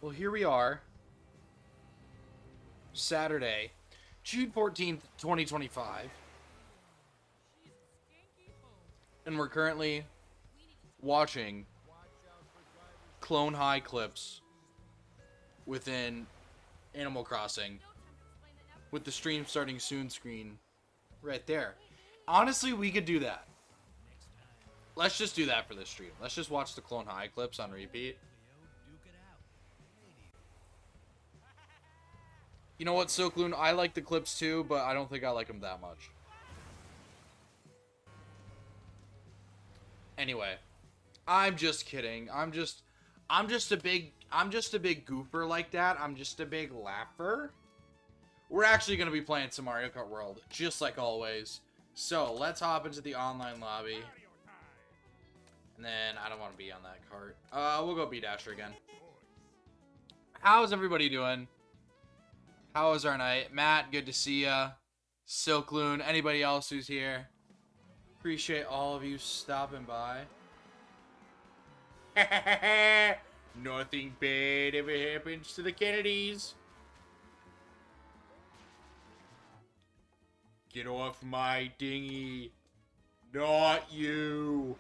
Well, here we are, Saturday, June 14th, 2025, and we're currently watching Clone High clips within Animal Crossing with the stream starting soon screen right there. Honestly, we could do that. Let's just do that for this stream. Let's just watch the Clone High clips on repeat. You know what, Silkloon? I like the clips too, but I don't think I like them that much. Anyway, I'm just kidding. I'm just a big goofer like that. I'm just a big laugher. We're actually gonna be playing some Mario Kart World, just like always. So let's hop into the online lobby. And then I don't want to be on that cart. We'll go B-Dasher again. How's everybody doing? How was our night? Matt, good to see ya. Silkloon, anybody else who's here? Appreciate all of you stopping by. Nothing bad ever happens to the Kennedys. Get off my dinghy. Not you.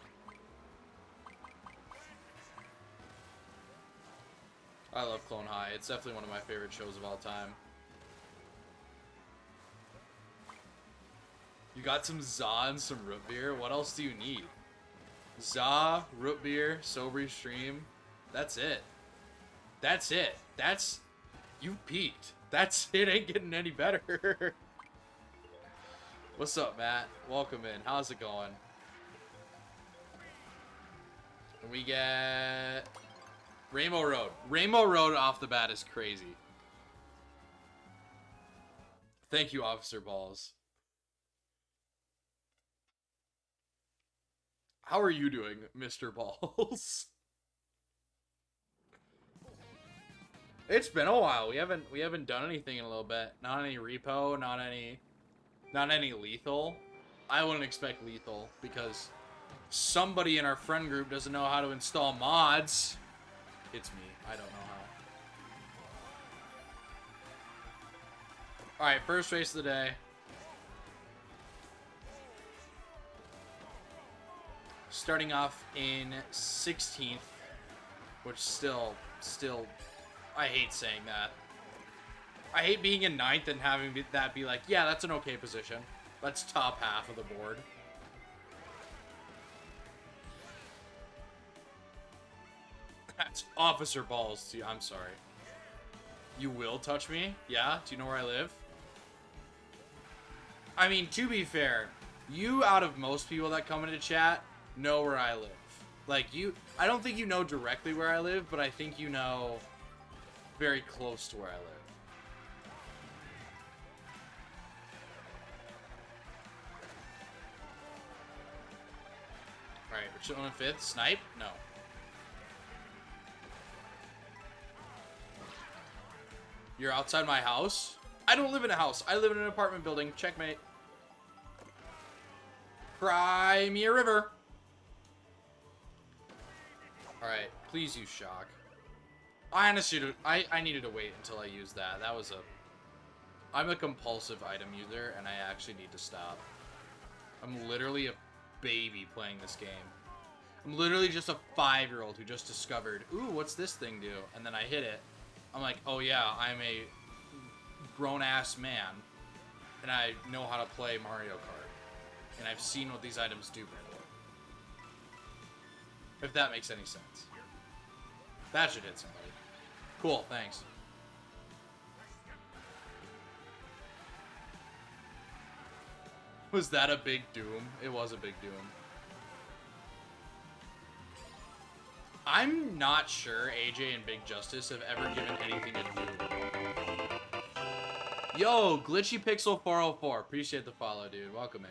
I love Clone High. It's definitely one of my favorite shows of all time. You got some za and some root beer. What else do you need? Za, root beer, sober stream. That's it. That's it. That's... You peaked. That's it. Ain't getting any better. What's up, Matt? Welcome in. How's it going? We get... Rainbow Road. Rainbow Road off the bat is crazy. Thank you, Officer Balls. How are you doing, Mr. Balls? It's been a while. We haven't done anything in a little bit. Not any repo, not any lethal. I wouldn't expect lethal because somebody in our friend group doesn't know how to install mods. It's me. I don't know how. Alright, first race of the day. Starting off in 16th, which still, I hate saying that. I hate being in 9th and having that be like, yeah, that's an okay position. That's top half of the board. That's Officer Balls to you. I'm sorry. You will touch me? Yeah? Do you know where I live? I mean, to be fair, you out of most people that come into chat know where I live. Like, I don't think you know directly where I live, but I think you know very close to where I live. Alright, we're chilling in 5th. Snipe? No. You're outside my house? I don't live in a house. I live in an apartment building. Checkmate. Cry me a river. Alright, please use shock. I honestly, I needed to wait until I used that. That was I'm a compulsive item user, and I actually need to stop. I'm literally a baby playing this game. I'm literally just a 5-year-old who just discovered, ooh, what's this thing do? And then I hit it. I'm like, oh yeah, I'm a grown-ass man, and I know how to play Mario Kart. And I've seen what these items do before. If that makes any sense. That should hit somebody. Cool, thanks. Was that a big doom? It was a big doom. I'm not sure AJ and Big Justice have ever given anything a doom. Yo, Glitchy Pixel 404. Appreciate the follow, dude. Welcome in.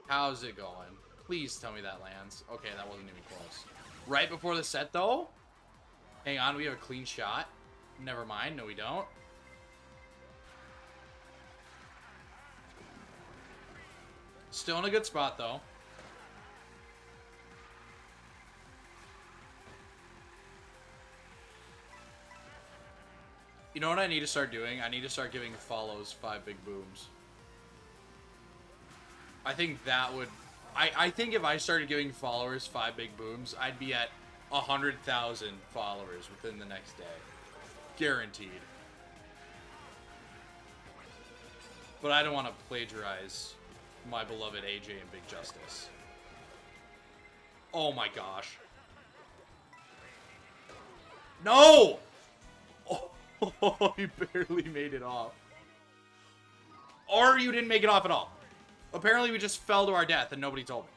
How's it going? Please tell me that lands. Okay, that wasn't even close. Right before the set, though? Hang on, we have a clean shot. Never mind. No, we don't. Still in a good spot, though. You know what I need to start doing? I need to start giving follows 5 big booms. I think that would... I think if I started giving followers 5 big booms, I'd be at 100,000 followers within the next day. Guaranteed. But I don't want to plagiarize my beloved AJ and Big Justice. Oh my gosh. No! Oh, you barely made it off. Or you didn't make it off at all. Apparently we just fell to our death and nobody told me.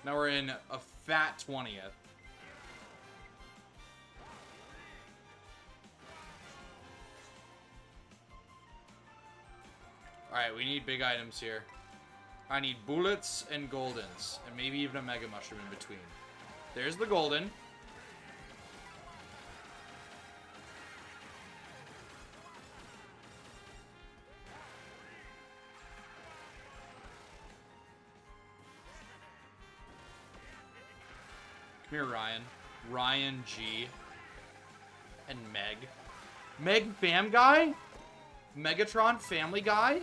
Now we're in a fat 20th. Alright, we need big items here. I need bullets and goldens. And maybe even a mega mushroom in between. There's the golden. Come here, Ryan. Ryan G. And Meg. Meg Fam Guy? Megatron Family Guy?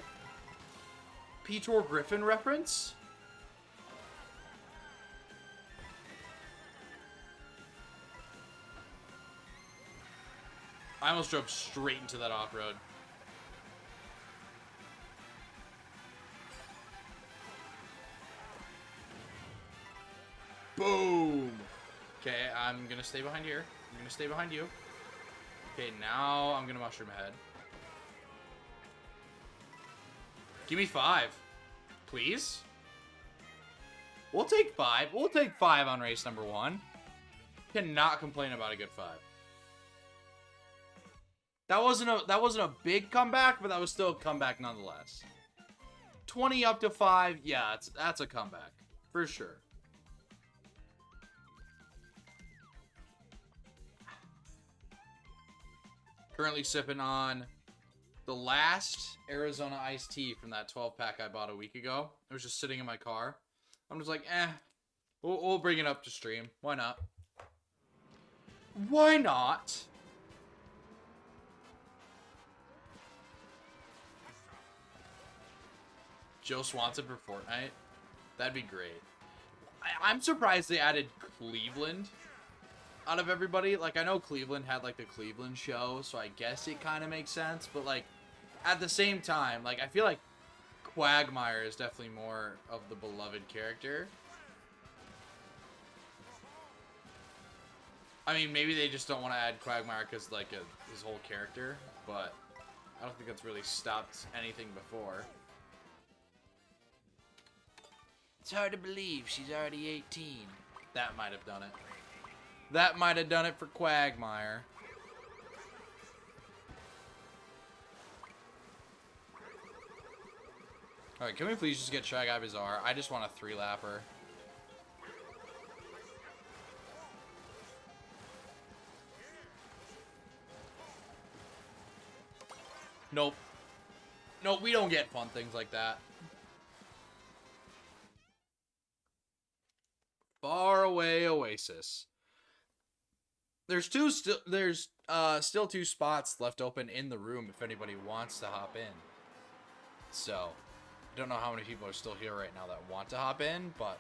Peter Griffin reference? I almost drove straight into that off-road. Boom! Okay, I'm gonna stay behind here. I'm gonna stay behind you. Okay, now I'm gonna mushroom ahead. Give me 5. Please? We'll take 5. We'll take 5 on race number 1. Cannot complain about a good 5. That wasn't a big comeback, but that was still a comeback nonetheless. 20 up to 5, yeah, that's a comeback. For sure. Currently sipping on the last Arizona iced tea from that 12-pack I bought a week ago. It was just sitting in my car. I'm just like, we'll bring it up to stream. Why not? Why not? Joe Swanson for Fortnite? That'd be great. I'm surprised they added Cleveland out of everybody. Like, I know Cleveland had, like, the Cleveland show, so I guess it kind of makes sense. But, like, at the same time, like, I feel like Quagmire is definitely more of the beloved character. I mean, maybe they just don't want to add Quagmire because, like, his whole character. But I don't think that's really stopped anything before. It's hard to believe she's already 18. That might have done it. That might have done it for Quagmire. Alright, can we please just get Shy Guy Bizarre? I just want a 3-lapper. Nope. Nope, we don't get fun things like that. Faraway Oasis. There's still 2 spots left open in the room if anybody wants to hop in. So, I don't know how many people are still here right now that want to hop in, but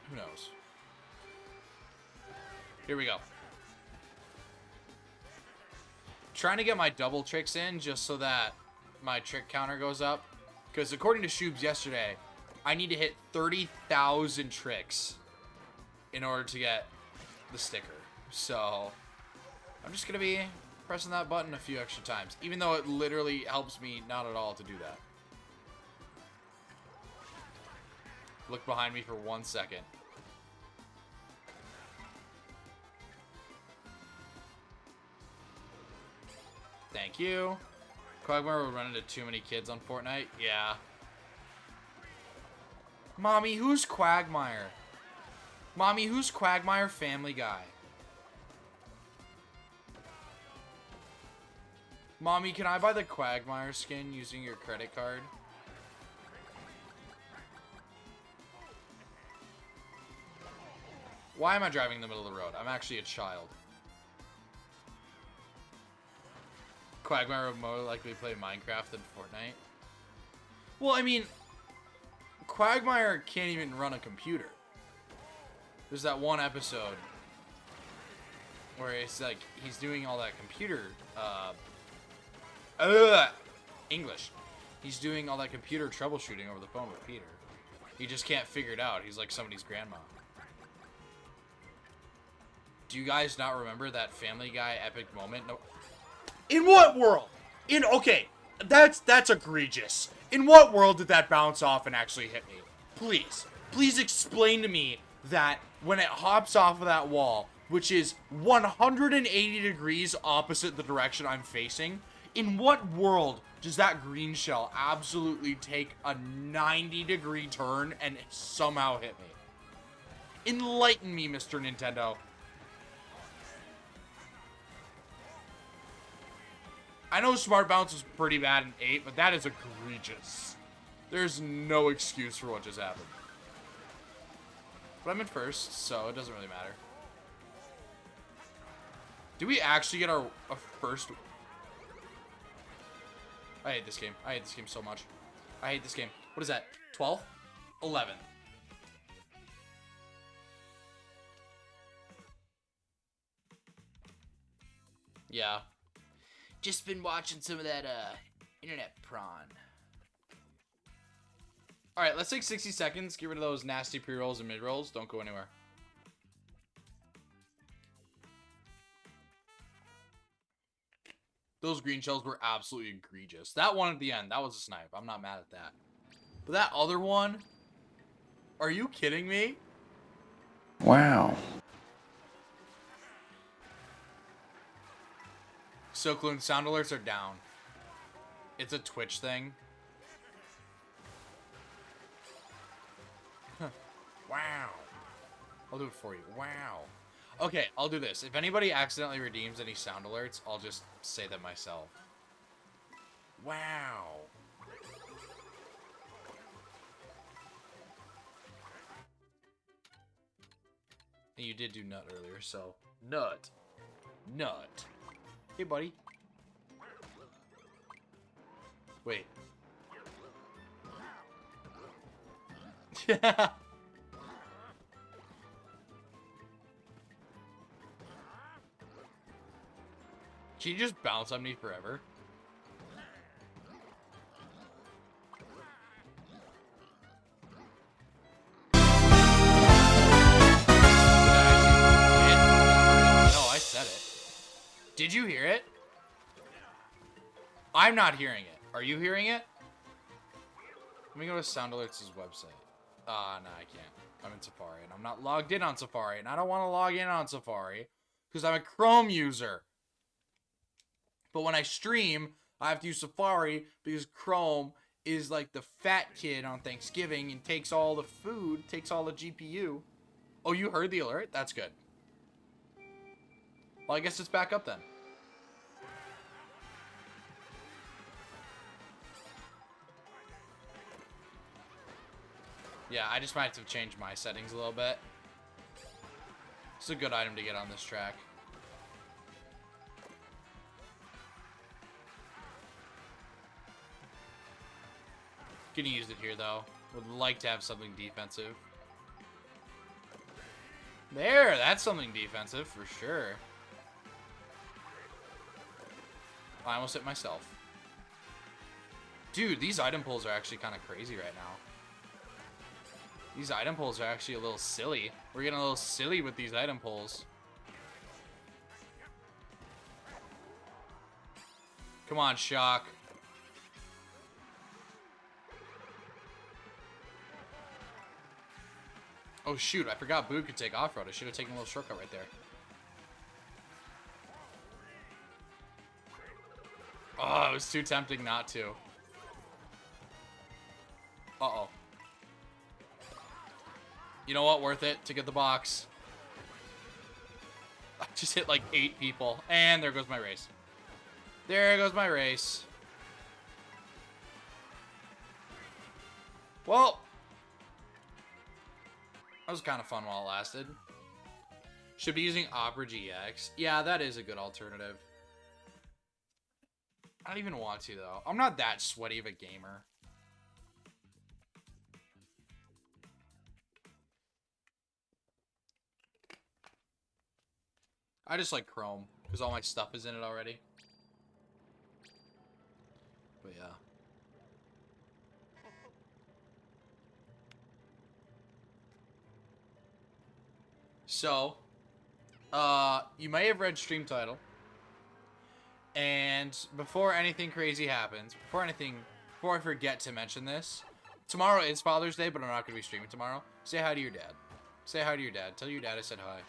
who knows. Here we go. Trying to get my double tricks in just so that my trick counter goes up. Because according to Shoobs yesterday, I need to hit 30,000 tricks in order to get the sticker. So, I'm just going to be pressing that button a few extra times. Even though it literally helps me not at all to do that. Look behind me for 1 second. Thank you. Quagmire would run into too many kids on Fortnite. Yeah. Mommy, who's Quagmire? Mommy, who's Quagmire Family Guy? Mommy, can I buy the Quagmire skin using your credit card? Why am I driving in the middle of the road? I'm actually a child. Quagmire would more likely play Minecraft than Fortnite. Well, I mean, Quagmire can't even run a computer. There's that one episode where it's like he's doing all that computer English. He's doing all that computer troubleshooting over the phone with Peter. He just can't figure it out. He's like somebody's grandma. Do you guys not remember that Family Guy epic moment? No. In what world? Okay, that's egregious. In what world did that bounce off and actually hit me? Please explain to me that when it hops off of that wall, which is 180 degrees opposite the direction I'm facing, in what world does that green shell absolutely take a 90-degree turn and somehow hit me? Enlighten me, Mr. Nintendo. I know Smart Bounce was pretty bad in 8, but that is egregious. There's no excuse for what just happened. But I'm in first, so it doesn't really matter. Do we actually get a first? I hate this game. I hate this game so much. I hate this game. What is that? 12th? 11th. Yeah. Just been watching some of that internet prawn. Alright, let's take 60 seconds. Get rid of those nasty pre-rolls and mid-rolls. Don't go anywhere. Those green shells were absolutely egregious. That one at the end, that was a snipe. I'm not mad at that. But that other one? Are you kidding me? Wow. So, Clune, sound alerts are down. It's a Twitch thing. Huh. Wow. I'll do it for you. Wow. Okay, I'll do this. If anybody accidentally redeems any sound alerts, I'll just say them myself. Wow. And you did do nut earlier, so nut. Nut. Hey, buddy. Wait. Yeah. Can you just bounce on me forever? No, I said it. Did you hear it? I'm not hearing it. Are you hearing it? Let me go to Soundalerts' website. No, I can't. I'm in Safari, and I'm not logged in on Safari, and I don't want to log in on Safari because I'm a Chrome user. But when I stream, I have to use Safari because Chrome is like the fat kid on Thanksgiving and takes all the food, takes all the GPU. Oh, you heard the alert? That's good. Well, I guess it's back up then. Yeah, I just might have to change my settings a little bit. It's a good item to get on this track. Gonna use it here, though. Would like to have something defensive. There, that's something defensive, for sure. I almost hit myself. Dude, these item pulls are actually kind of crazy right now. These item pulls are actually a little silly. We're getting a little silly with these item pulls. Come on, Shock. Oh, shoot. I forgot Boo could take off-road. I should have taken a little shortcut right there. Oh, it was too tempting not to. Uh-oh. You know what? Worth it to get the box. I just hit like 8 people. And there goes my race. There goes my race. Well, that was kind of fun while it lasted. Should be using Opera GX. Yeah, that is a good alternative. I don't even want to, though. I'm not that sweaty of a gamer. I just like Chrome, because all my stuff is in it already. But yeah. So, you may have read stream title. And before anything crazy happens, before I forget to mention this, tomorrow is Father's Day, but I'm not going to be streaming tomorrow. Say hi to your dad. Say hi to your dad. Tell your dad I said hi.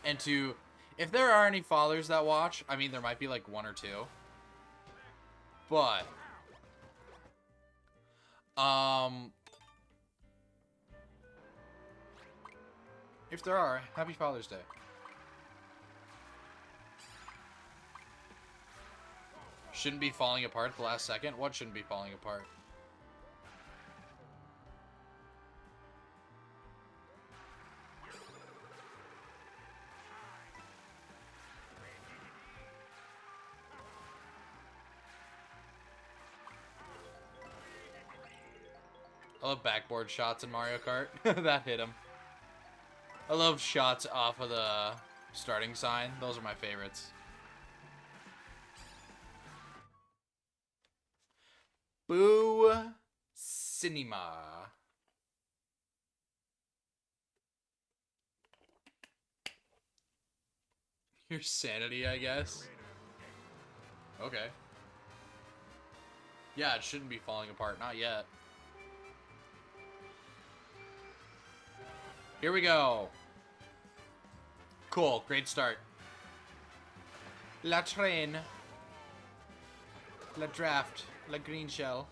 And if there are any fathers that watch, I mean, there might be like one or two. But, if there are, happy Father's Day. Shouldn't be falling apart at the last second? What shouldn't be falling apart? I love backboard shots in Mario Kart. That hit him. I love shots off of the starting sign. Those are my favorites. Boo Cinema. Your sanity, I guess. Okay. Yeah, it shouldn't be falling apart. Not yet. Here we go. Cool. Great start. La train. La draft. La green shell.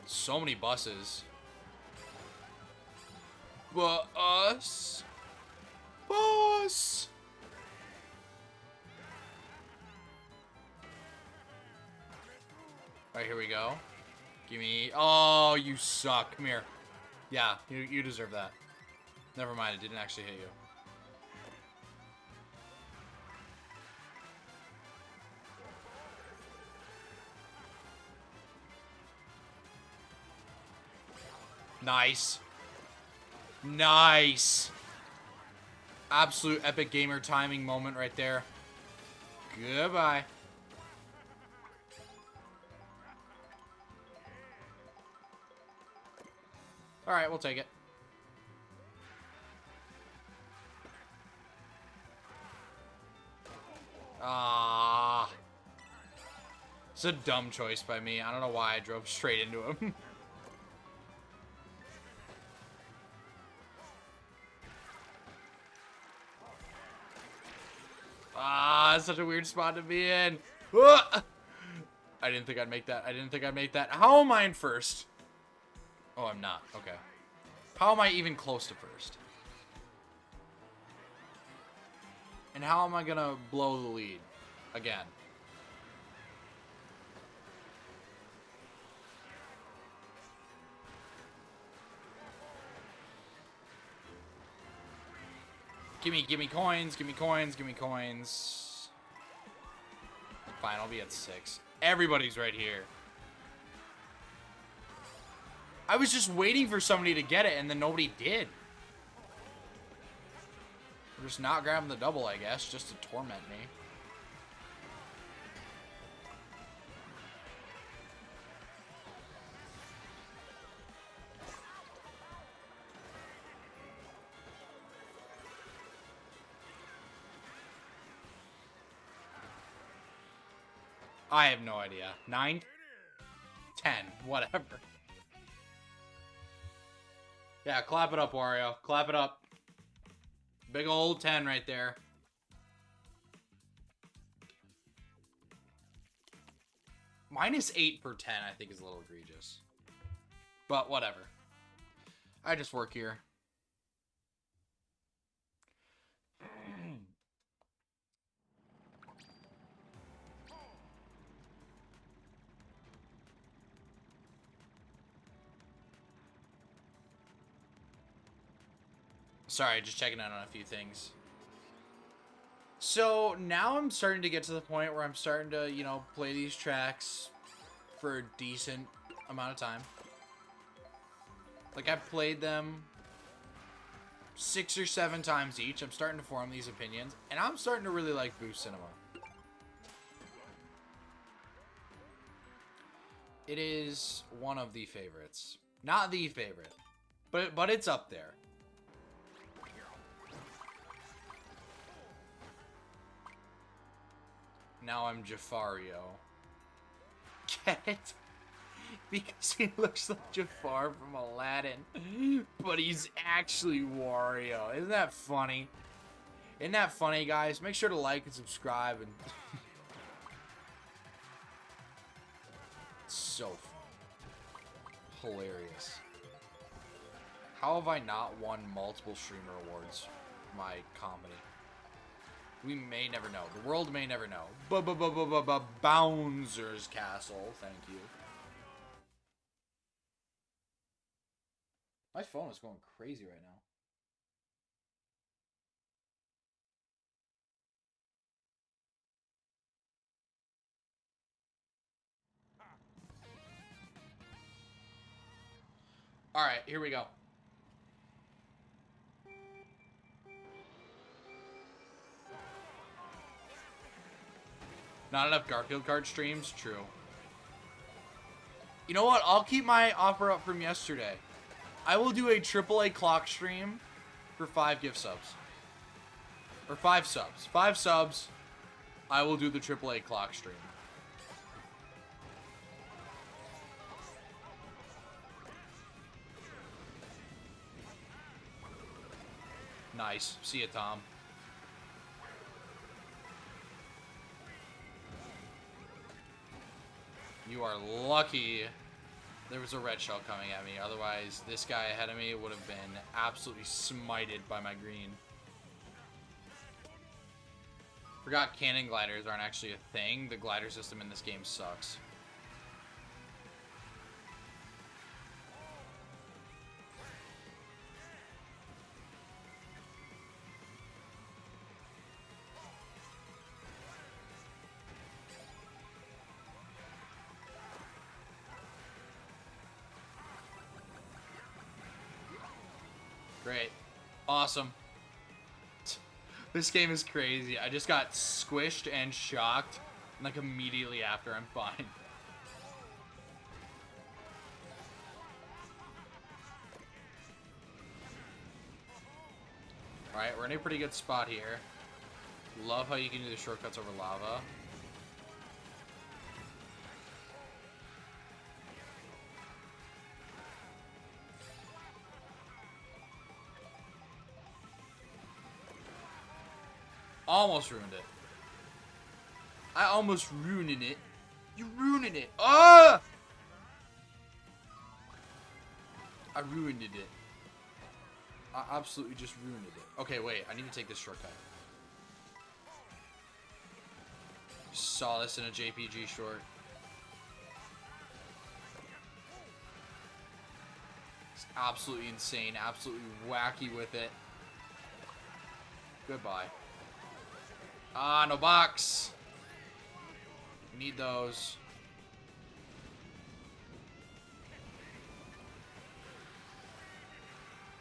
So many buses. Bus. Bus. Alright, here we go. Give me... Oh, you suck. Come here. Yeah, you deserve that. Never mind, it didn't actually hit you. Nice. Nice. Absolute epic gamer timing moment right there. Goodbye. Alright, we'll take it. Ah. It's a dumb choice by me. I don't know why I drove straight into him. Ah, such a weird spot to be in. Ah! I didn't think I'd make that. I didn't think I'd make that. How am I in first? Oh, I'm not. Okay. How am I even close to first? And how am I gonna blow the lead? Again. Gimme coins, gimme coins, gimme coins. Fine, I'll be at 6. Everybody's right here. I was just waiting for somebody to get it, and then nobody did. We're just not grabbing the double, I guess, just to torment me. I have no idea. 9? 10. Whatever. Yeah, clap it up, Wario. Clap it up. Big old 10 right there. -8 for 10, I think, is a little egregious. But whatever. I just work here. Sorry, just checking out on a few things. So now I'm starting to get to the point where I'm starting to, you know, play these tracks for a decent amount of time. Like, I've played them 6 or 7 times each. I'm starting to form these opinions, and I'm starting to really like Boo Cinema. It is one of the favorites. Not the favorite, but it's up there. Now I'm Jafario. Get it? Because he looks like Jafar from Aladdin. But he's actually Wario. Isn't that funny? Isn't that funny, guys? Make sure to like and subscribe. And it's so funny. Hilarious. How have I not won multiple streamer awards for my comedy? We may never know. The world may never know. Bowser's Castle. Thank you. My phone is going crazy right now. Alright, here we go. Not enough Garfield card streams? True. You know what? I'll keep my offer up from yesterday. I will do a AAA clock stream for 5 gift subs. Or 5 subs. 5 subs. I will do the AAA clock stream. Nice. See ya, Tom. You are lucky there was a red shell coming at me. Otherwise, this guy ahead of me would have been absolutely smited by my green. Forgot cannon gliders aren't actually a thing. The glider system in this game sucks. Great. Awesome. This game is crazy. I just got squished and shocked, and like immediately after I'm fine. Alright, we're in a pretty good spot here. Love how you can do the shortcuts over lava. Almost ruined it. I almost ruined it. You ruined it. Ah! I ruined it. I absolutely just ruined it. Okay, wait. I need to take this shortcut. Saw this in a JPG short. It's absolutely insane. Absolutely wacky with it. Goodbye. Ah, no box. We need those.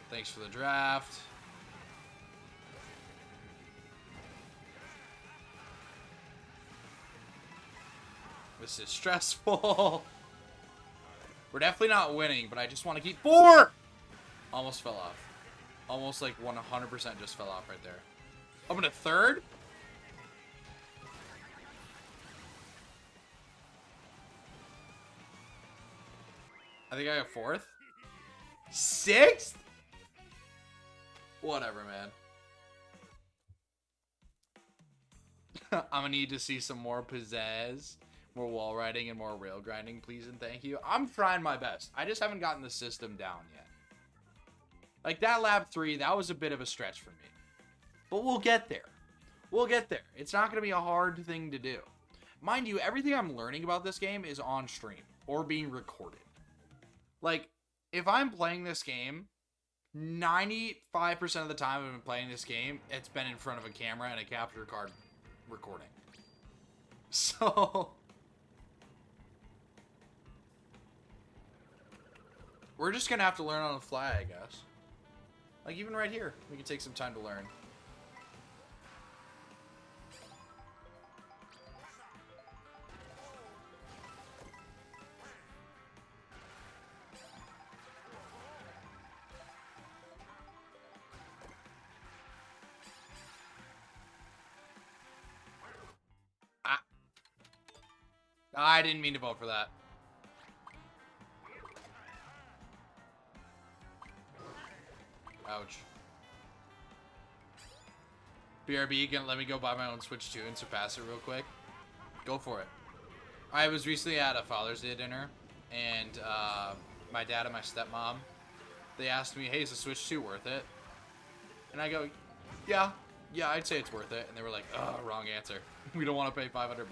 Thanks for the draft. This is stressful. We're definitely not winning, but I just want to keep 4. Almost fell off. Almost like 100% just fell off right there. I'm in a 3rd? I think I got 4th. 6th? Whatever, man. I'm gonna need to see some more pizzazz, more wall riding, and more rail grinding, please and thank you. I'm trying my best. I just haven't gotten the system down yet. Like that lap 3, that was a bit of a stretch for me. But we'll get there. We'll get there. It's not gonna be a hard thing to do. Mind you, everything I'm learning about this game is on stream or being recorded. Like, if I'm playing this game 95% of the time I've been playing this game, it's been in front of a camera and a capture card recording. So we're just gonna have to learn on the fly, I guess. Like even right here, we can take some time to learn. I didn't mean to vote for that. Ouch. BRB, gonna let me go buy my own Switch 2 and surpass it real quick? Go for it. I was recently at a Father's Day dinner, and my dad and my stepmom, they asked me, hey, is the Switch 2 worth it? And I go, yeah, I'd say it's worth it. And they were like, oh, wrong answer. We don't want to pay $500 for it.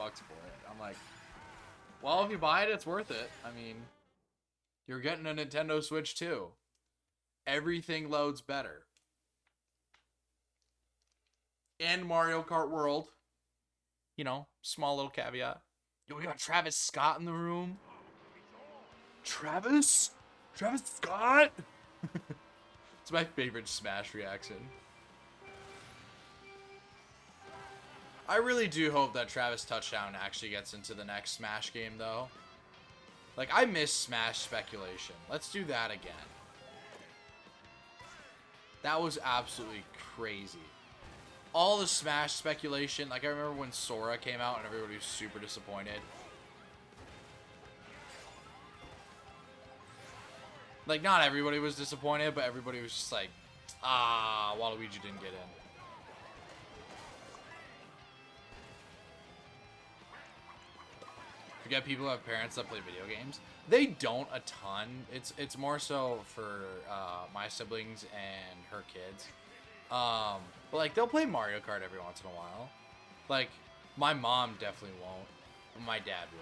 I'm like, well, if you buy it, it's worth it. I mean, you're getting a Nintendo Switch 2. Everything loads better. And Mario Kart World. You know, small little caveat. Yo, we got Travis Scott in the room. Travis? Travis Scott? It's my favorite Smash reaction. I really do hope that Travis Touchdown actually gets into the next Smash game, though. Like, I miss Smash speculation. Let's do that again. That was absolutely crazy. All the Smash speculation, like I remember when Sora came out and everybody was super disappointed. Like, not everybody was disappointed, but everybody was just like, ah, Waluigi didn't get in. Forget people who have parents that play video games. They don't a ton. It's more so for my siblings and her kids. But like they'll play Mario Kart every once in a while. Like my mom definitely won't. But my dad will.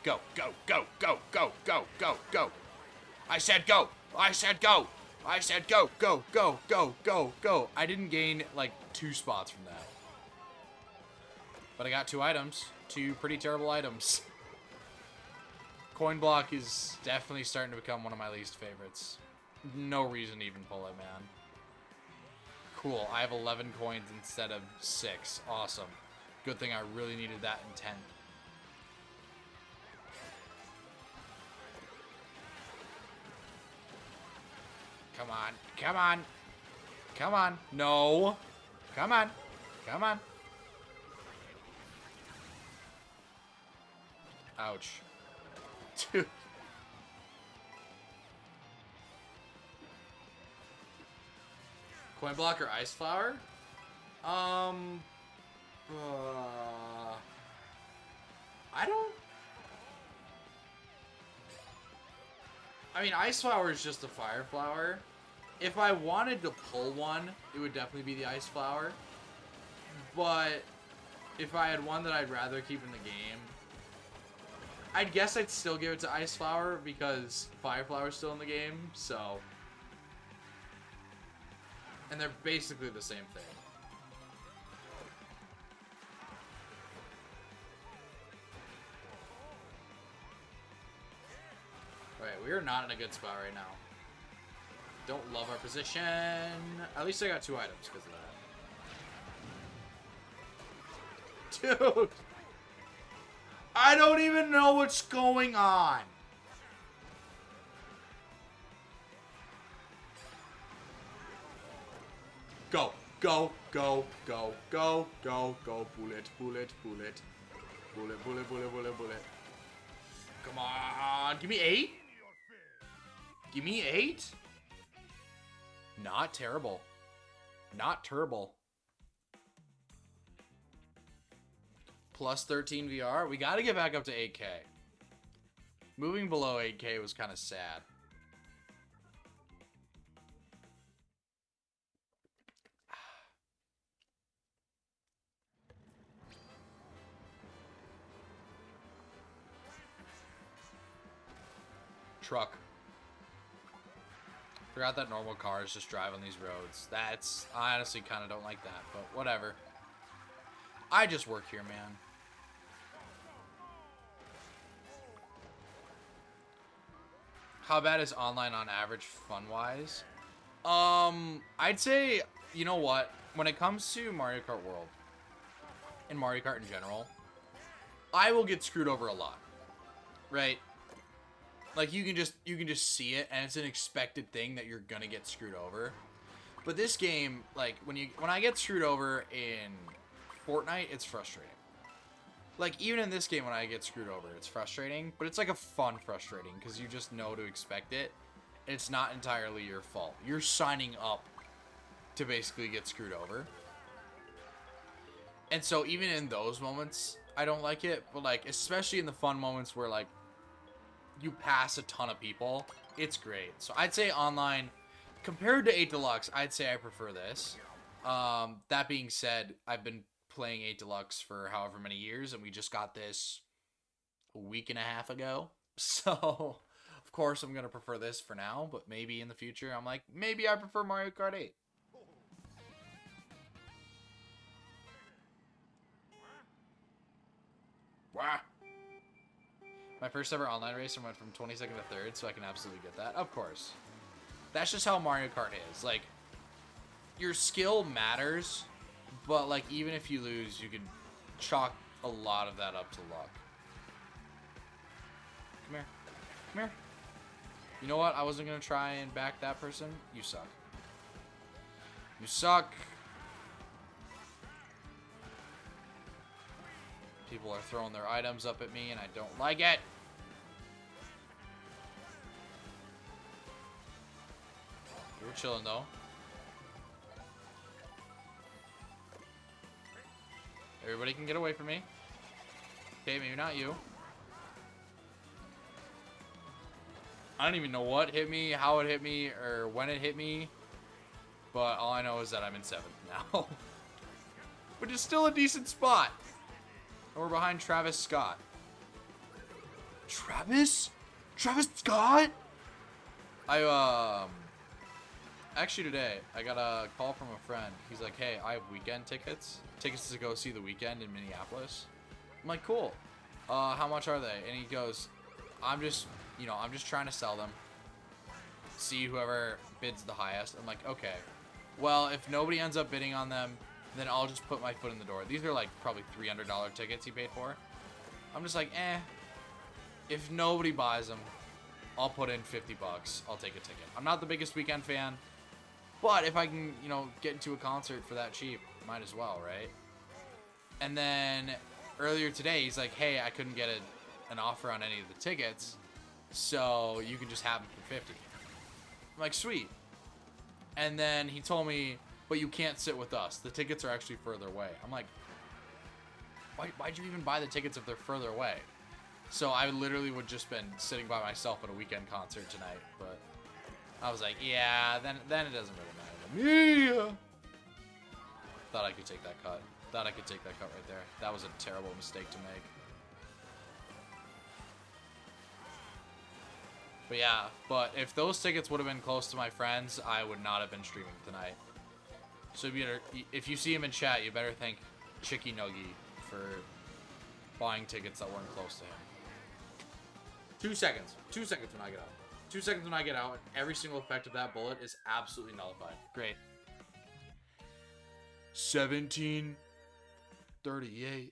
Go, go, go, go, go, go, go, go. I said go. I said go. I said go, go, go, go, go, go. I didn't gain like 2 spots from that. But I got 2 items. 2 pretty terrible items. Coin block is definitely starting to become one of my least favorites. No reason to even pull it, man. Cool. I have 11 coins instead of 6. Awesome. Good thing I really needed that in 10th. Come on. Come on. Come on. No. Come on. Come on. Ouch. Dude. Coin block or ice flower? I don't... I mean, ice flower is just a fire flower. If I wanted to pull one, it would definitely be the ice flower. But if I had one that I'd rather keep in the game, I guess I'd still give it to ice flower because fire flower is still in the game. So, and they're basically the same thing. Alright, we are not in a good spot right now. Don't love our position. At least I got 2 items because of that. Dude! I don't even know what's going on! Go, go, go, go, go, go, go, bullet, bullet, bullet. Bullet, bullet, bullet, bullet, bullet. Come on, give me 8? Give me 8? Not terrible. Not terrible. Plus 13 VR. We got to get back up to 8K. Moving below 8K was kind of sad. Truck. Forgot that normal cars just drive on these roads. I honestly kind of don't like that, but whatever. I just work here, man. How bad is online on average fun-wise? I'd say, you know what? When it comes to Mario Kart World, and Mario Kart in general, I will get screwed over a lot. Right? Like, you can just see it, and it's an expected thing that you're gonna get screwed over. But this game, like, when I get screwed over in Fortnite, it's frustrating. Like, even in this game, when I get screwed over, it's frustrating, but it's like a fun frustrating, because you just know to expect it. It's not entirely your fault. You're signing up to basically get screwed over. And so, even in those moments, I don't like it, but, like, especially in the fun moments where, like, you pass a ton of people, it's great. So, I'd say online, compared to 8 Deluxe, I'd say I prefer this. That being said, I've been playing 8 Deluxe for however many years, and we just got this a week and a half ago. So, of course, I'm going to prefer this for now, but maybe in the future, I'm like, maybe I prefer Mario Kart 8. Wow. My first ever online race, I went from 22nd to 3rd, so I can absolutely get that. Of course. That's just how Mario Kart is. Like, your skill matters, but, like, even if you lose, you can chalk a lot of that up to luck. Come here. Come here. You know what? I wasn't going to try and back that person. You suck. You suck. People are throwing their items up at me, and I don't like it. We're chilling, though. Everybody can get away from me. Okay, maybe not you. I don't even know what hit me, how it hit me, or when it hit me. But all I know is that I'm in 7th now. Which is still a decent spot. And we're behind Travis Scott. Travis? Travis Scott? Actually today, I got a call from a friend. He's like, hey, I have weekend tickets. Tickets to go see The Weeknd in Minneapolis. I'm like, cool. How much are they? And he goes, I'm just trying to sell them. See whoever bids the highest. I'm like, okay. Well, if nobody ends up bidding on them, then I'll just put my foot in the door. These are like probably $300 tickets he paid for. I'm just like, if nobody buys them, I'll put in 50 bucks. I'll take a ticket. I'm not the biggest Weeknd fan, but if I can, get into a concert for that cheap, might as well, right? And then earlier today, he's like, hey, I couldn't get an offer on any of the tickets, so you can just have them for 50. I'm like, sweet. And then he told me, but you can't sit with us. The tickets are actually further away. I'm like, why'd you even buy the tickets if they're further away? So I literally would just been sitting by myself at a Weeknd concert tonight, but I was like, yeah, then it doesn't really matter to me. Thought I could take that cut. Thought I could take that cut right there. That was a terrible mistake to make. But yeah, if those tickets would have been close to my friends, I would not have been streaming tonight. So if you see him in chat, you better thank Chicky Nuggy for buying tickets that weren't close to him. 2 seconds. 2 seconds when I get out. 2 seconds when I get out. Every single effect of that bullet is absolutely nullified. Great. 17:38.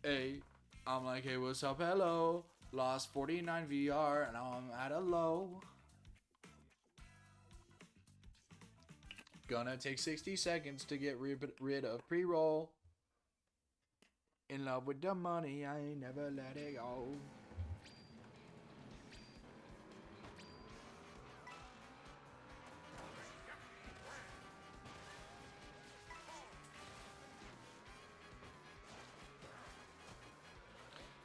Hey, I'm like, hey, what's up? Hello. Lost 49 VR and now I'm at a low. Gonna take 60 seconds to get rid of pre-roll. In love with the money, I ain't never let it go.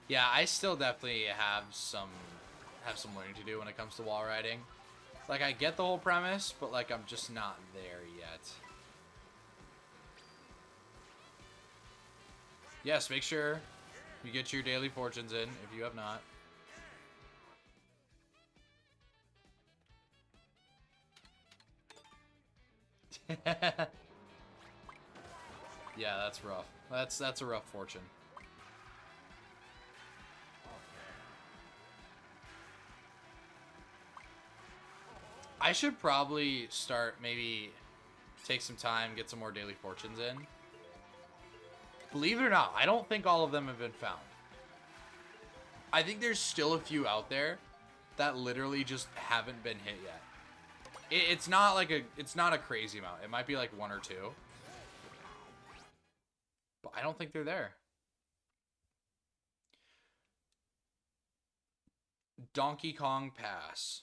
Yeah, I still definitely have some learning to do when it comes to wall riding. Like, I get the whole premise, but, like, I'm just not there yet. Yes, make sure you get your daily fortunes in, if you have not. Yeah, that's rough. That's a rough fortune. I should probably start, maybe take some time, get some more daily fortunes in. Believe it or not, I don't think all of them have been found. I think there's still a few out there that literally just haven't been hit yet. It's not like it's not a crazy amount. It might be like 1 or 2. But I don't think they're there. Donkey Kong Pass.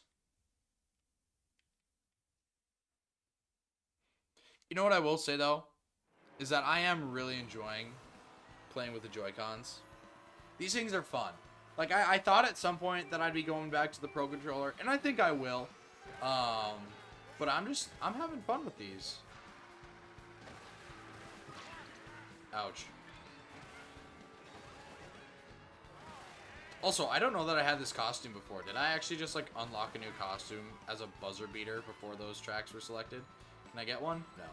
You know what I will say, though? Is that I am really enjoying playing with the Joy-Cons. These things are fun. Like, I thought at some point that I'd be going back to the Pro Controller, and I think I will. But I'm having fun with these. Ouch. Also, I don't know that I had this costume before. Did I actually just, like, unlock a new costume as a buzzer beater before those tracks were selected? Can I get one? No.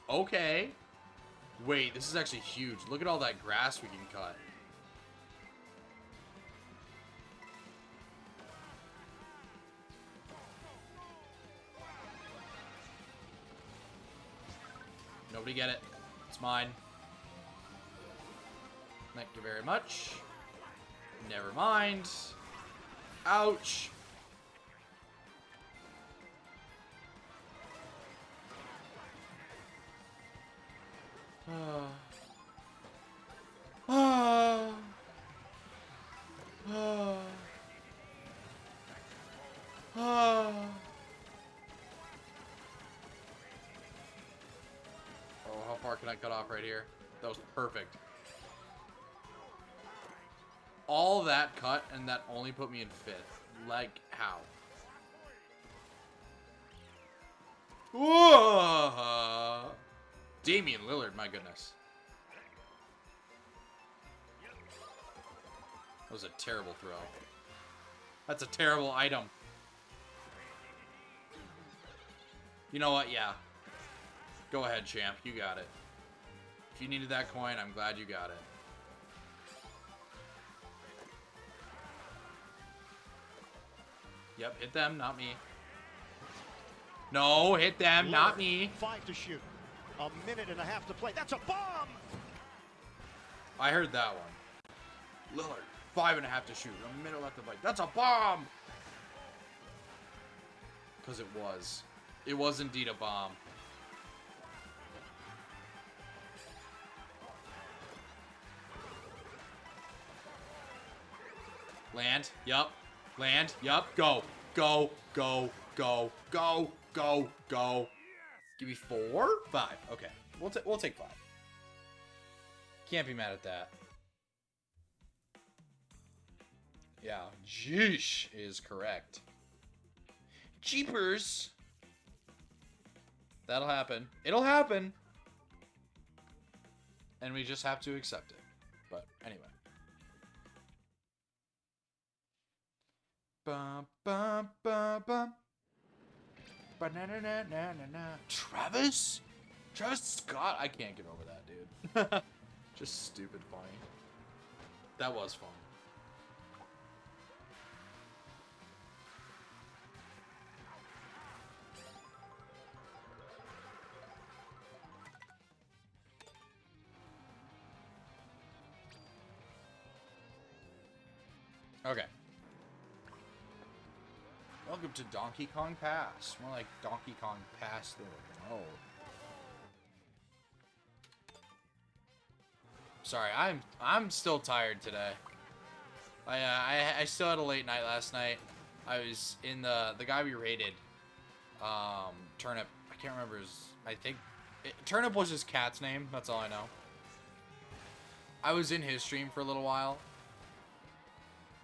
Okay. Wait, this is actually huge. Look at all that grass we can cut. Nobody get it. It's mine. Thank you very much. Never mind. Ouch. Oh, how far can I cut off right here? That was perfect. All that cut, and that only put me in 5th. Like, how? Whoa! Damian Lillard, my goodness. That was a terrible throw. That's a terrible item. You know what? Yeah. Go ahead, champ. You got it. If you needed that coin, I'm glad you got it. Yep, hit them, not me. No, hit them, not me. 5 to shoot. A minute and a half to play. That's a bomb! I heard that one. Lillard, 5.5 to shoot. A minute left to play. That's a bomb! Because it was. It was indeed a bomb. Land. Yup. Land. Yup. Go. Go. Go. Go. Go. Go. Go. Give me 4? 5. Okay. We'll take 5. Can't be mad at that. Yeah. Jeesh is correct. Jeepers. That'll happen. It'll happen. And we just have to accept it. But anyway. Bum, bum, bum, bum. Ba-na-na-na-na-na-na. Travis? Travis Scott? I can't get over that, dude. Just stupid funny. That was fun. Okay. Welcome to Donkey Kong Pass. More like Donkey Kong Pass the road. Sorry, I'm still tired today. I still had a late night last night. I was in the guy we raided. Turnip. I can't remember his. Turnip was his cat's name. That's all I know. I was in his stream for a little while.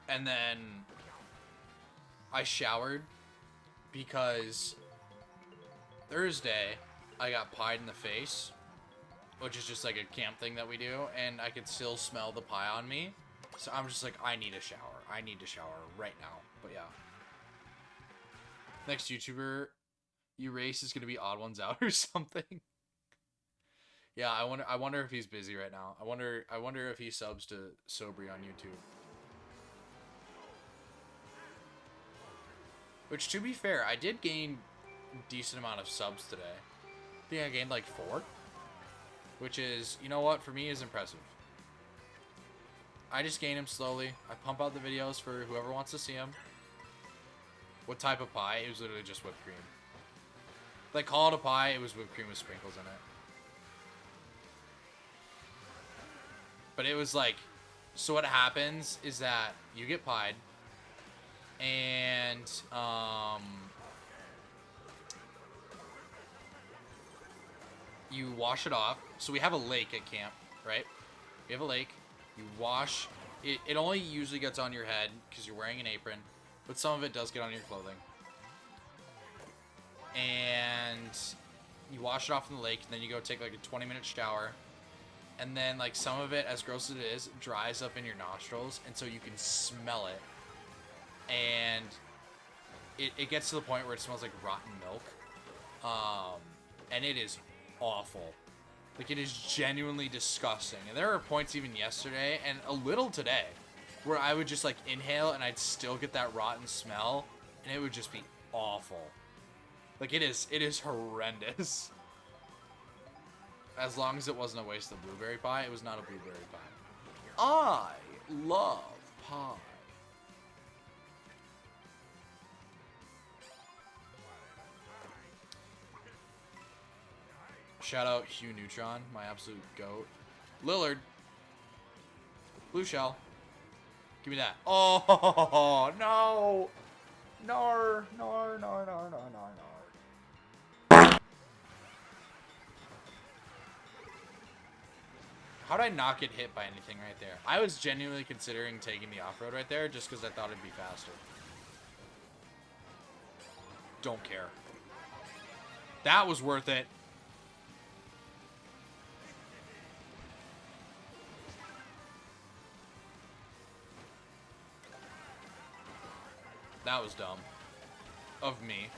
And then I showered because Thursday I got pied in the face, which is just like a camp thing that we do, and I could still smell the pie on me. So I'm just like, I need a shower. I need to shower right now. But yeah. Next YouTuber you race is gonna be Odd Ones Out or something. Yeah, I wonder if he's busy right now. I wonder if he subs to Sobri on YouTube. Which, to be fair, I did gain a decent amount of subs today. I think I gained like 4. Which is, you know what, for me is impressive. I just gain them slowly. I pump out the videos for whoever wants to see them. What type of pie? It was literally just whipped cream. Like, call it a pie, it was whipped cream with sprinkles in it. But it was like, so what happens is that you get pied, and you wash it off. So we have a lake at camp, right? We have a lake. You wash it. It only usually gets on your head because you're wearing an apron, but some of it does get on your clothing. And you wash it off in the lake, and then you go take like a 20-minute shower. And then, like, some of it, as gross as it is, dries up in your nostrils, and so you can smell it. And it gets to the point where it smells like rotten milk. And it is awful. Like, it is genuinely disgusting. And there were points even yesterday, and a little today, where I would just, like, inhale, and I'd still get that rotten smell, and it would just be awful. Like, it is horrendous. As long as it wasn't a waste of blueberry pie, it was not a blueberry pie. I love pie. Shout out Hugh Neutron, my absolute goat. Lillard. Blue shell. Give me that. Oh, no. Nar. How did I not get hit by anything right there? I was genuinely considering taking the off-road right there just because I thought it'd be faster. Don't care. That was worth it. That was dumb. Of me.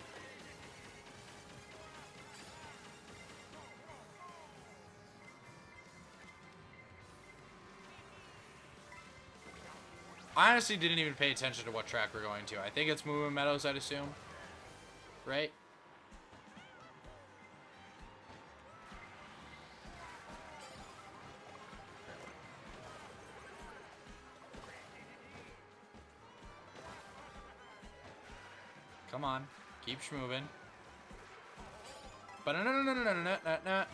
I honestly didn't even pay attention to what track we're going to. I think it's Moving Meadows, I'd assume. Right? Come on. Keep schmoving. But no.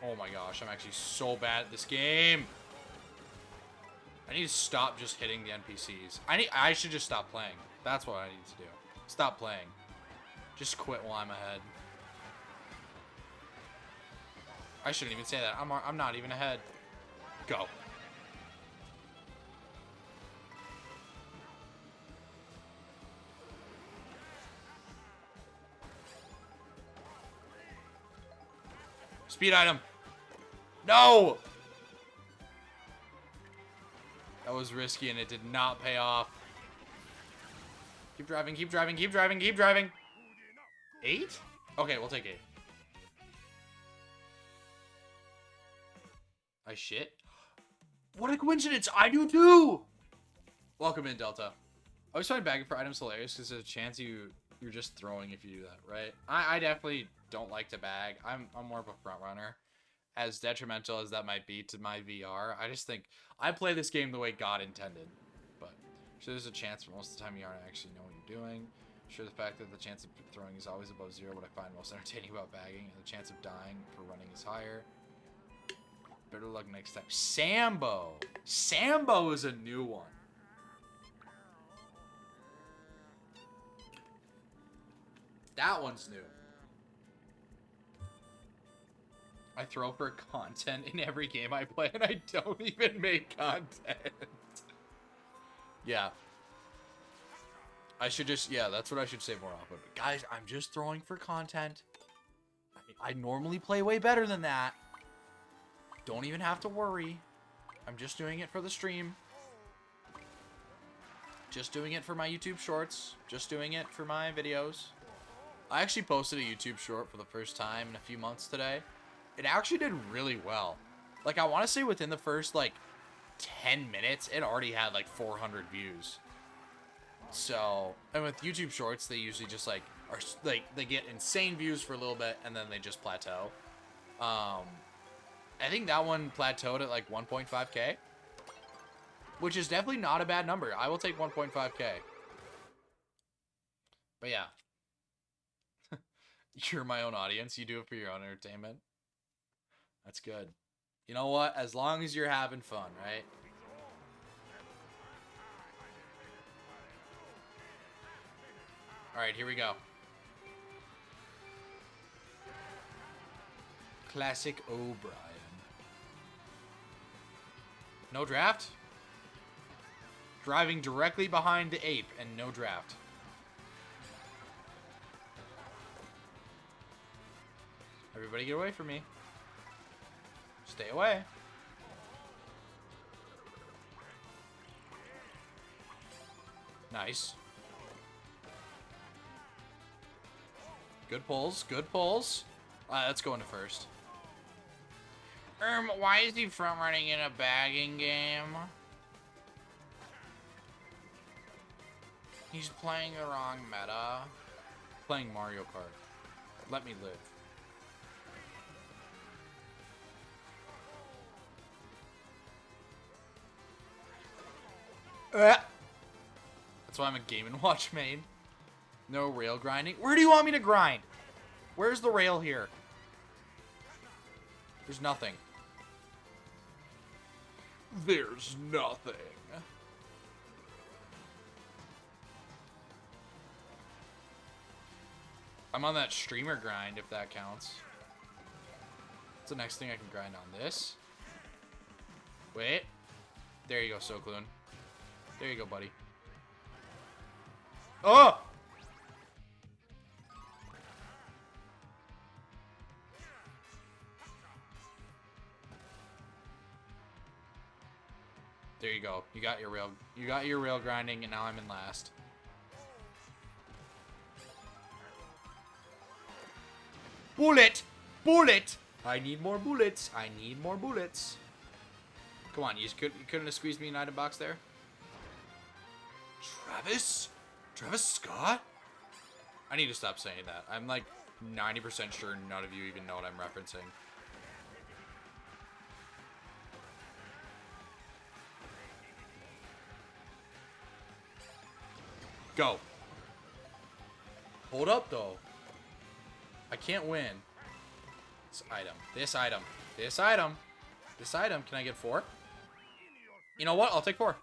Oh my gosh, I'm actually so bad at this game. I need to stop just hitting the NPCs. I should just stop playing. That's what I need to do. Stop playing. Just quit while I'm ahead. I shouldn't even say that. I'm not even ahead. Go. Speed item. No! That was risky and it did not pay off. Keep driving, keep driving, keep driving, keep driving. 8? Okay, we'll take 8. I shit. What a coincidence! I do too! Welcome in, Delta. I always find bagging for items hilarious because there's a chance you're just throwing if you do that, right? I definitely don't like to bag. I'm more of a front runner. As detrimental as that might be to my VR, I just think I play this game the way God intended. But sure, there's a chance, but most of the time you aren't actually know what you're doing. Sure, the fact that the chance of throwing is always above 0. What I find most entertaining about bagging, and the chance of dying for running is higher. Better luck next time. Sambo. Sambo is a new one. That one's new. I throw for content in every game I play, and I don't even make content. Yeah. I should just, yeah, that's what I should say more often. Guys, I'm just throwing for content. I normally play way better than that. Don't even have to worry. I'm just doing it for the stream. Just doing it for my YouTube shorts. Just doing it for my videos. I actually posted a YouTube short for the first time in a few months today. It actually did really well. Like, I want to say within the first, like, 10 minutes, it already had, like, 400 views. So, and with YouTube shorts, they usually just, like, are, like, they get insane views for a little bit, and then they just plateau. I think that one plateaued at, like, 1.5K. Which is definitely not a bad number. I will take 1.5K. But yeah. You're my own audience. You do it for your own entertainment. That's good. You know what? As long as you're having fun, right? Alright, here we go. Classic O'Brien. No draft? Driving directly behind the ape and no draft. Everybody get away from me. Stay away. Nice. Good pulls. Good pulls. Let's go into first. Why is he front running in a bagging game? He's playing the wrong meta. Playing Mario Kart. Let me live. That's why I'm a Game & Watch main. No rail grinding. Where do you want me to grind? Where's the rail here? There's nothing. There's nothing. I'm on that streamer grind, if that counts. What's the next thing I can grind on? This? Wait. There you go, Sokloon. There you go, buddy. Oh! There you go. You got your rail grinding, and now I'm in last. Bullet! Bullet! I need more bullets. I need more bullets. Come on, you couldn't have squeezed me an item box there? Travis? Travis Scott? I need to stop saying that. I'm like 90% sure none of you even know what I'm referencing. Go. Hold up, though. I can't win. This item. This item. This item. This item. Can I get 4? You know what? I'll take 4.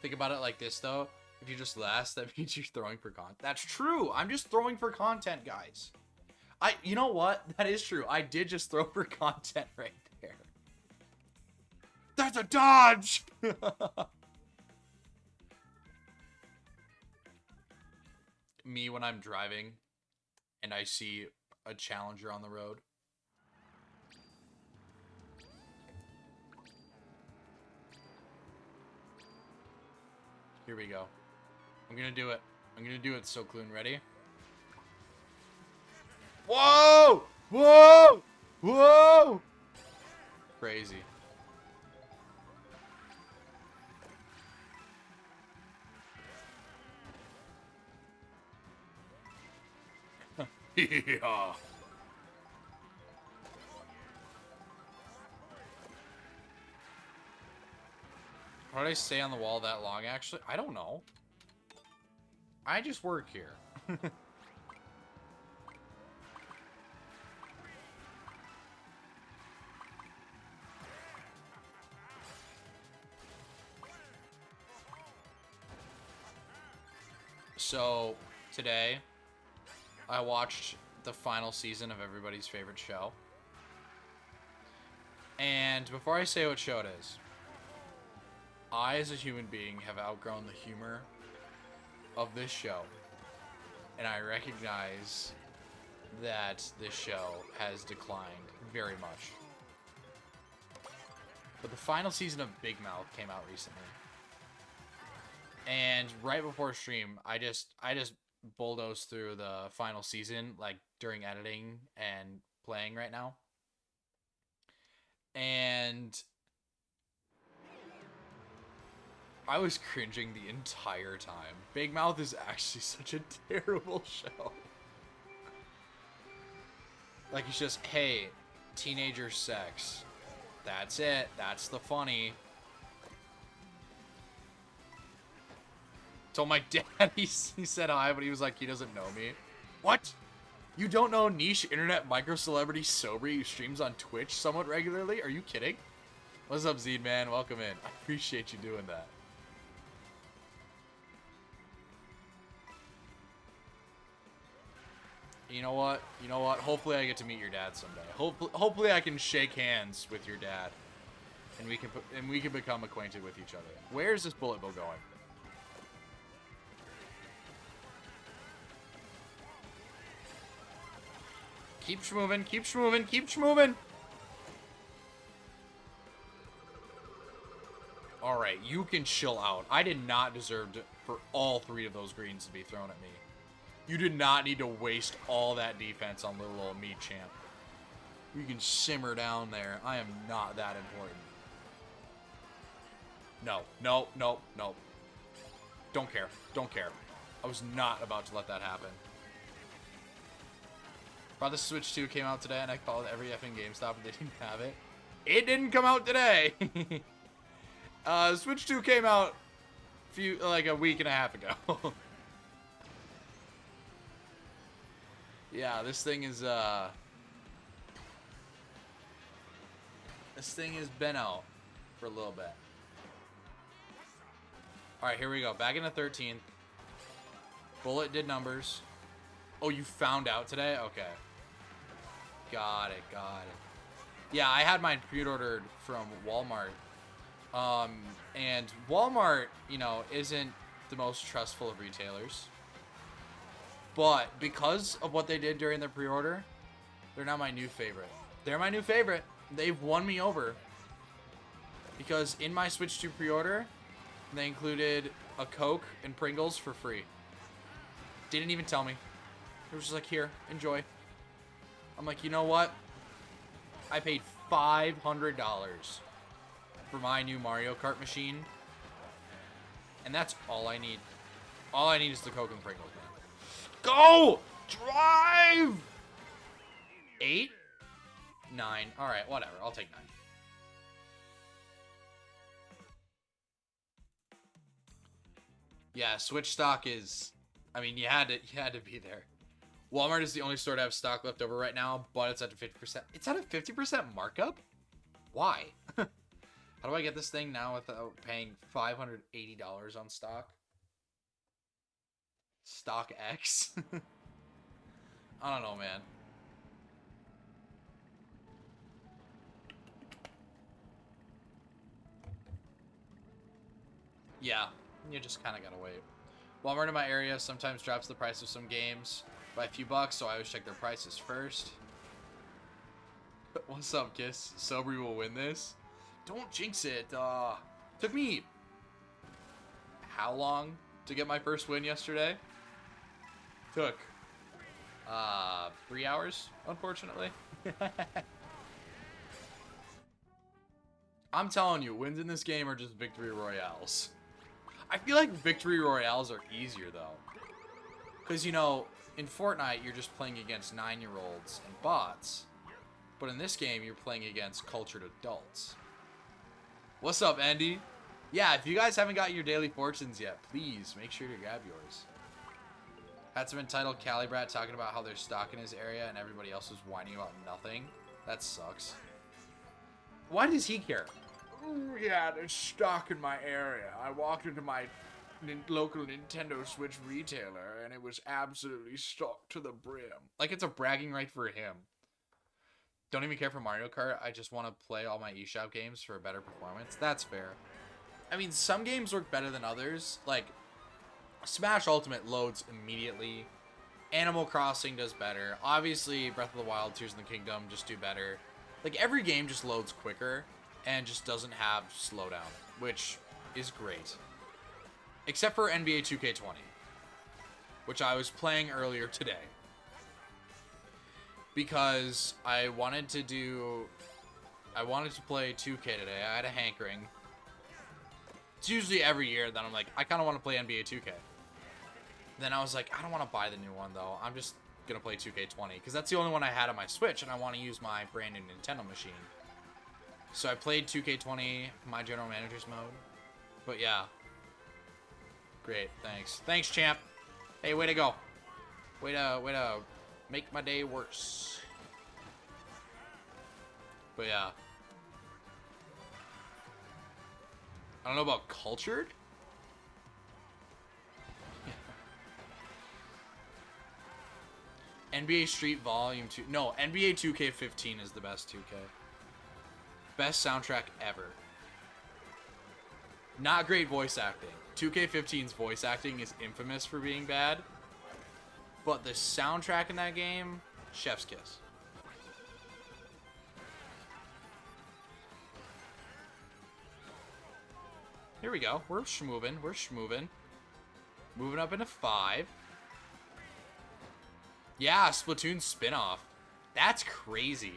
Think about it like this, though. If you just last, that means you're throwing for content. That's true. I'm just throwing for content, guys. You know what? That is true. I did just throw for content right there. That's a dodge! Me when I'm driving and I see a challenger on the road. Here we go. I'm gonna do it. I'm gonna do it, Sokloon. Ready? Whoa! Whoa! Whoa! Crazy. Yeah. How did I stay on the wall that long, actually? I don't know. I just work here. So, today, I watched the final season of everybody's favorite show. And before I say what show it is, I, as a human being, have outgrown the humor of this show. And I recognize that this show has declined very much. But the final season of Big Mouth came out recently. And right before stream, I just bulldozed through the final season, like during editing and playing right now. And I was cringing the entire time. Big Mouth is actually such a terrible show. Like, it's just, hey, teenager sex. That's it. That's the funny. Told my dad he said hi, but he was like, he doesn't know me. What? You don't know niche internet micro celebrity Sobri who streams on Twitch somewhat regularly? Are you kidding? What's up, Zed man? Welcome in. I appreciate you doing that. You know what? You know what? Hopefully I get to meet your dad someday. Hopefully I can shake hands with your dad, and we can become acquainted with each other. Where is this bullet bill going? Keep schmoving, keep schmoving, keep schmoving. All right, you can chill out. I did not deserve for all 3 of those greens to be thrown at me. You did not need to waste all that defense on little old me, champ. You can simmer down there. I am not that important. No, no, no, no. Don't care. Don't care. I was not about to let that happen. Bro, the Switch 2 came out today, and I called every effing GameStop, and they didn't have it. It didn't come out today. Switch 2 came out like a week and a half ago. Yeah, this thing has been out for a little bit. Alright, here we go. Back in the 13th. Bullet did numbers. Oh, you found out today? Okay. Got it, got it. Yeah, I had mine pre-ordered from Walmart. And Walmart, you know, isn't the most trustful of retailers. But because of what they did during the pre-order, they're not my new favorite. They're my new favorite. They've won me over. Because in my Switch 2 pre-order, they included a Coke and Pringles for free. Didn't even tell me. It was just like, here, enjoy. I'm like, you know what? I paid $500 for my new Mario Kart machine. And that's all I need. All I need is the Coke and Pringles, man. Go! Drive! 8? 9. Alright, whatever. I'll take 9. Yeah, Switch stock is... I mean, you had to be there. Walmart is the only store to have stock left over right now, but it's at a 50%. It's at a 50% markup? Why? How do I get this thing now without paying $580 on stock? Stock X? I don't know, man. Yeah, you just kind of gotta wait. Walmart in my area sometimes drops the price of some games by a few bucks, so I always check their prices first. What's up, Kiss? Sobri will win this? Don't jinx it. Took me how long to get my first win yesterday? Took 3 hours, unfortunately. I'm telling you, wins in this game are just victory royales. I feel like victory royales are easier, though. Because, you know, in Fortnite, you're just playing against 9-year-olds and bots. But in this game, you're playing against cultured adults. What's up, Andy? Yeah, if you guys haven't got your daily fortunes yet, please make sure to grab yours. Had some entitled Calibrat talking about how there's stock in his area and everybody else was whining about nothing. That sucks. Why does he care? Ooh, yeah, there's stock in my area. I walked into my local Nintendo Switch retailer and it was absolutely stocked to the brim. Like it's a bragging right for him. Don't even care for Mario Kart. I just want to play all my eShop games for a better performance. That's fair. I mean, some games work better than others. Like, Smash Ultimate loads immediately. Animal Crossing does better. Obviously, Breath of the Wild, Tears of the Kingdom just do better. Like, every game just loads quicker and just doesn't have slowdown, which is great. Except for NBA 2K20, which I was playing earlier today. Because I wanted to play 2K today. I had a hankering. It's usually every year that I'm like, I kind of want to play NBA 2K. Then I was like, I don't want to buy the new one, though. I'm just going to play 2K20. Because that's the only one I had on my Switch, and I want to use my brand new Nintendo machine. So I played 2K20, my General Manager's mode. But yeah. Great, thanks. Thanks, champ. Hey, way to go. Way to make my day worse. But yeah. I don't know about cultured. NBA Street Volume 2. No, NBA 2K15 is the best 2K. Best soundtrack ever. Not great voice acting. 2K15's voice acting is infamous for being bad. But the soundtrack in that game, chef's kiss. Here we go. We're schmoovin'. We're schmoovin'. Moving up into 5. Yeah, Splatoon spin-off. That's crazy.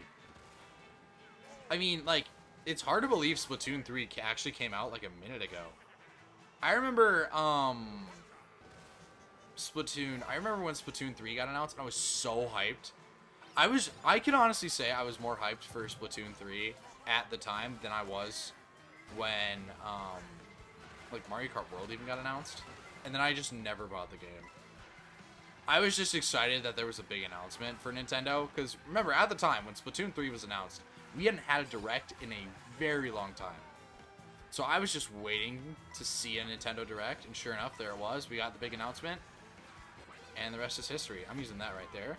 I mean, like, it's hard to believe Splatoon 3 actually came out like a minute ago. I remember, I remember when Splatoon 3 got announced, and I was so hyped. I can honestly say I was more hyped for Splatoon 3 at the time than I was when, like, Mario Kart World even got announced. And then I just never bought the game. I was just excited that there was a big announcement for Nintendo, because remember, at the time, when Splatoon 3 was announced, we hadn't had a Direct in a very long time. So I was just waiting to see a Nintendo Direct, and sure enough, there it was. We got the big announcement, and the rest is history. I'm using that right there.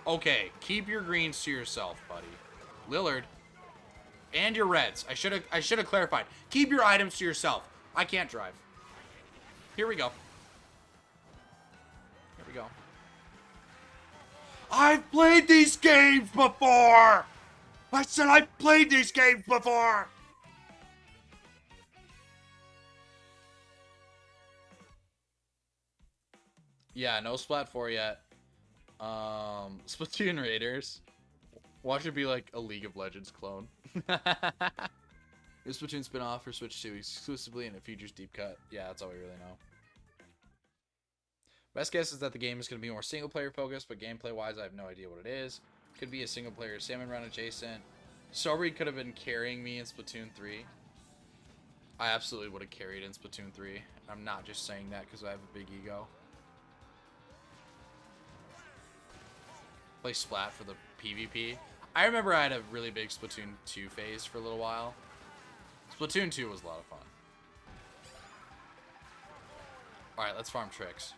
Okay, keep your greens to yourself, buddy. Lillard. And your reds. I should have clarified. Keep your items to yourself. I can't drive. Here we go. Here we go. I've played these games before! I said I've played these games before! Yeah, no Splat 4 yet. Splatoon Raiders. Watch it be like a League of Legends clone. Is Splatoon spin-off for Switch 2 exclusively and it features deep cut? Yeah, that's all we really know. Best guess is that the game is going to be more single-player focused, but gameplay-wise, I have no idea what it is. Could be a single-player salmon run adjacent. Sobri could have been carrying me in Splatoon 3. I absolutely would have carried in Splatoon 3. I'm not just saying that because I have a big ego. Play Splat for the PvP. I remember I had a really big Splatoon 2 phase for a little while. Splatoon 2 was a lot of fun. Alright, let's farm tricks.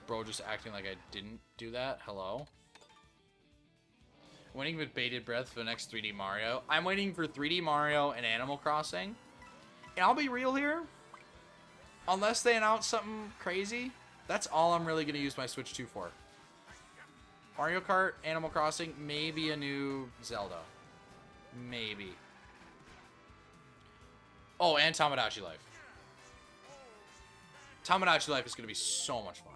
Bro just acting like I didn't do that. Hello? Waiting with bated breath for the next 3D Mario. I'm waiting for 3D Mario and Animal Crossing. And I'll be real here. Unless they announce something crazy, that's all I'm really going to use my Switch 2 for. Mario Kart, Animal Crossing, maybe a new Zelda. Maybe. Oh, and Tomodachi Life. Tomodachi Life is going to be so much fun.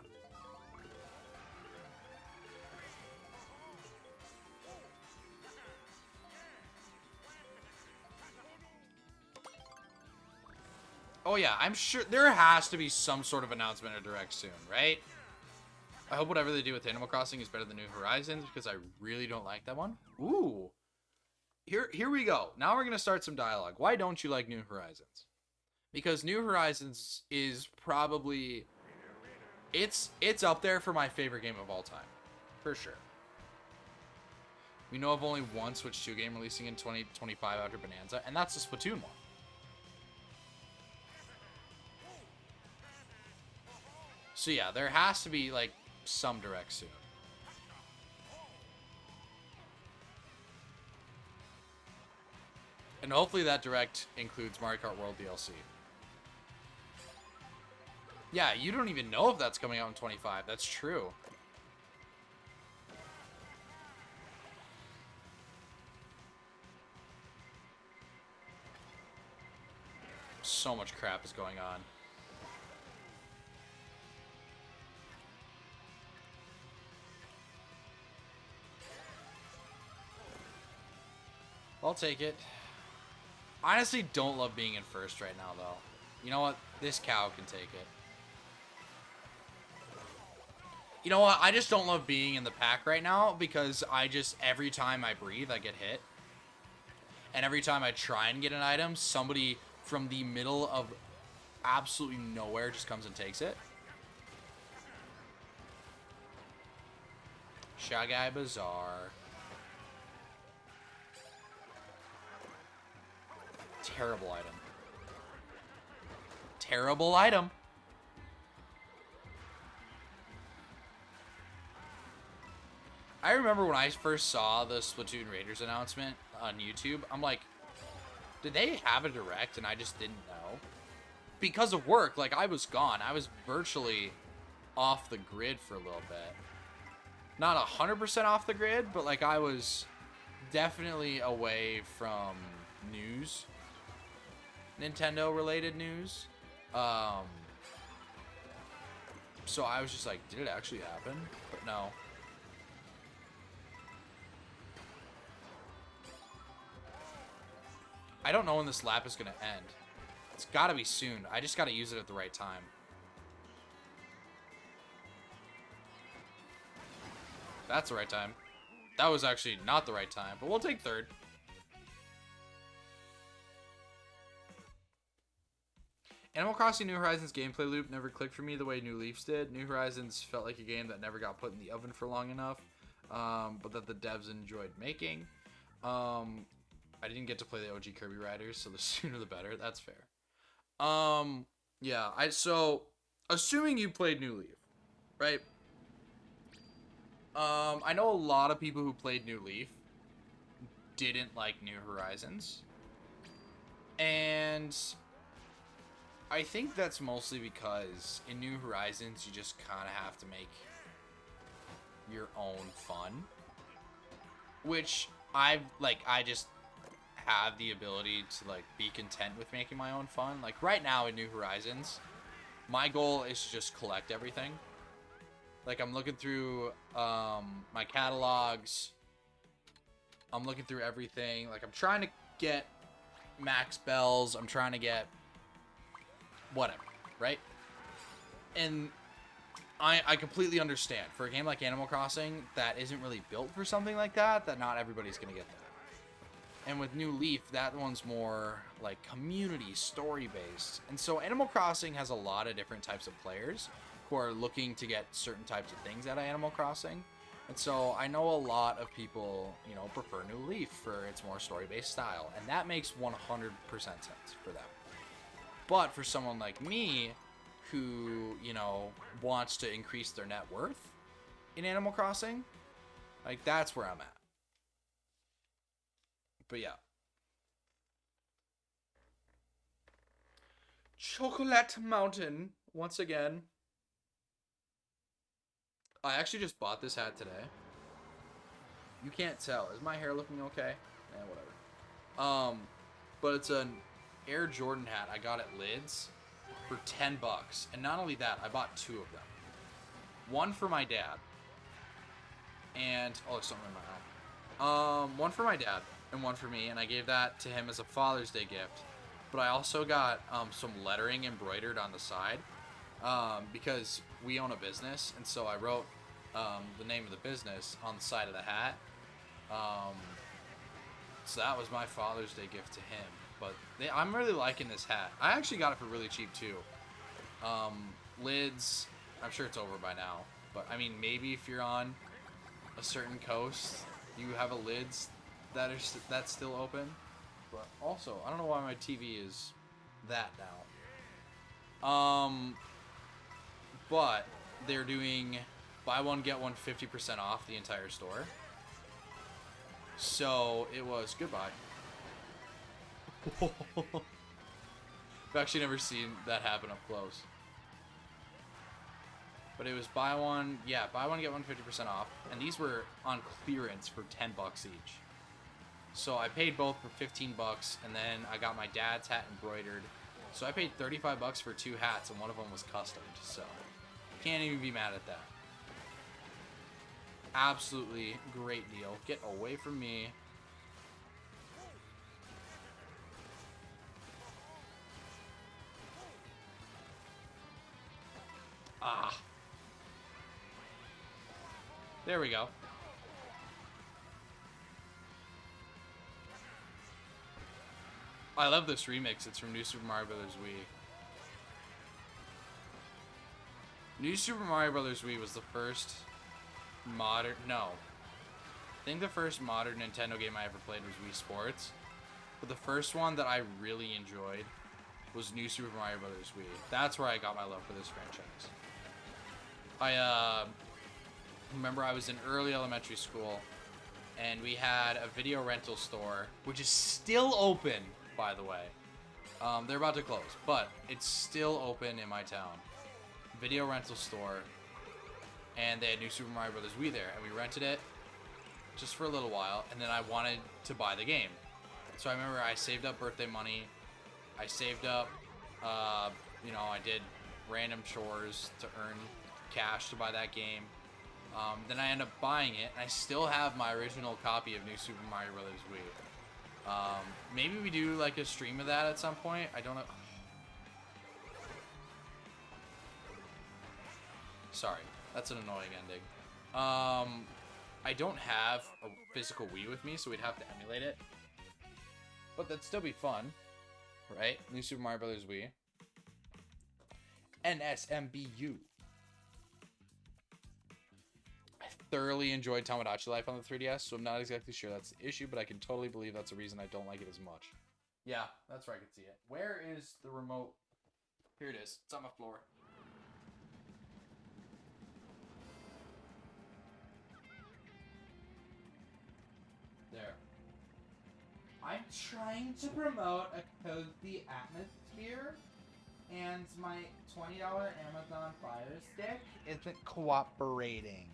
Oh yeah, I'm sure there has to be some sort of announcement or direct soon, right? I hope whatever they do with Animal Crossing is better than New Horizons, because I really don't like that one. Ooh. Here we go. Now we're going to start some dialogue. Why don't you like New Horizons? Because New Horizons is probably... It's up there for my favorite game of all time. For sure. We know of only one Switch 2 game releasing in 2025 after Bonanza, and that's the Splatoon one. So yeah, there has to be, like, some direct soon. And hopefully that direct includes Mario Kart World DLC. Yeah, you don't even know if that's coming out in 25. That's true. So much crap is going on. I'll take it. I honestly don't love being in first right now, though. You know what? This cow can take it. You know what? I just don't love being in the pack right now because every time I breathe, I get hit. And every time I try and get an item, somebody from the middle of absolutely nowhere just comes and takes it. Shagai Bazaar. Terrible item. Terrible item. I remember when I first saw the Splatoon Raiders announcement on YouTube, I'm like, did they have a direct and I just didn't know? Because of work, like, I was gone. I was virtually off the grid for a little bit. Not 100% off the grid, but, like, I was definitely away from news. Nintendo-related news. So I was just like, did it actually happen? But no. I don't know when this lap is going to end. It's got to be soon. I just got to use it at the right time. That's the right time. That was actually not the right time, but we'll take third. Animal Crossing New Horizons gameplay loop never clicked for me the way New Leafs did. New Horizons felt like a game that never got put in the oven for long enough, but that the devs enjoyed making. I didn't get to play the OG Kirby Riders, so the sooner the better. That's fair. Yeah, so assuming you played New Leaf, right? I know a lot of people who played New Leaf didn't like New Horizons. And I think that's mostly because in New Horizons, you just kind of have to make your own fun. Which I just have the ability to, like, be content with making my own fun. Like, right now in New Horizons, my goal is to just collect everything. Like, I'm looking through my catalogs. I'm looking through everything. Like, I'm trying to get max bells. I'm trying to get whatever, right? And I completely understand. For a game like Animal Crossing that isn't really built for something like that, that not everybody's going to get that. And with New Leaf, that one's more like community, story-based. And so Animal Crossing has a lot of different types of players who are looking to get certain types of things out of Animal Crossing. And so I know a lot of people, you know, prefer New Leaf for its more story-based style. And that makes 100% sense for them. But for someone like me, who, you know, wants to increase their net worth in Animal Crossing, like, that's where I'm at. But yeah. Chocolate Mountain, once again. I actually just bought this hat today. You can't tell. Is my hair looking okay? Yeah, whatever. But it's an Air Jordan hat I got at Lids for $10. And not only that, I bought two of them. One for my dad. And, oh, there's something in my eye. One for my dad and one for me. And I gave that to him as a Father's Day gift. But I also got some lettering embroidered on the side. Because we own a business, and so I wrote the name of the business on the side of the hat. So that was my Father's Day gift to him. But I'm really liking this hat. I actually got it for really cheap too. Lids, I'm sure it's over by now. But I mean, maybe if you're on a certain coast, you have a Lids that's still open. But also, I don't know why my TV is that now. But they're doing buy one, get one 50% off the entire store. So it was goodbye. I've actually never seen that happen up close. But it was buy one, get one 50% off. And these were on clearance for 10 bucks each. So I paid both for 15 bucks, and then I got my dad's hat embroidered. So I paid 35 bucks for 2 hats, and one of them was customed. So can't even be mad at that. Absolutely great deal. Get away from me. Ah. There we go. I love this remix. It's from New Super Mario Bros. Wii. New Super Mario Bros. Wii was the first modern... No. I think the first modern Nintendo game I ever played was Wii Sports. But the first one that I really enjoyed was New Super Mario Bros. Wii. That's where I got my love for this franchise. I remember I was in early elementary school, and we had a video rental store, which is still open, by the way. They're about to close, but it's still open in my town. Video rental store, and they had New Super Mario Bros. Wii there, and we rented it just for a little while, and then I wanted to buy the game. So I remember I saved up birthday money. I saved up, you know, I did random chores to earn cash to buy that game. Then I ended up buying it, and I still have my original copy of New Super Mario Bros. Wii. Maybe we do like a stream of that at some point. I don't know. Sorry, that's an annoying ending. I don't have a physical Wii with me, so we'd have to emulate it. But that'd still be fun, right? New Super Mario Bros. Wii. NSMBU. I thoroughly enjoyed Tomodachi Life on the 3DS, so I'm not exactly sure that's the issue, but I can totally believe that's the reason I don't like it as much. Yeah, that's where I can see it. Where is the remote? Here it is. It's on my floor. There. I'm trying to promote a cozy atmosphere, and my $20 Amazon Fire Stick isn't cooperating.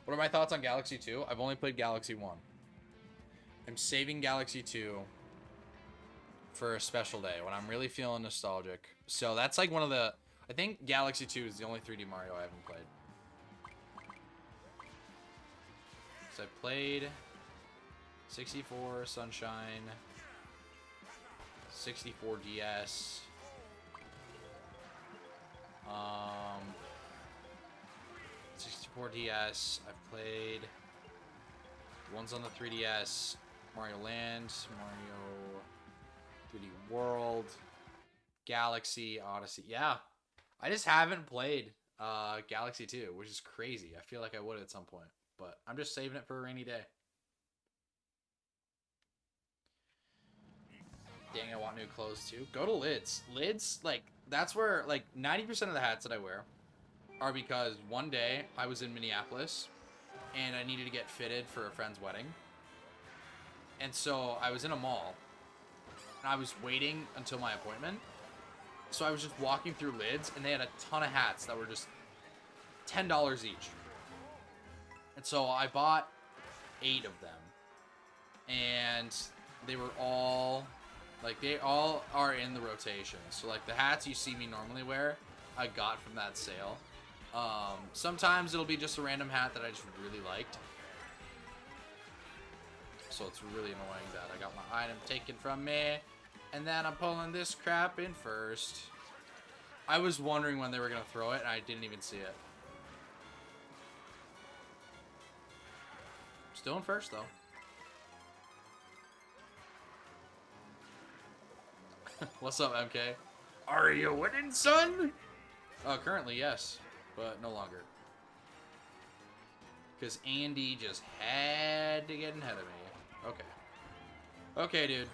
What are my thoughts on Galaxy 2? I've only played Galaxy 1. I'm saving Galaxy 2 for a special day when I'm really feeling nostalgic. So that's like one of the... I think Galaxy 2 is the only 3D Mario I haven't played. So I played 64 Sunshine, 64 DS, 64 DS. I've played the ones on the 3DS, Mario Land, Mario 3D World, Galaxy, Odyssey. Yeah, I just haven't played Galaxy 2, which is crazy. I feel like I would at some point, but I'm just saving it for a rainy day. Dang, I want new clothes too. Go to Lids. Lids, like, that's where, like, 90% of the hats that I wear are because one day I was in Minneapolis and I needed to get fitted for a friend's wedding. And so I was in a mall and I was waiting until my appointment. So I was just walking through Lids and they had a ton of hats that were just $10 each. And so I bought 8 of them. And they were all... like, they all are in the rotation. So, like, the hats you see me normally wear, I got from that sale. Sometimes it'll be just a random hat that I just really liked. So it's really annoying that I got my item taken from me. And then I'm pulling this crap in first. I was wondering when they were going to throw it, and I didn't even see it. Still in first, though. What's up, MK? Are you winning, son? Currently, yes, but no longer. Because Andy just had to get ahead of me. Okay. Okay, dude.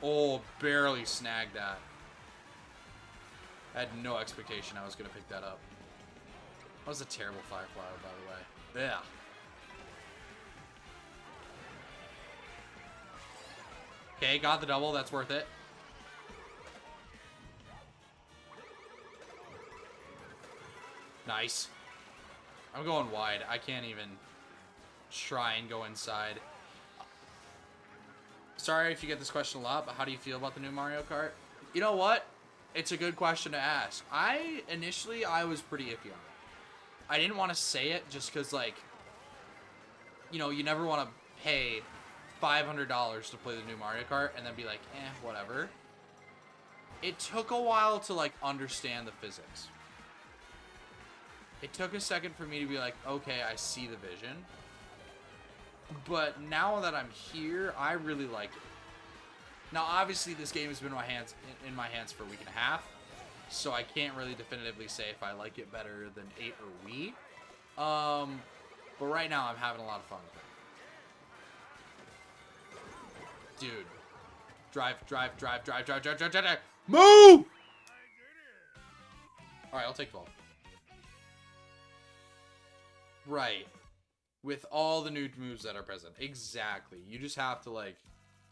Oh, barely snagged that. I had no expectation I was going to pick that up. That was a terrible Firefly, by the way. Yeah. Okay, got the double. That's worth it. Nice. I'm going wide. I can't even try and go inside. Sorry if you get this question a lot, but how do you feel about the new Mario Kart? You know what? It's a good question to ask. Initially, I was pretty iffy on it. I didn't want to say it just because, like, you know, you never want to pay $500 to play the new Mario Kart and then be like, whatever. It took a while to, like, understand the physics. It took a second for me to be like, okay, I see the vision. But now that I'm here, I really like it. Now, obviously, this game has been in my hands for a week and a half, so I can't really definitively say if I like it better than 8 or Wii. But right now, I'm having a lot of fun with it. Dude. Drive. Move! Alright, I'll take 12. Right. With all the new moves that are present. Exactly. You just have to, like...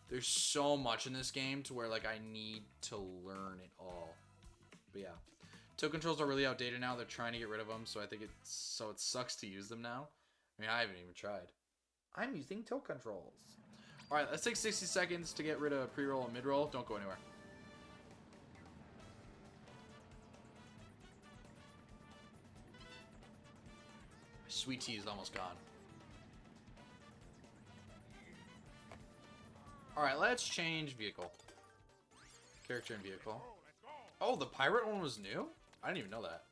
There's so much in this game to where, like, I need to learn it all. But, yeah. Toe controls are really outdated now. They're trying to get rid of them, so I think it sucks to use them now. I mean, I haven't even tried. I'm using toe controls. Alright, let's take 60 seconds to get rid of pre-roll and mid-roll. Don't go anywhere. Sweet tea is almost gone. Alright, let's change vehicle. Character and vehicle. Oh, the pirate one was new? I didn't even know that.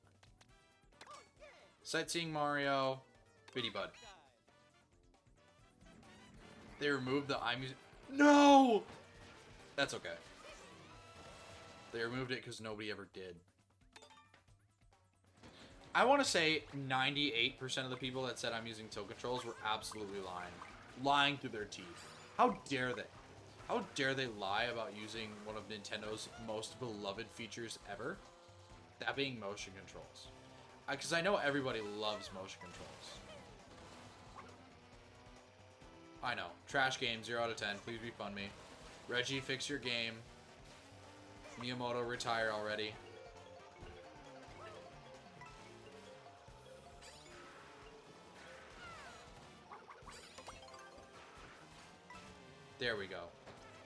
Sightseeing Mario. Bitty Bud. They removed the I'm using... No! That's okay. They removed it because nobody ever did. I want to say 98% of the people that said I'm using toe controls were absolutely lying. Lying through their teeth. How dare they? How dare they lie about using one of Nintendo's most beloved features ever? That being motion controls. Because I know everybody loves motion controls. I know. Trash game, 0 out of 10. Please refund me. Reggie, fix your game. Miyamoto, retire already. There we go.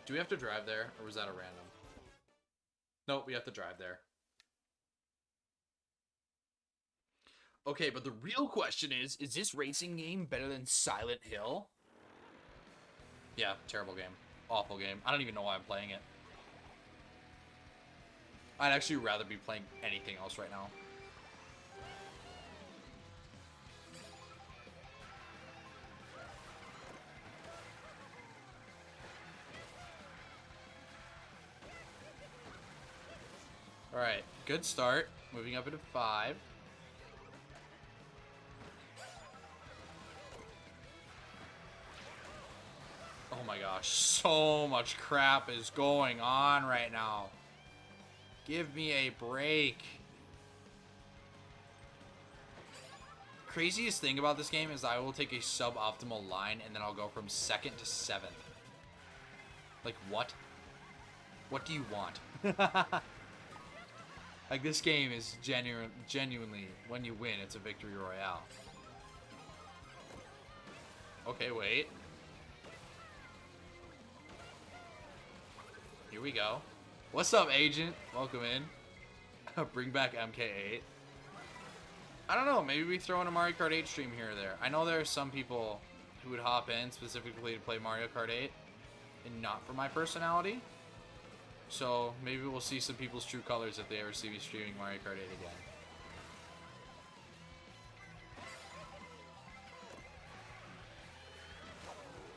Do we have to drive there, or was that a random? Nope, we have to drive there. Okay, but the real question is this racing game better than Silent Hill? Yeah, terrible game. Awful game. I don't even know why I'm playing it. I'd actually rather be playing anything else right now. Alright, good start. Moving up into 5. Oh my gosh, so much crap is going on right now. Give me a break. Craziest thing about this game is I will take a suboptimal line and then I'll go from 2nd to 7th. Like, what? What do you want? Like, this game is genuinely, when you win, it's a victory royale. Okay, wait. Here we go. What's up, Agent? Welcome in. Bring back MK8. I don't know, maybe we throw in a Mario Kart 8 stream here or there. I know there are some people who would hop in specifically to play Mario Kart 8 and not for my personality. So maybe we'll see some people's true colors if they ever see me streaming Mario Kart 8 again.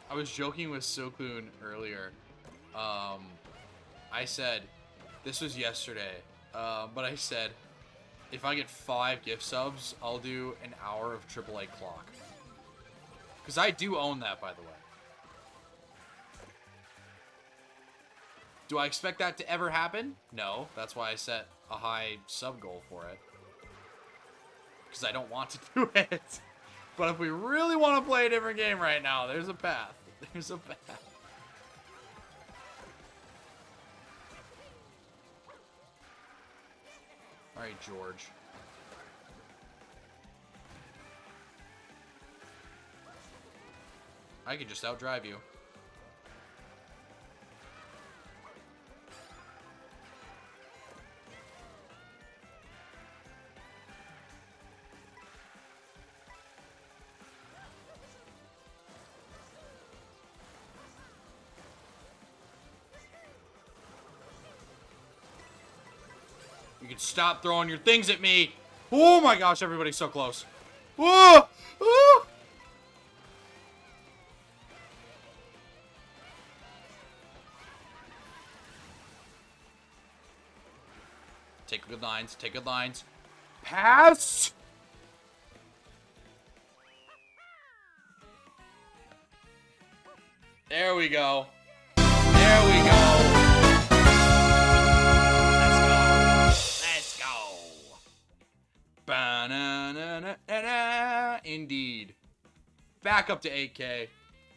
I was joking with Silkloon earlier. I said, this was yesterday, but I said, if I get 5 gift subs, I'll do an hour of AAA clock. Because I do own that, by the way. Do I expect that to ever happen? No. That's why I set a high sub goal for it. Because I don't want to do it. But if we really want to play a different game right now, there's a path. There's a path. Alright, George. I could just outdrive you. You can stop throwing your things at me. Oh my gosh, everybody's so close. Whoa! Whoa! Take good lines. Take good lines. Pass! There we go. There we go. Let's go. Ba-na-na-na-na-na. Indeed. Back up to 8K.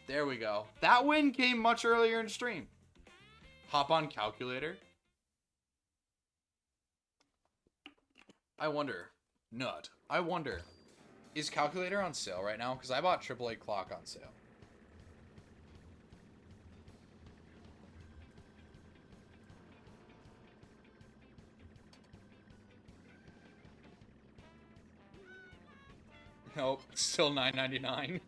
There we go. That win came much earlier in stream. Hop on calculator. I wonder. Nut. I wonder. Is calculator on sale right now? Because I bought AAA clock on sale. Nope, still $9.99.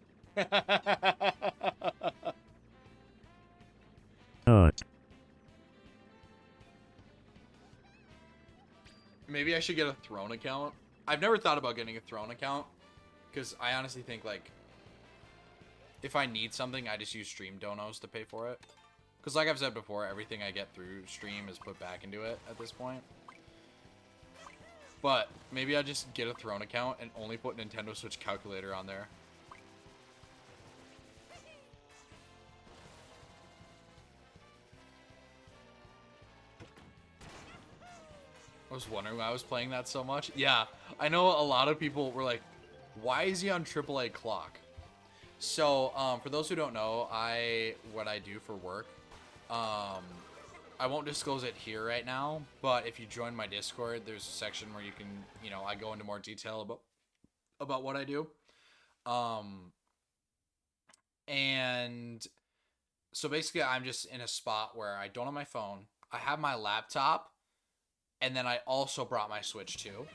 Maybe I should get a Throne account. I've never thought about getting a Throne account because I honestly think like if I need something, I just use Stream donos to pay for it. Because like I've said before, everything I get through Stream is put back into it at this point. But maybe I just get a Throne account and only put Nintendo Switch calculator on there. I was wondering why I was playing that so much. Yeah, I know a lot of people were like, why is he on AAA clock? So, for those who don't know, what I do for work, I won't disclose it here right now, but if you join my Discord, there's a section where you can, you know, I go into more detail about what I do. And so basically I'm just in a spot where I don't have my phone. I have my laptop, and then I also brought my Switch too.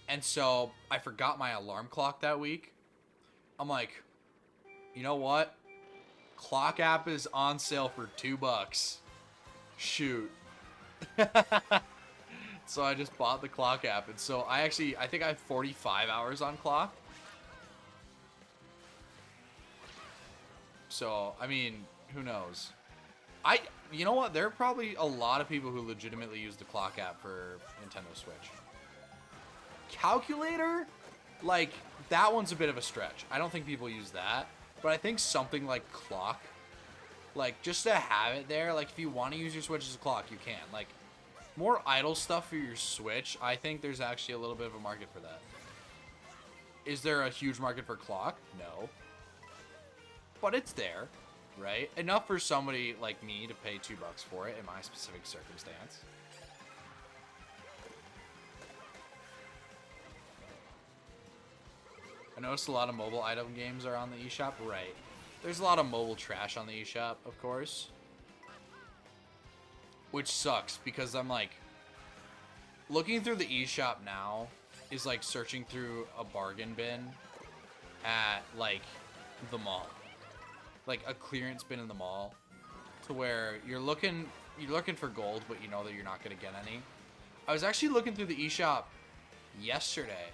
And so I forgot my alarm clock that week. I'm like, you know what? Clock app is on sale for $2. Shoot. So I just bought the clock app. And so I think I have 45 hours on clock. So, I mean, who knows? You know what? There are probably a lot of people who legitimately use the clock app for Nintendo Switch. Calculator? Like, that one's a bit of a stretch. I don't think people use that. But I think something like clock, like, just to have it there, like, if you want to use your Switch as a clock, you can. Like, more idle stuff for your Switch, I think there's actually a little bit of a market for that. Is there a huge market for clock? No. But it's there, right? Enough for somebody like me to pay $2 for it in my specific circumstance. I noticed a lot of mobile item games are on the eShop. Right. There's a lot of mobile trash on the eShop, of course. Which sucks, because I'm like, looking through the eShop now is like searching through a bargain bin at, like, the mall. Like a clearance bin in the mall, to where you're looking for gold, but you know that you're not going to get any. I was actually looking through the eShop yesterday.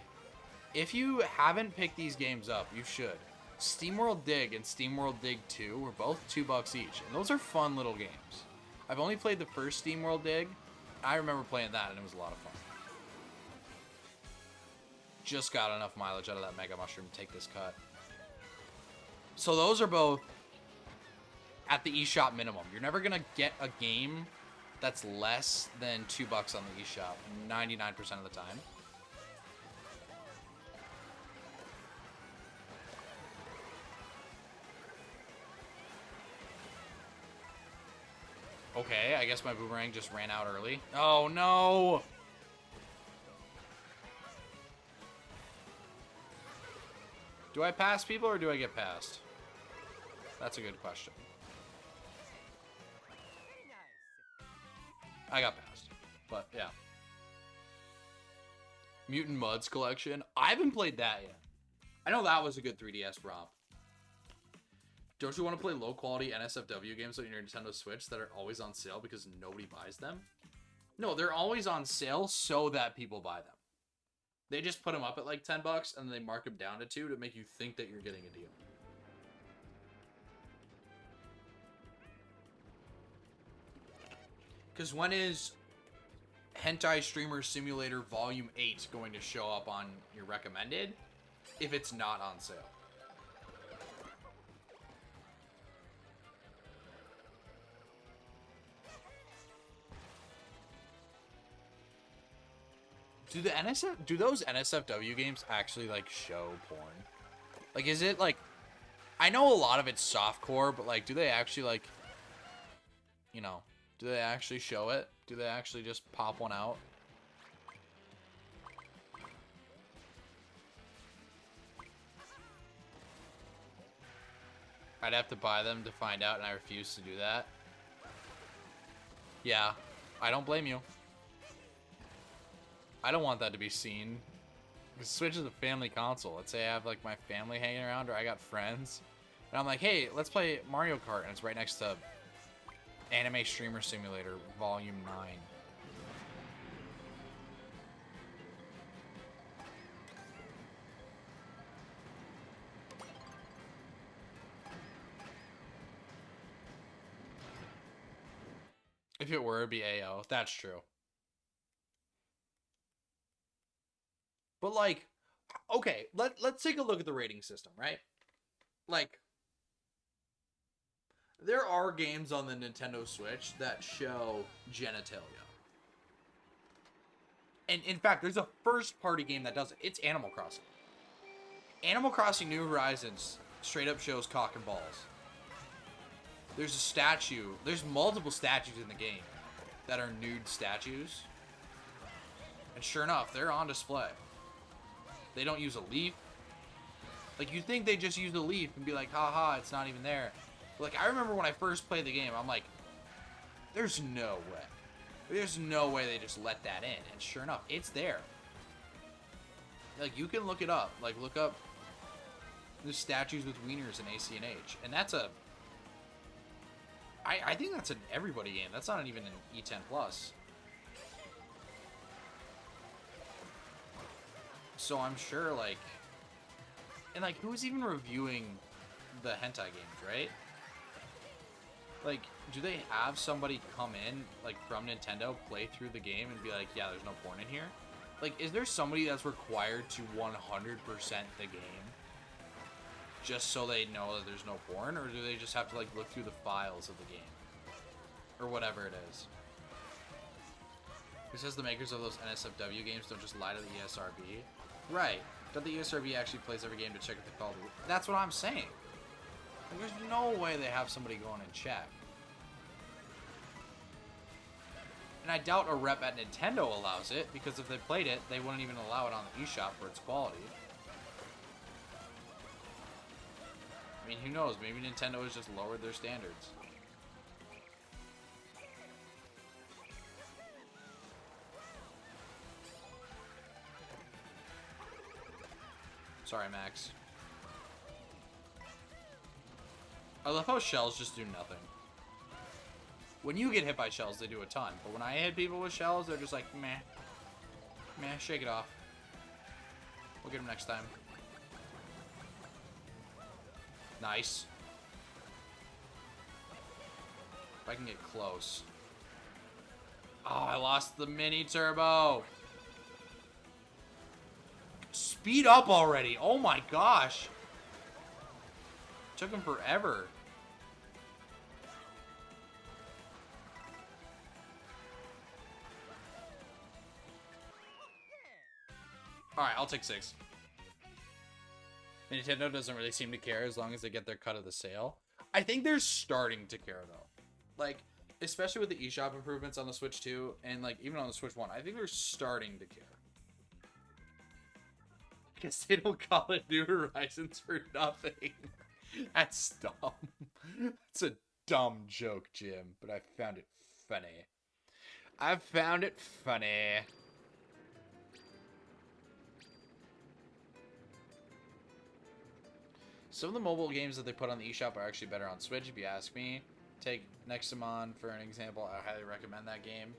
If you haven't picked these games up, you should. SteamWorld Dig and SteamWorld Dig 2 were both $2 each, and those are fun little games. I've only played the first SteamWorld Dig. I remember playing that, and it was a lot of fun. Just got enough mileage out of that Mega Mushroom to take this cut. So those are both at the eShop minimum. You're never going to get a game That's less than $2 on the eShop 99% of the time. Okay, I guess my boomerang just ran out early. Oh, no! Do I pass people or do I get passed? That's a good question. I got passed. But, yeah. Mutant Muds collection. I haven't played that yet. I know that was a good 3DS ROM. Don't you want to play low-quality NSFW games on your Nintendo Switch that are always on sale because nobody buys them? No, they're always on sale so that people buy them. They just put them up at like $10 and then they mark them down to $2 to make you think that you're getting a deal. Because when is Hentai Streamer Simulator Volume 8 going to show up on your recommended if it's not on sale? Do those NSFW games actually like show porn? Like, is it like, I know a lot of it's softcore, but like, do they actually like, you know, do they actually show it? Do they actually just pop one out? I'd have to buy them to find out, and I refuse to do that. Yeah, I don't blame you. I don't want that to be seen. Switch is a family console. Let's say I have like my family hanging around or I got friends. And I'm like, hey, let's play Mario Kart. And it's right next to Anime Streamer Simulator Volume 9. If it were, it'd be AO. That's true. But like, okay, let's take a look at the rating system, right? Like, there are games on the Nintendo Switch that show genitalia. And in fact, there's a first-party game that does it. It's Animal Crossing. Animal Crossing New Horizons straight up shows cock and balls. There's a statue. There's multiple statues in the game that are nude statues. And sure enough, they're on display. They don't use a leaf. Like, you think they just use a leaf and be like, haha, it's not even there. But like, I remember when I first played the game, I'm like, there's no way. There's no way they just let that in. And sure enough, it's there. Like, you can look it up. Like, look up the statues with wieners in AC&H. And that's a... I think that's an everybody game. That's not even an E10 Plus. So I'm sure, like... And, like, who's even reviewing the hentai games, right? Like, do they have somebody come in, like, from Nintendo, play through the game, and be like, yeah, there's no porn in here? Like, is there somebody that's required to 100% the game just so they know that there's no porn? Or do they just have to, like, look through the files of the game? Or whatever it is. It says the makers of those NSFW games don't just lie to the ESRB. Right. But the ESRB actually plays every game to check if they follow the rules. That's what I'm saying. There's no way they have somebody go in and check. And I doubt a rep at Nintendo allows it, because if they played it, they wouldn't even allow it on the eShop for its quality. I mean, who knows? Maybe Nintendo has just lowered their standards. Sorry, Max. I love how shells just do nothing. When you get hit by shells, they do a ton. But when I hit people with shells, they're just like, meh. Meh, shake it off. We'll get them next time. Nice. If I can get close. Oh, I lost the mini turbo. Speed up already. Oh my gosh. Took him forever. Alright, I'll take 6. Nintendo doesn't really seem to care as long as they get their cut of the sale. I think they're starting to care, though. Like, especially with the eShop improvements on the Switch 2, and, like, even on the Switch 1, I think they're starting to care. Because they don't call it New Horizons for nothing. That's dumb. That's a dumb joke, Jim, but I found it funny. I found it funny. Some of the mobile games that they put on the eShop are actually better on Switch, if you ask me. Take Nexamon for an example. I highly recommend that game.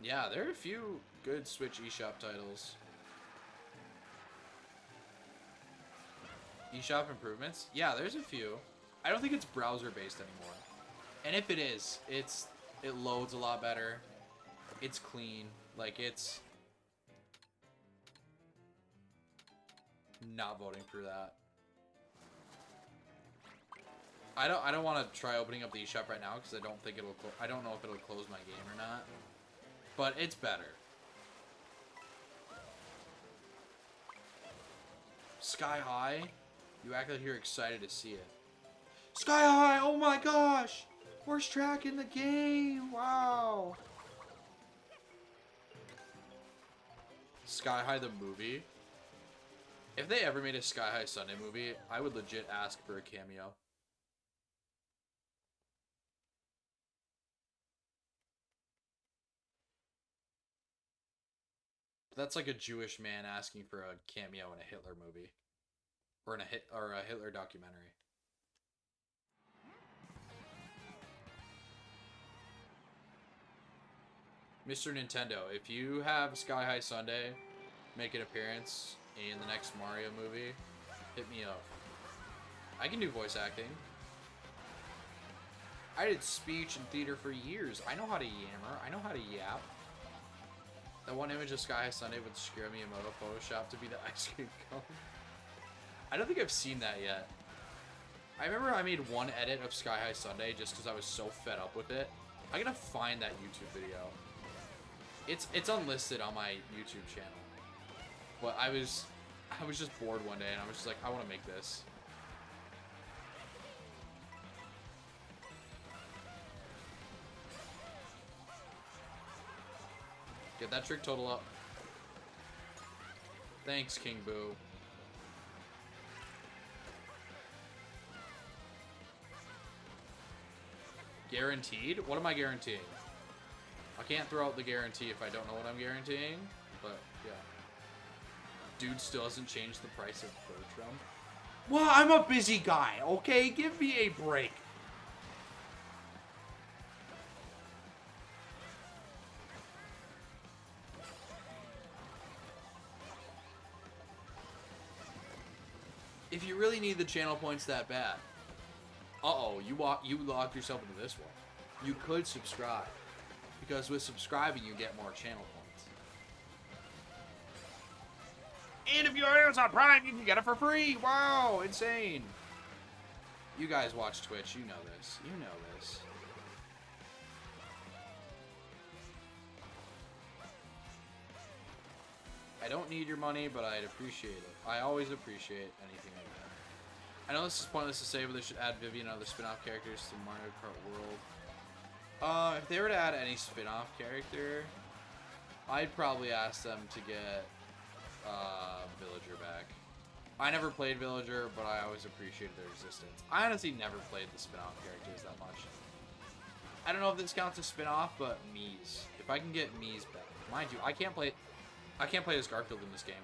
Yeah, there are a few good Switch eShop titles. eShop improvements? Yeah, there's a few. I don't think it's browser-based anymore. And if it is, it loads a lot better. It's clean. Like, it's... Not voting for that. I don't want to try opening up the eShop right now because I don't think it'll. I don't know if it'll close my game or not. But it's better. Sky High, you act like you're excited to see it. Sky High, oh my gosh, worst track in the game. Wow. Sky High the movie. If they ever made a Sky High Sunday movie, I would legit ask for a cameo. That's like a Jewish man asking for a cameo in a Hitler movie, or in a Hitler documentary. Mr. Nintendo, if you have Sky High Sunday make an appearance in the next Mario movie, hit me up. I can do voice acting. I did speech and theater for years. I know how to yammer. I know how to yap. That one image of Sky High Sunday with Scare Miyamoto Photoshop to be the ice cream cone. I don't think I've seen that yet. I remember I made one edit of Sky High Sunday just because I was so fed up with it. I gotta find that YouTube video. It's unlisted on my YouTube channel. But I was just bored one day and I was just like, I want to make this. Get that trick total up. Thanks, King Boo. Guaranteed? What am I guaranteeing? I can't throw out the guarantee if I don't know what I'm guaranteeing, but yeah. Dude still hasn't changed the price of Bertram. Well, I'm a busy guy, okay? Give me a break. If you really need the channel points that bad, you locked yourself into this one. You could subscribe, because with subscribing you get more channel points. And if you're on Amazon Prime, you can get it for free. Wow, insane. You guys watch Twitch, you know this. You know this. I don't need your money, but I'd appreciate it. I always appreciate anything like that. I know this is pointless to say, but they should add Vivian and other spin-off characters to Mario Kart World. If they were to add any spin-off character, I'd probably ask them to get Villager back. I never played Villager, but I always appreciated their existence. I honestly never played the spin-off characters that much. I don't know if this counts as spin-off, but Mii's. If I can get Mii's back. Mind you, I can't play as Garfield in this game.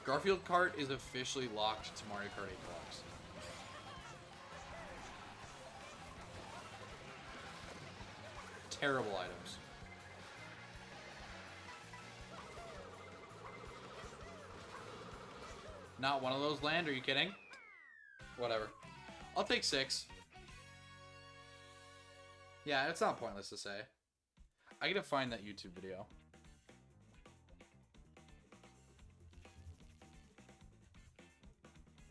Garfield Kart is officially locked to Mario Kart 8 Deluxe. Terrible items. Not one of those land? Are you kidding? Whatever. I'll take 6. Yeah, it's not pointless to say. I gotta find that YouTube video.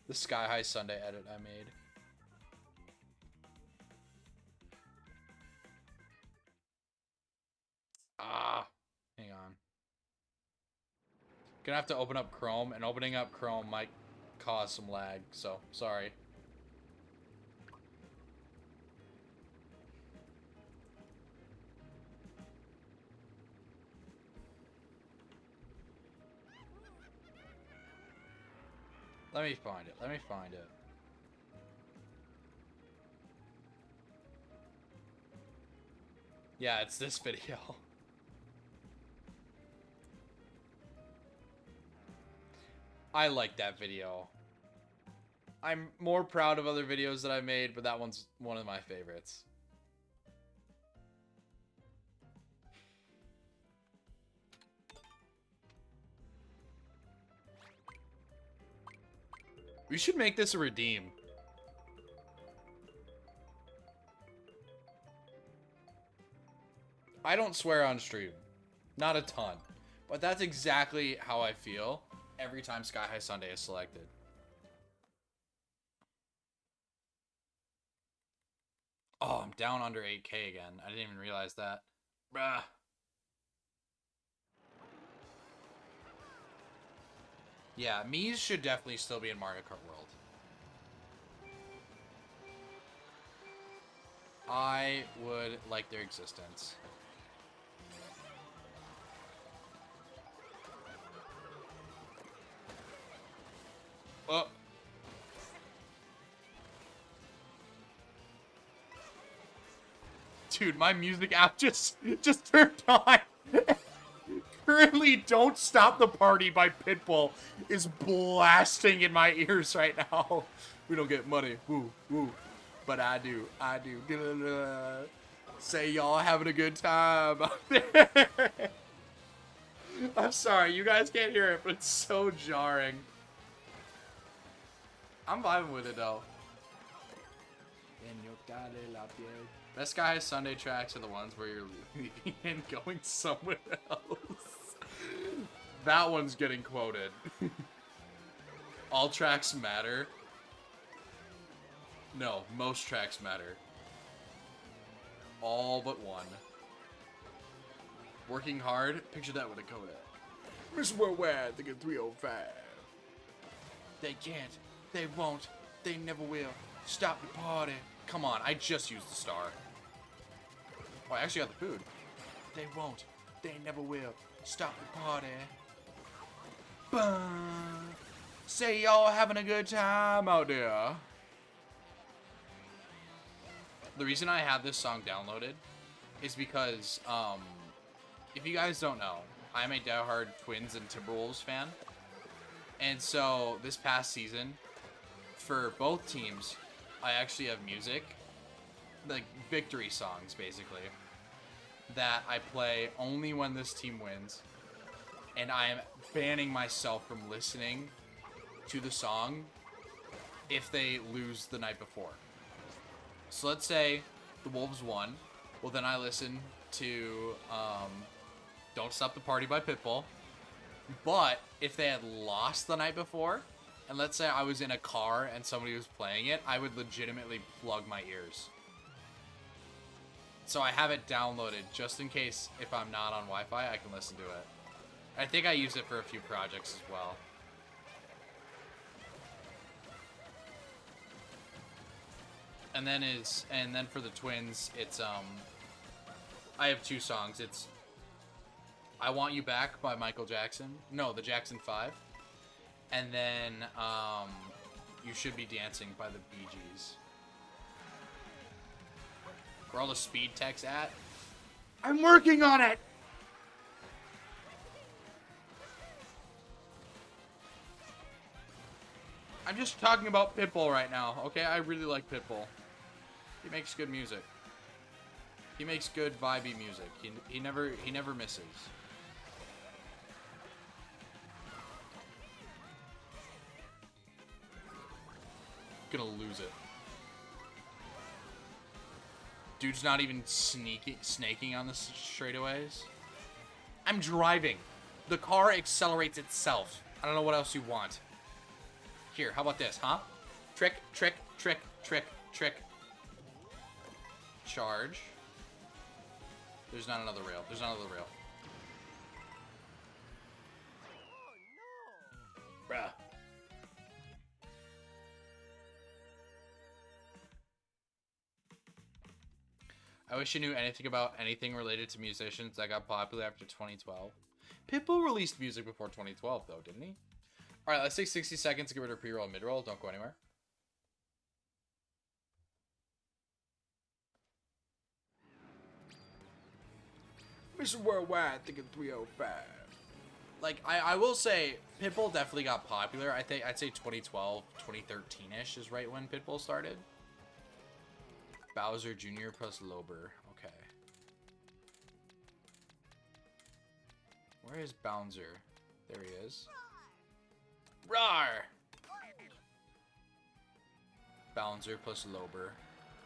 The Sky High Sunday edit I made. Ah. Gonna have to open up Chrome, and opening up Chrome might cause some lag, so sorry. Let me find it. Let me find it. Yeah, it's this video. I like that video. I'm more proud of other videos that I made, but that one's one of my favorites. We should make this a redeem. I don't swear on stream. Not a ton. But that's exactly how I feel every time Sky High Sunday is selected. Oh, I'm down under 8K again. I didn't even realize that. Bruh. Yeah, Mii's should definitely still be in Mario Kart World. I would like their existence. Oh. Dude, my music app just turned on. Currently, Don't Stop the Party by Pitbull is blasting in my ears right now. We don't get money, woo, woo. But I do. Say y'all having a good time out there. I'm sorry, you guys can't hear it, but it's so jarring. I'm vibing with it though. Best Sky High Sunday tracks are the ones where you're leaving and going somewhere else. That one's getting quoted. All tracks matter. No, most tracks matter. All but one. Working hard? Picture that with a Kodak. Miss Worldwide, thinking 305. They can't. They won't. They never will. Stop the party. Come on, I just used the star. Oh, I actually got the food. They won't. They never will. Stop the party. Bum. Say y'all having a good time out there. The reason I have this song downloaded is because, if you guys don't know, I'm a diehard Twins and Timberwolves fan. And so, this past season, for both teams, I actually have music, like victory songs, basically, that I play only when this team wins. And I am banning myself from listening to the song if they lose the night before. So let's say the Wolves won. Well, then I listen to Don't Stop the Party by Pitbull. But if they had lost the night before, and let's say I was in a car and somebody was playing it, I would legitimately plug my ears. So I have it downloaded just in case if I'm not on Wi-Fi, I can listen to it. I think I use it for a few projects as well. And then for the Twins, it's I have two songs. It's I Want You Back by Michael Jackson. No, the Jackson 5. And then You Should Be Dancing by the Bee Gees. Where all the speed techs at? I'm working on it! I'm just talking about Pitbull right now, okay? I really like Pitbull. He makes good music. He makes good vibey music. He never misses. Gonna lose it. Dude's not even snaking on the straightaways. I'm driving. The car accelerates itself. I don't know what else you want. Here, how about this, huh? Trick, trick, trick, trick, trick. Charge. There's not another rail. There's not another rail. I wish you knew anything about anything related to musicians that got popular after 2012. Pitbull released music before 2012, though, didn't he? All right, let's take 60 seconds to get rid of pre-roll and mid-roll. Don't go anywhere. Mr. Worldwide, thinking 305. Like, I will say, Pitbull definitely got popular. I'd say 2012, 2013-ish is right when Pitbull started. Bowser Jr. plus Lober. Okay. Where is Bouncer? There he is. Rawr! Bouncer plus Lober.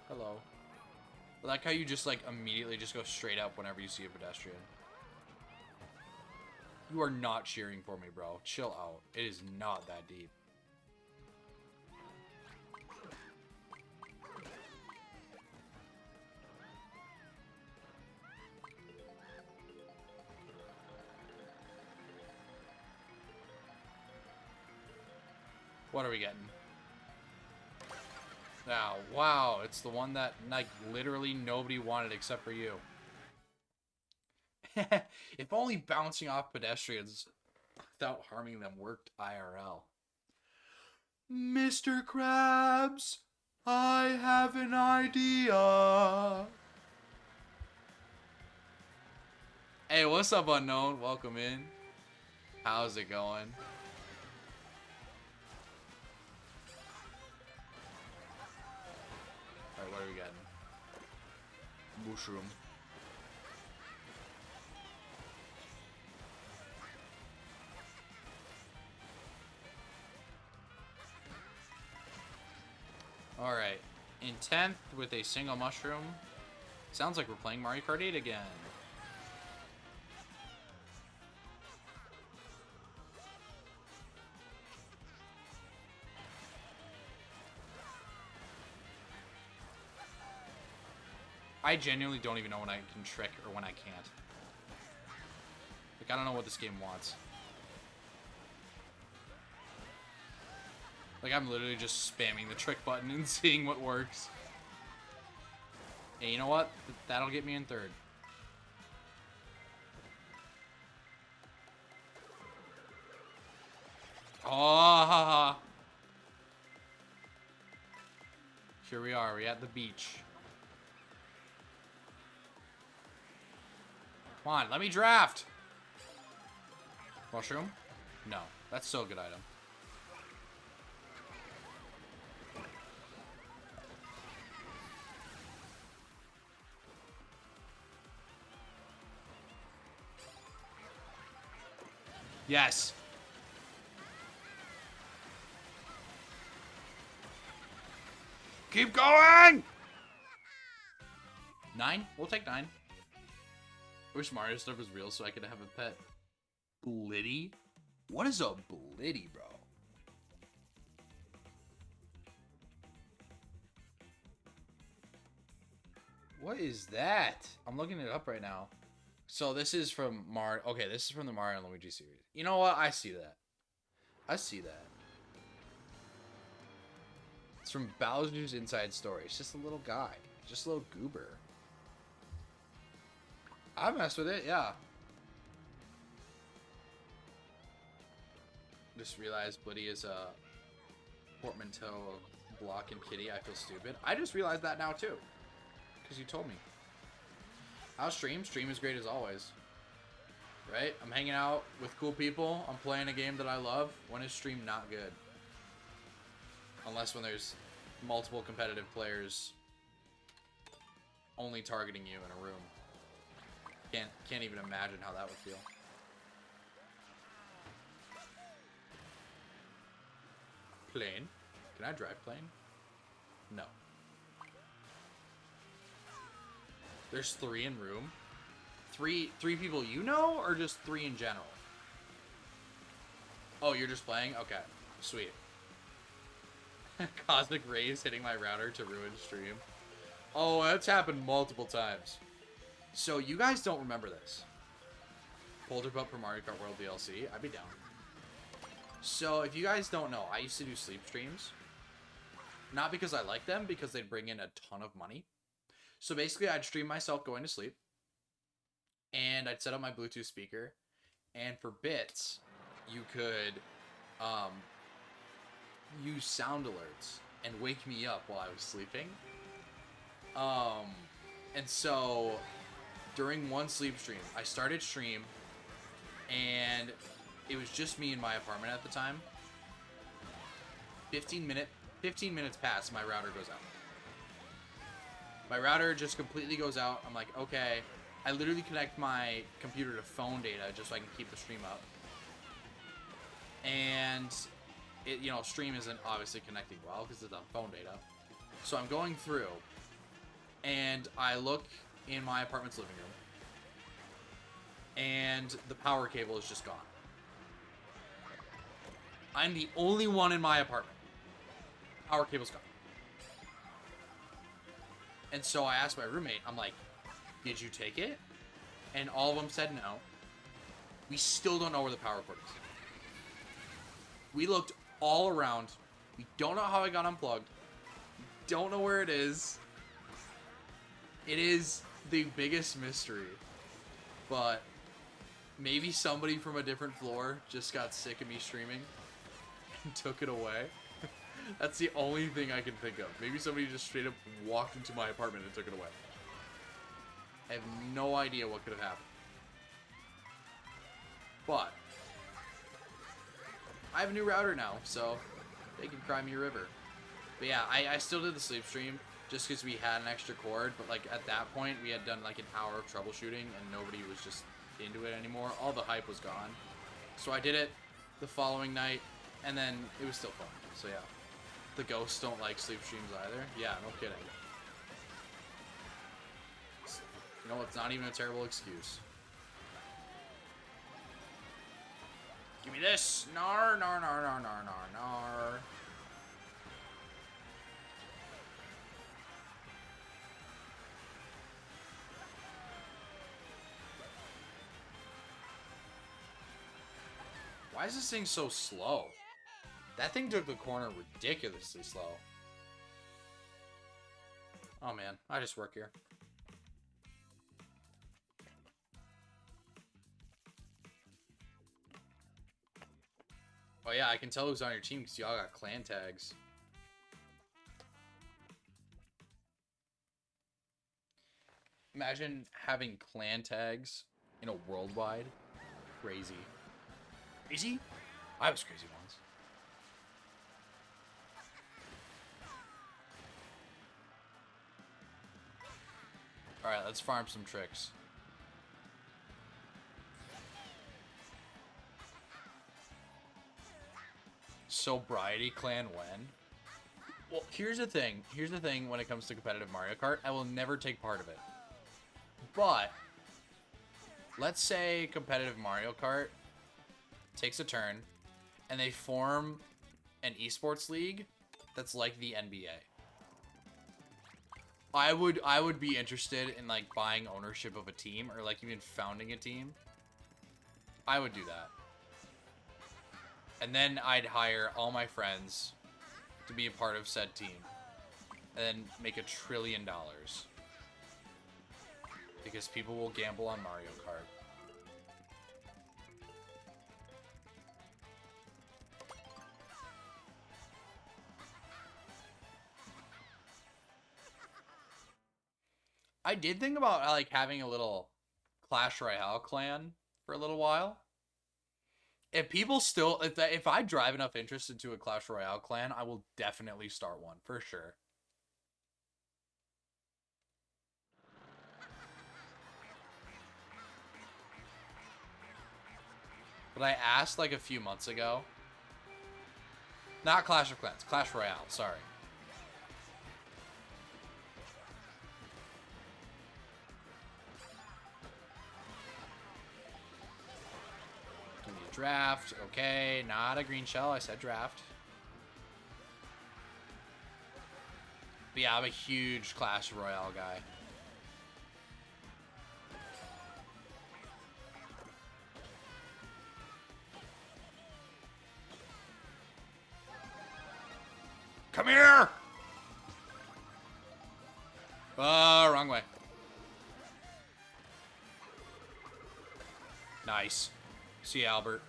Hello. I like how you just, like, immediately just go straight up whenever you see a pedestrian. You are not cheering for me, bro. Chill out. It is not that deep. What are we getting? Now, wow, it's the one that, like, literally nobody wanted except for you. If only bouncing off pedestrians without harming them worked IRL. Mr. Krabs, I have an idea. Hey, what's up, Unknown? Welcome in. How's it going? Alright, what are we getting? Mushroom. Alright, in 10th with a single mushroom. Sounds like we're playing Mario Kart 8 again. I genuinely don't even know when I can trick or when I can't. Like, I don't know what this game wants. Like, I'm literally just spamming the trick button and seeing what works. Hey, you know what? That'll get me in 3rd. Oh, ha, ha. Here we are. We're at the beach. Come on, let me draft. Mushroom? No. That's still a good item. Yes. Keep going! 9? We'll take 9. I wish Mario stuff was real so I could have a pet. Blitty? What is a Blitty, bro? What is that? I'm looking it up right now. So this is from Mario. Okay, this is from the Mario and Luigi series. You know what? I see that. I see that. It's from Bowser's Inside Story. It's just a little guy. Just a little goober. I mess with it, yeah. Just realized Blitty is a portmanteau of Block and Kitty. I feel stupid. I just realized that now too. Because you told me. How's stream? Stream is great as always. Right? I'm hanging out with cool people. I'm playing a game that I love. When is stream not good? Unless when there's multiple competitive players only targeting you in a room. Can't even imagine how that would feel. Plane? Can I drive plane? No. There's 3 in room. Three people you know, or just 3 in general? Oh, you're just playing? Okay, sweet. Cosmic rays hitting my router to ruin stream. Oh, that's happened multiple times. So you guys don't remember this. Polterpup for Mario Kart World DLC. I'd be down. So if you guys don't know, I used to do sleep streams. Not because I like them, because they'd bring in a ton of money. So basically, I'd stream myself going to sleep, and I'd set up my Bluetooth speaker, and for bits, you could use sound alerts and wake me up while I was sleeping. And so during one sleep stream, I started stream, and it was just me in my apartment at the time. 15 minutes pass, my router goes out. My router just completely goes out. I'm like, okay. I literally connect my computer to phone data just so I can keep the stream up. And it, you know, stream isn't obviously connecting well because it's on phone data. So I'm going through, and I look in my apartment's living room, and the power cable is just gone. I'm the only one in my apartment. Power cable's gone. And so I asked my roommate, I'm like, did you take it? And all of them said no. We still don't know where the power cord is. We looked all around. We don't know how it got unplugged. We don't know where it is. It is the biggest mystery. But maybe somebody from a different floor just got sick of me streaming and took it away. That's the only thing I can think of. Maybe somebody just straight up walked into my apartment and took it away. I have no idea what could have happened. But I have a new router now, so they can cry me a river. But yeah, I still did the sleep stream just because we had an extra cord. But like at that point, we had done like an hour of troubleshooting and nobody was just into it anymore. All the hype was gone. So I did it the following night, and then it was still fun. So yeah. The ghosts don't like sleep streams either. Yeah, no kidding. You know, it's not even a terrible excuse. Give me this! Nar, nar, nar, nar, nar, nar, nar. Why is this thing so slow? That thing took the corner ridiculously slow. Oh man, I just work here. Oh yeah, I can tell who's on your team because y'all got clan tags. Imagine having clan tags in a worldwide. Crazy. Crazy? I was crazy once. Alright, let's farm some tricks. Sobriety clan when? Well, here's the thing. Here's the thing when it comes to competitive Mario Kart. I will never take part of it. But, let's say competitive Mario Kart takes a turn, and they form an esports league that's like the NBA. I would be interested in like buying ownership of a team or like even founding a team. I would do that. And then I'd hire all my friends to be a part of said team. And then make $1 trillion. Because people will gamble on Mario Kart. I did think about like having a little Clash Royale clan for a little while. If people still, if I drive enough interest into a Clash Royale clan, I will definitely start one for sure. But I asked like a few months ago. Not Clash of Clans, Clash Royale, sorry. Give me a draft, okay, not a green shell, I said draft. But yeah, I'm a huge Clash Royale guy. Come here! Wrong way. Nice. See Albert.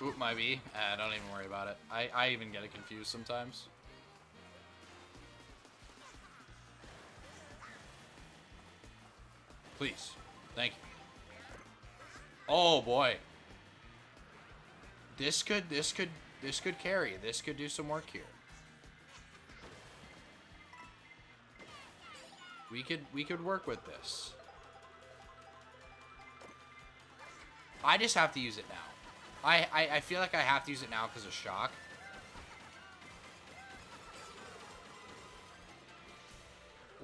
Oop, might be. Don't even worry about it. I even get it confused sometimes. Please. Thank you. Oh boy. This could carry. This could do some work here. We could work with this. I just have to use it now. I feel like I have to use it now because of shock.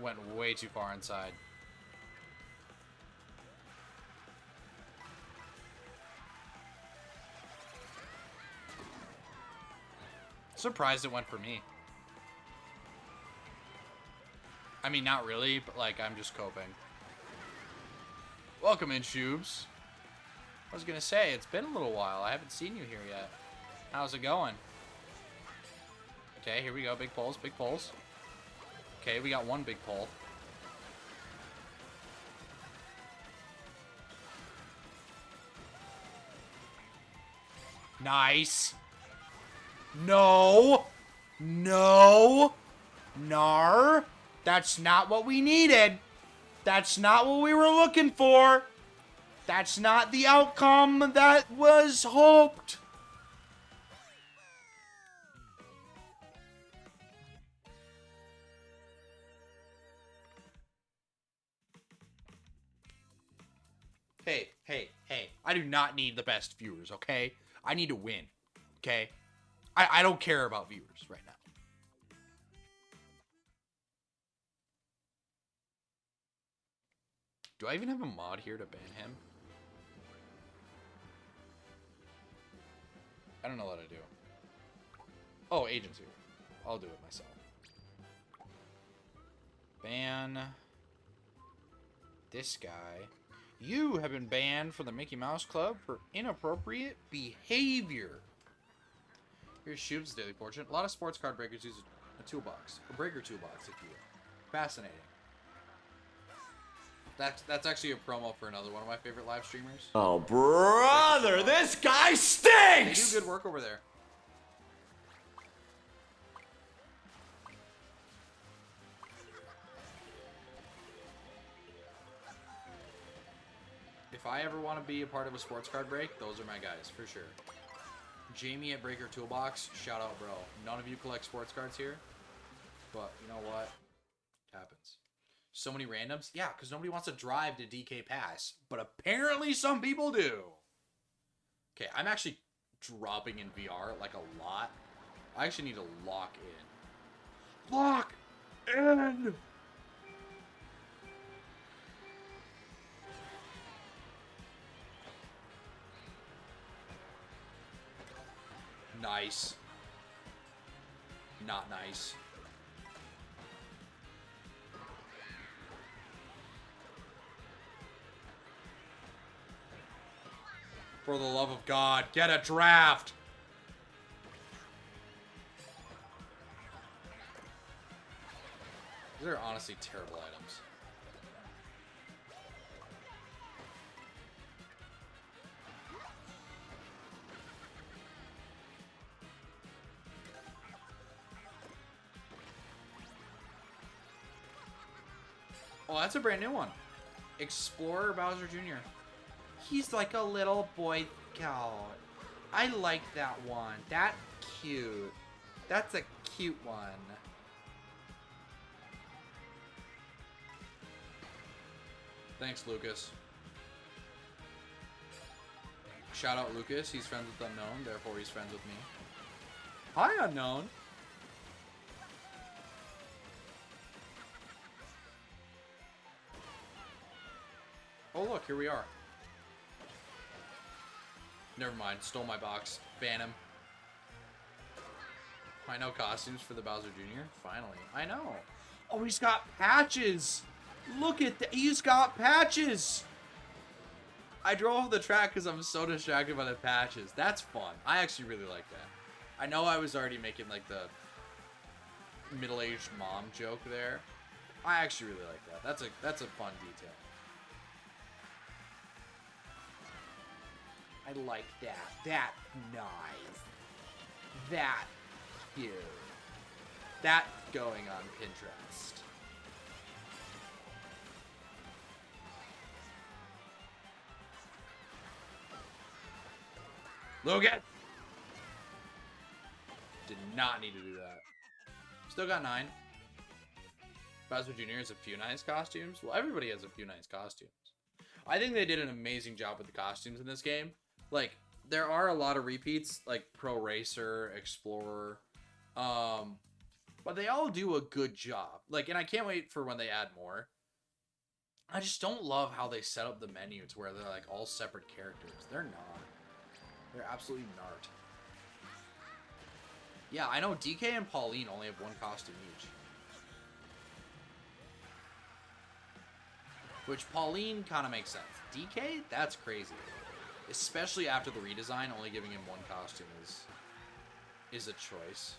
Went way too far inside. Surprised it went for me. I mean, not really, but like, I'm just coping. Welcome in, Shoobs. I was gonna say, it's been a little while. I haven't seen you here yet. How's it going? Okay, here we go. Big pulls, big pulls. Okay, we got one big pull. Nice. No. No. Nar. That's not what we needed. That's not what we were looking for. That's not the outcome that was hoped. Hey, hey, hey. I do not need the best viewers, okay? I need to win, okay? I don't care about viewers right now. Do I even have a mod here to ban him? I don't know what I do. Oh, agency. I'll do it myself. Ban this guy. You have been banned from the Mickey Mouse Club for inappropriate behavior. Here's Shoob's daily portrait. A lot of sports card breakers use a toolbox. A breaker toolbox, if you will. Fascinating. That's actually a promo for another one of my favorite live streamers. Oh, brother, this guy stinks! They do good work over there. If I ever want to be a part of a sports card break, those are my guys, for sure. Jamie at Breaker Toolbox, shout out, bro. None of you collect sports cards here, but you know what? It happens. So many randoms? Yeah, because nobody wants to drive to DK Pass, but apparently some people do. Okay, I'm actually dropping in VR like a lot. I actually need to lock in. Lock in! Nice. Not nice. For the love of God, get a draft! These are honestly terrible items. Oh, that's a brand new one. Explorer Bowser Jr. He's like a little boy scout. I like that one. That's cute. That's a cute one. Thanks, Lucas. Shout out Lucas. He's friends with Unknown, therefore he's friends with me. Hi, Unknown. Oh, look, here we are. Never mind, stole my box. Ban him. I know costumes for the Bowser Jr. Finally. I know. Oh, he's got patches. Look at that. He's got patches. I drove off the track because I'm so distracted by the patches. That's fun. I actually really like that. I know I was already making like the middle-aged mom joke there. I actually really like that. That's a fun detail. I like that. That's nice. That cute. That going on Pinterest. Logan! Did not need to do that. Still got 9. Bowser Jr. has a few nice costumes. Well, everybody has a few nice costumes. I think they did an amazing job with the costumes in this game. Like, there are a lot of repeats, like Pro Racer, Explorer, but they all do a good job. Like, and I can't wait for when they add more. I just don't love how they set up the menu to where they're like all separate characters. They're not. They're absolutely not. Yeah, I know DK and Pauline only have 1 costume each. Which Pauline kind of makes sense. DK, that's crazy. Especially after the redesign, only giving him 1 costume is a choice.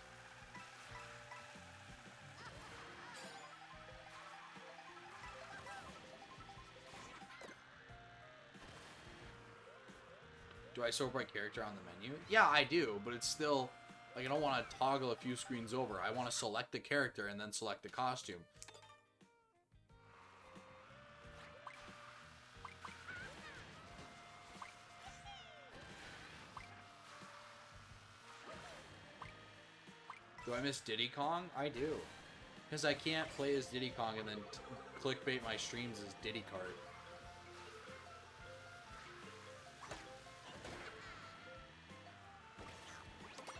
Do I sort by character on the menu? Yeah, I do, but it's still, like, I don't want to toggle a few screens over. I want to select the character and then select the costume. Do I miss Diddy Kong? I do. Because I can't play as Diddy Kong and then clickbait my streams as Diddy Kart.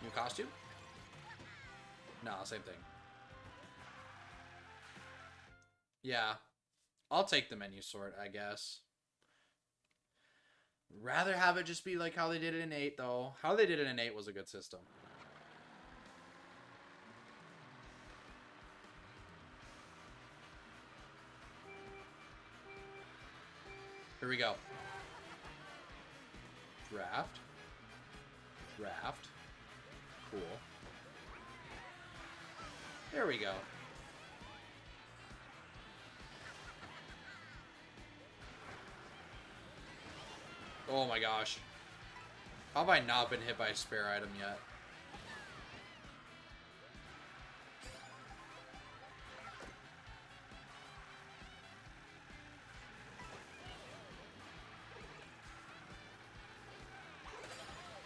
New costume? No, same thing. Yeah. I'll take the menu sort, I guess. Rather have it just be like how they did it in 8, though. How they did it in 8 was a good system. Here we go. Draft. Draft. Cool. There we go. Oh my gosh. How have I not been hit by a spare item yet?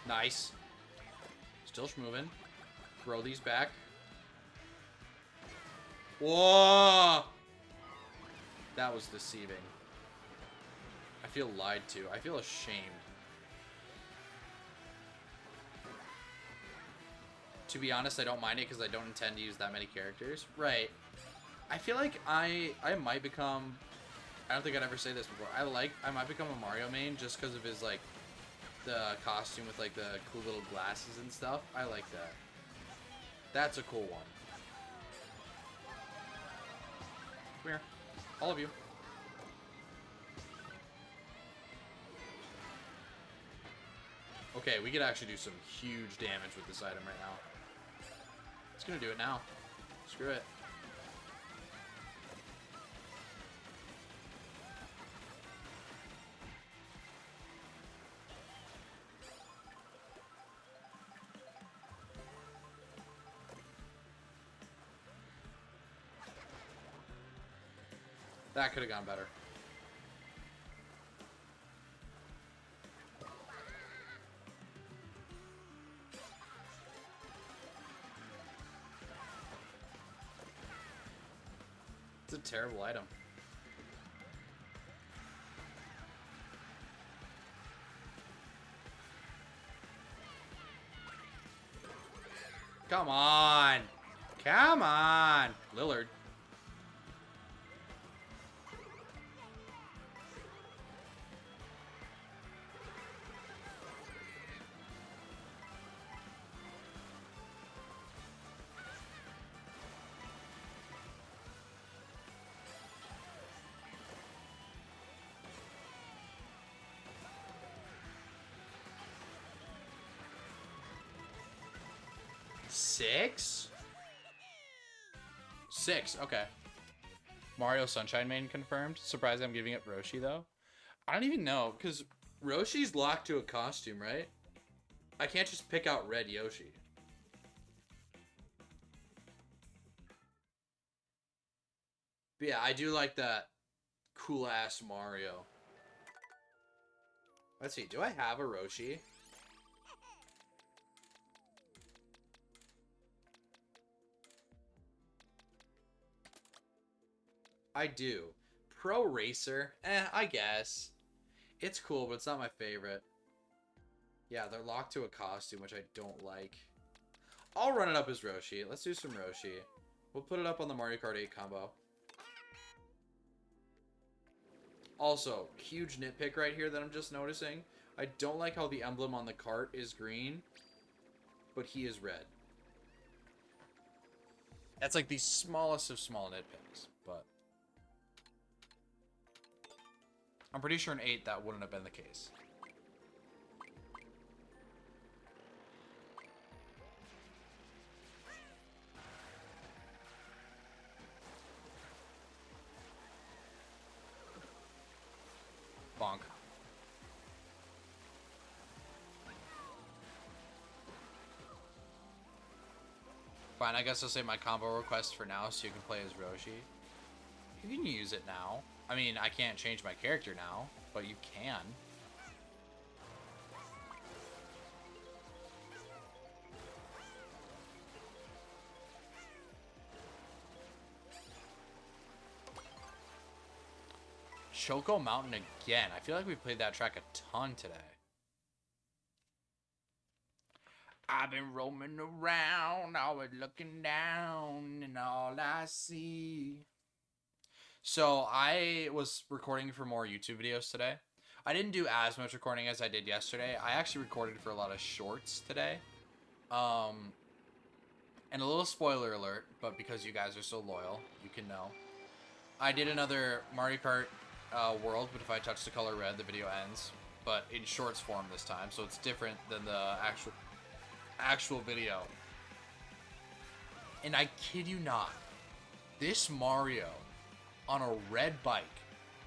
Nice. Still schmoving. Throw these back. Whoa! That was deceiving. I feel lied to. I feel ashamed. To be honest, I don't mind it because I don't intend to use that many characters. Right. I feel like I might become... I don't think I'd ever say this before. I might become a Mario main just because of his, like, the costume with, like, the cool little glasses and stuff. I like that. That's a cool one. Come here. All of you. Okay, we could actually do some huge damage with this item right now. It's gonna do it now. Screw it. That could have gone better. It's a terrible item. Come on. Come on. Lillard. Six? 6. Okay. Mario Sunshine Main confirmed. Surprised I'm giving it Roshi, though. I don't even know, because Roshi's locked to a costume, right? I can't just pick out Red Yoshi. But yeah, I do like that cool-ass Mario. Let's see, do I have a Roshi? I do. Pro Racer? I guess. It's cool, but it's not my favorite. Yeah, they're locked to a costume, which I don't like. I'll run it up as Roshi. Let's do some Roshi. We'll put it up on the Mario Kart 8 combo. Also, huge nitpick right here that I'm just noticing. I don't like how the emblem on the cart is green, but he is red. That's like the smallest of small nitpicks, but I'm pretty sure in 8 that wouldn't have been the case. Bonk. Fine, I guess I'll save my combo request for now so you can play as Roshi. You can use it now. I mean, I can't change my character now, but you can. Choco Mountain again. I feel like we played that track a ton today. I've been roaming around, always looking down, and all I see. So I was recording for more YouTube videos today. I didn't do as much recording as I did yesterday. I actually recorded for a lot of shorts today. And a little spoiler alert, but because you guys are so loyal, you can know. I did another Mario Kart world, but if I touch the color red, the video ends. But in shorts form this time, so it's different than the actual video. And I kid you not, this Mario on a red bike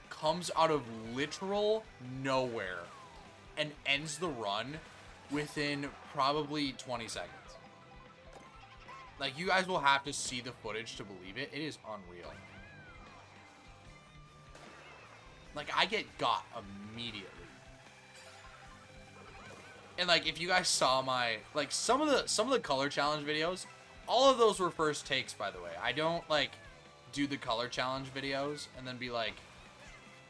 comes out of literal nowhere and ends the run within probably 20 seconds. Like, you guys will have to see the footage to believe it. It is unreal. Like, I got immediately. And like, if you guys saw my, like, some of the color challenge videos, all of those were first takes, by the way. I don't like do the color challenge videos and then be like,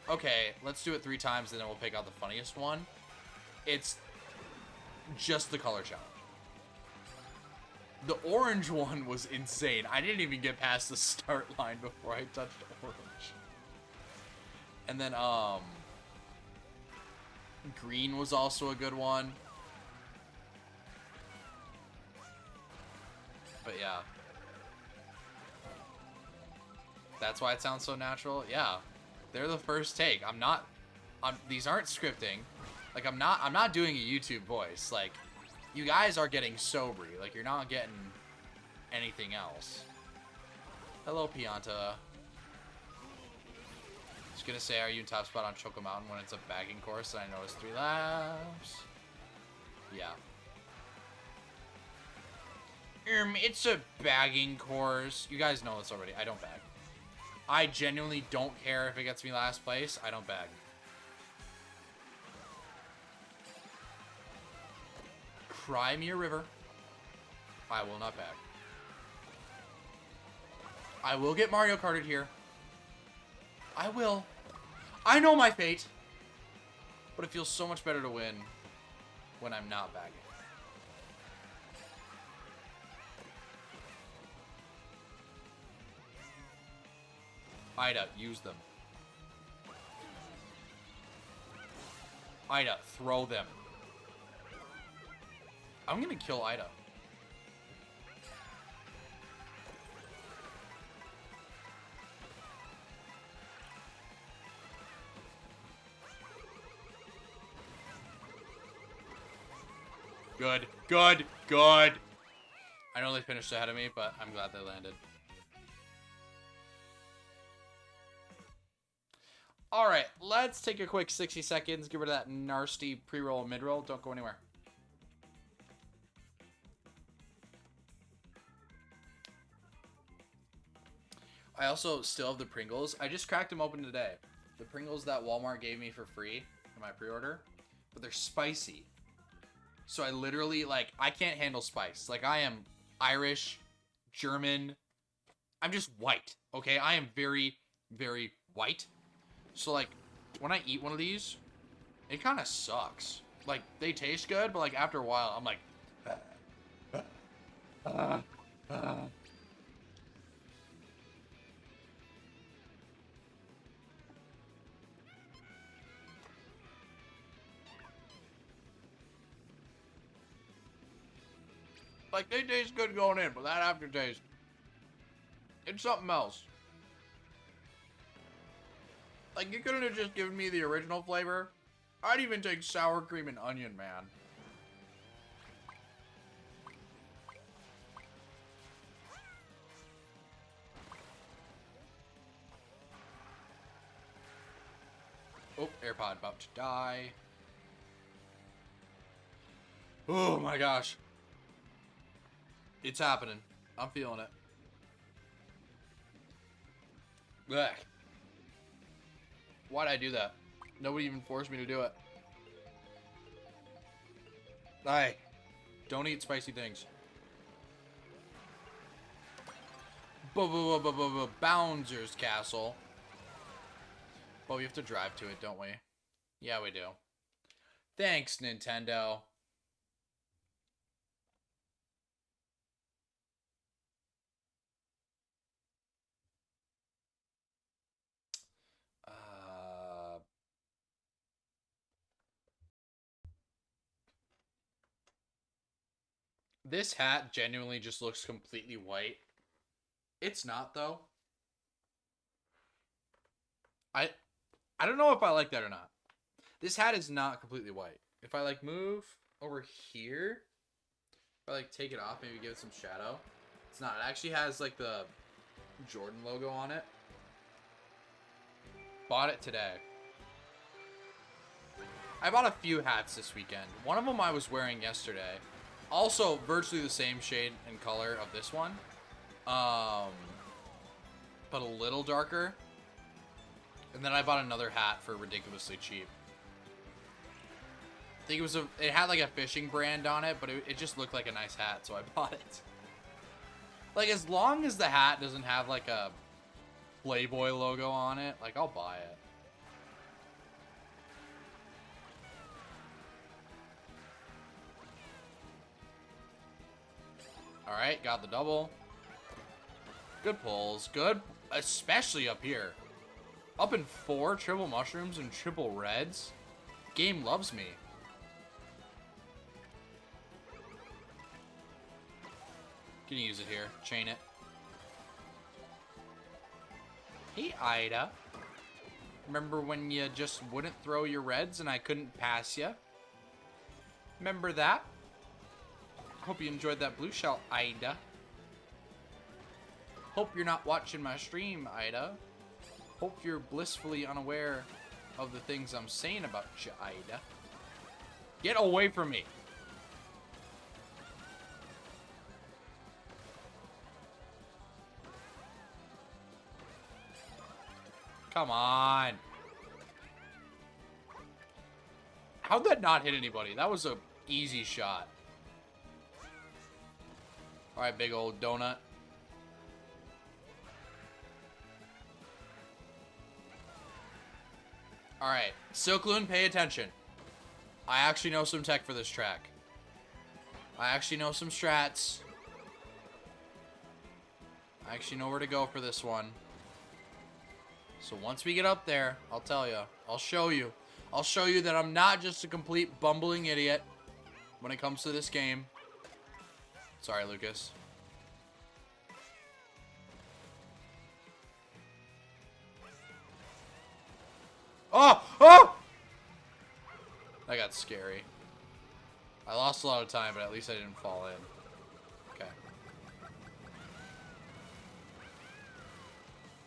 okay, let's do it 3 times and then we'll pick out the funniest one. It's just the color challenge. The orange one was insane. I didn't even get past the start line before I touched orange. And then green was also a good one. But yeah. That's why it sounds so natural. Yeah. They're the first take. These aren't scripting. Like, I'm not doing a YouTube voice. Like, you guys are getting sobry. Like, you're not getting anything else. Hello, Pianta. Just gonna say, are you in top spot on Choco Mountain when it's a bagging course? And I know it's 3 laps. Yeah. It's a bagging course. You guys know this already. I don't bag. I genuinely don't care if it gets me last place. I don't bag. Cry me a river. I will not bag. I will get Mario Karted here. I will. I know my fate. But it feels so much better to win when I'm not bagging. Ida, use them. Ida, throw them. I'm gonna kill Ida. Good, good, good. I know they finished ahead of me, but I'm glad they landed. All right, let's take a quick 60 seconds. Get rid of that nasty pre-roll and mid-roll. Don't go anywhere. I also still have the Pringles. I just cracked them open today. The Pringles that Walmart gave me for free for my pre-order, but they're spicy. So I literally, like, I can't handle spice. Like, I am Irish, German. I'm just white, okay? I am very, very white. So, like, when I eat one of these, it kind of sucks. Like, they taste good, but, like, after a while, I'm like... Like, they taste good going in, but that aftertaste, it's something else. Like, you couldn't have just given me the original flavor. I'd even take sour cream and onion, man. Oh, AirPod about to die. Oh my gosh. It's happening. I'm feeling it. Blech. Why'd I do that? Nobody even forced me to do it. Aye. Don't eat spicy things. Bowser's Castle. Well, we have to drive to it, don't we? Yeah, we do. Thanks, Nintendo. This hat genuinely just looks completely white. It's not, though. I don't know if I like that or not. This hat is not completely white. If I, like, move over here, if I, like, take it off, maybe give it some shadow. It's not. It actually has, like, the Jordan logo on it. Bought it today. I bought a few hats this weekend. One of them I was wearing yesterday. Also, virtually the same shade and color of this one. But a little darker. And then I bought another hat for ridiculously cheap. I think it had like a fishing brand on it, but it just looked like a nice hat, so I bought it. Like, as long as the hat doesn't have like a Playboy logo on it, like, I'll buy it. Alright, got the double. Good pulls. Good, especially up here. Up in 4, triple mushrooms and triple reds. Game loves me. Can use it here. Chain it. Hey, Ida. Remember when you just wouldn't throw your reds and I couldn't pass you? Remember that? Hope you enjoyed that blue shell, Ida. Hope you're not watching my stream, Ida. Hope you're blissfully unaware of the things I'm saying about you, Ida. Get away from me. Come on. How'd that not hit anybody? That was a easy shot. Alright, big old donut. Alright, Silkloon, pay attention. I actually know some tech for this track. I actually know some strats. I actually know where to go for this one. So once we get up there, I'll tell you. I'll show you. I'll show you that I'm not just a complete bumbling idiot when it comes to this game. Sorry, Lucas. Oh! Oh! That got scary. I lost a lot of time, but at least I didn't fall in. Okay.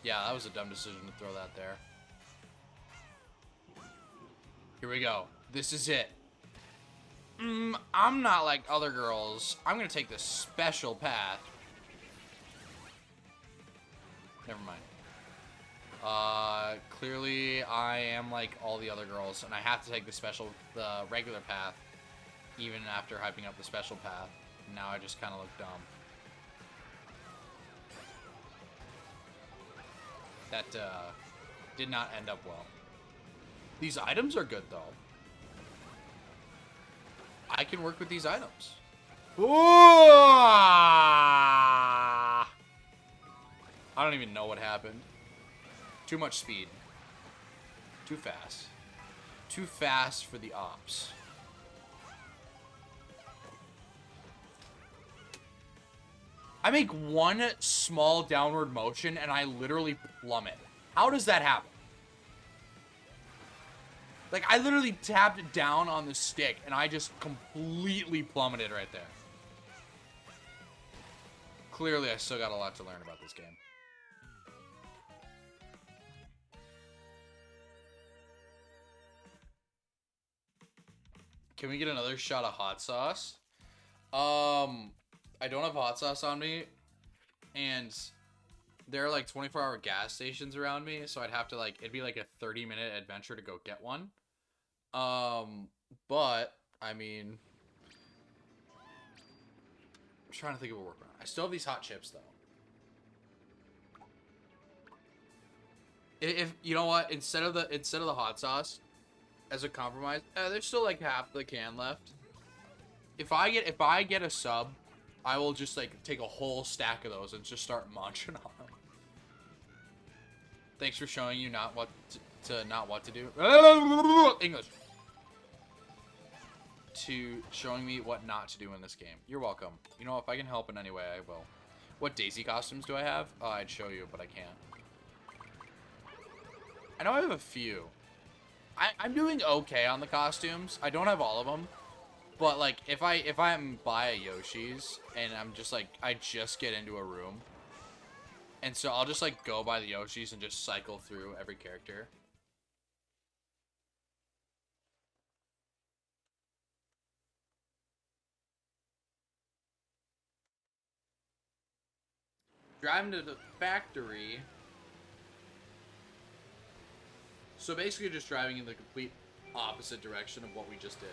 Yeah, that was a dumb decision to throw that there. Here we go. This is it. I'm not like other girls. I'm gonna take the special path. Never mind. Clearly I am like all the other girls, and I have to take the regular path, even after hyping up the special path. Now I just kind of look dumb. That, did not end up well. These items are good, though. I can work with these items. Ooh! I don't even know what happened. Too much speed. Too fast. Too fast for the ops. I make one small downward motion and I literally plummet. How does that happen? Like, I literally tapped down on the stick and I just completely plummeted right there. Clearly, I still got a lot to learn about this game. Can we get another shot of hot sauce? I don't have hot sauce on me, and there are like 24-hour gas stations around me, so I'd have to like, it'd be like a 30-minute adventure to go get one. But I mean, I'm trying to think of a workaround. I still have these hot chips though. If you know what, instead of the hot sauce, as a compromise, there's still like half the can left. If I get a sub, I will just like take a whole stack of those and just start munching on them. Thanks for showing you not what to do. English. To showing me what not to do in this game. You're welcome. You know, if I can help in any way, I will. What Daisy costumes do I have? I'd show you, but I can't. I know I have a few. I'm doing okay on the costumes. I don't have all of them. But like if I'm by a Yoshi's and I'm just like I just get into a room, and so I'll just like go by the Yoshi's and just cycle through every character. Driving to the factory. So basically just driving in the complete opposite direction of what we just did.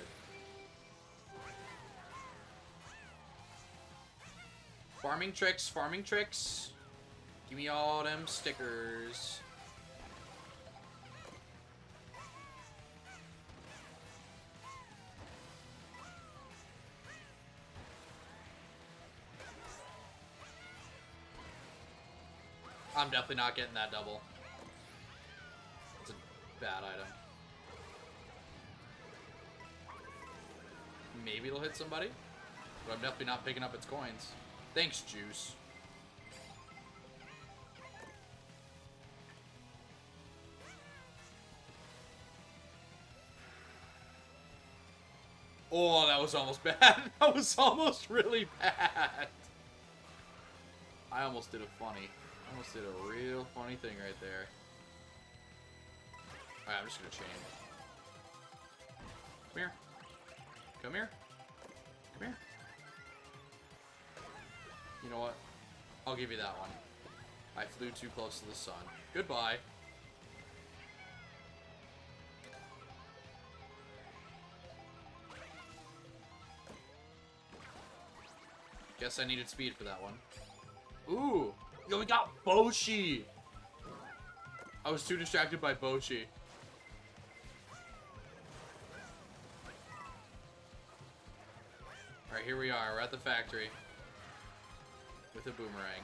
Farming tricks, farming tricks. Give me all them stickers. I'm definitely not getting that double. It's a bad item. Maybe it'll hit somebody, but I'm definitely not picking up its coins. Thanks, Juice. Oh, that was almost bad. That was almost really bad. I almost did a real funny thing right there. Alright, I'm just gonna chain. Come here. Come here. Come here. You know what? I'll give you that one. I flew too close to the sun. Goodbye. Guess I needed speed for that one. Ooh! Yo, we got Boshi! I was too distracted by Boshi. Alright, here we are. We're at the factory. With a boomerang.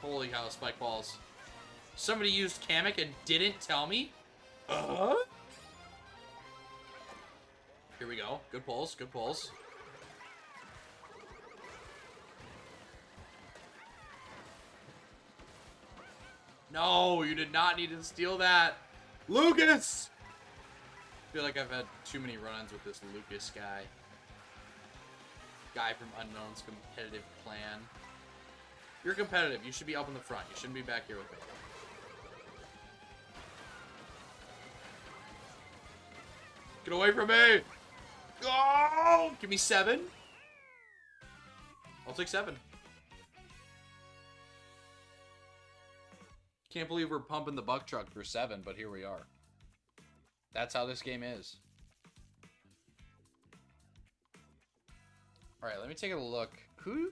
Holy cow, spike balls. Somebody used Kamek and didn't tell me? Here we go. Good pulls, good pulls. No, you did not need to steal that. Lucas! I feel like I've had too many run-ins with this Lucas guy. Guy from Unknown's competitive clan. You're competitive. You should be up in the front. You shouldn't be back here with me. Get away from me! Oh! Give me 7. I'll take 7. Can't believe we're pumping the buck truck for 7, but here we are. That's how this game is. Alright, let me take a look. Who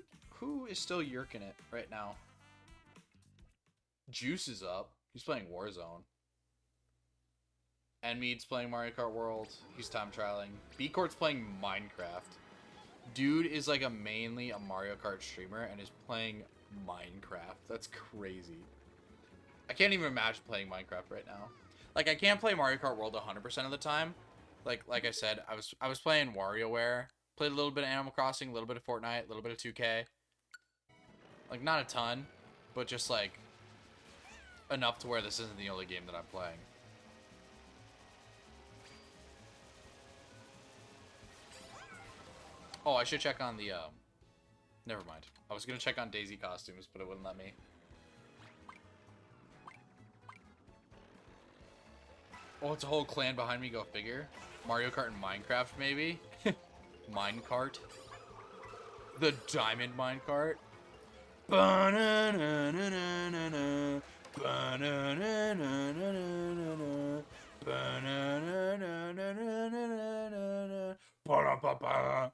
is still yerking it right now? Juice is up. He's playing Warzone. Enmead's playing Mario Kart World. He's time trialing. B-Court's playing Minecraft. Dude is like mainly a Mario Kart streamer and is playing Minecraft. That's crazy. I can't even imagine playing Minecraft right now. Like, I can't play Mario Kart World 100% of the time. Like I said, I was playing WarioWare. Played a little bit of Animal Crossing, a little bit of Fortnite, a little bit of 2K. Like, not a ton, but just like enough to where this isn't the only game that I'm playing. Oh, I should check on the, never mind. I was gonna check on Daisy costumes, but it wouldn't let me. Oh, it's a whole clan behind me, go figure. Mario Kart and Minecraft, maybe? Minecart. The Diamond Minecart. Ba-na-na-na-na-na-na. Ba-na-na-na-na-na-na. Ba-na-na-na-na-na-na-na. Ba-da-ba-ba.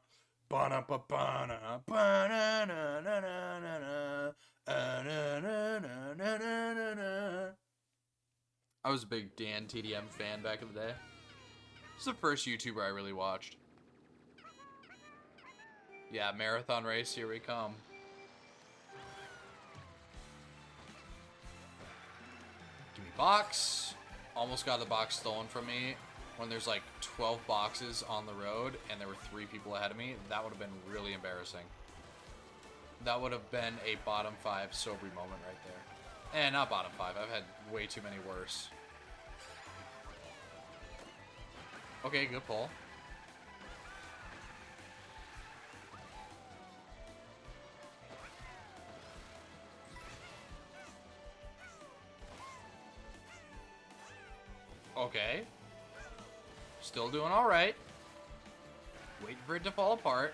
Ba-da-ba-ba-na. Ba-na-na-na-na-na-na. Ah-na-na-na-na-na-na-na. I was a big Dan TDM fan back in the day. This is the first YouTuber I really watched. Yeah, marathon race, here we come. Give me box. Almost got the box stolen from me when there's like 12 boxes on the road and there were 3 people ahead of me. That would have been really embarrassing. That would have been a bottom 5 sober moment right there. And not bottom 5. I've had way too many worse. Okay, good pull. Okay. Still doing alright. Waiting for it to fall apart.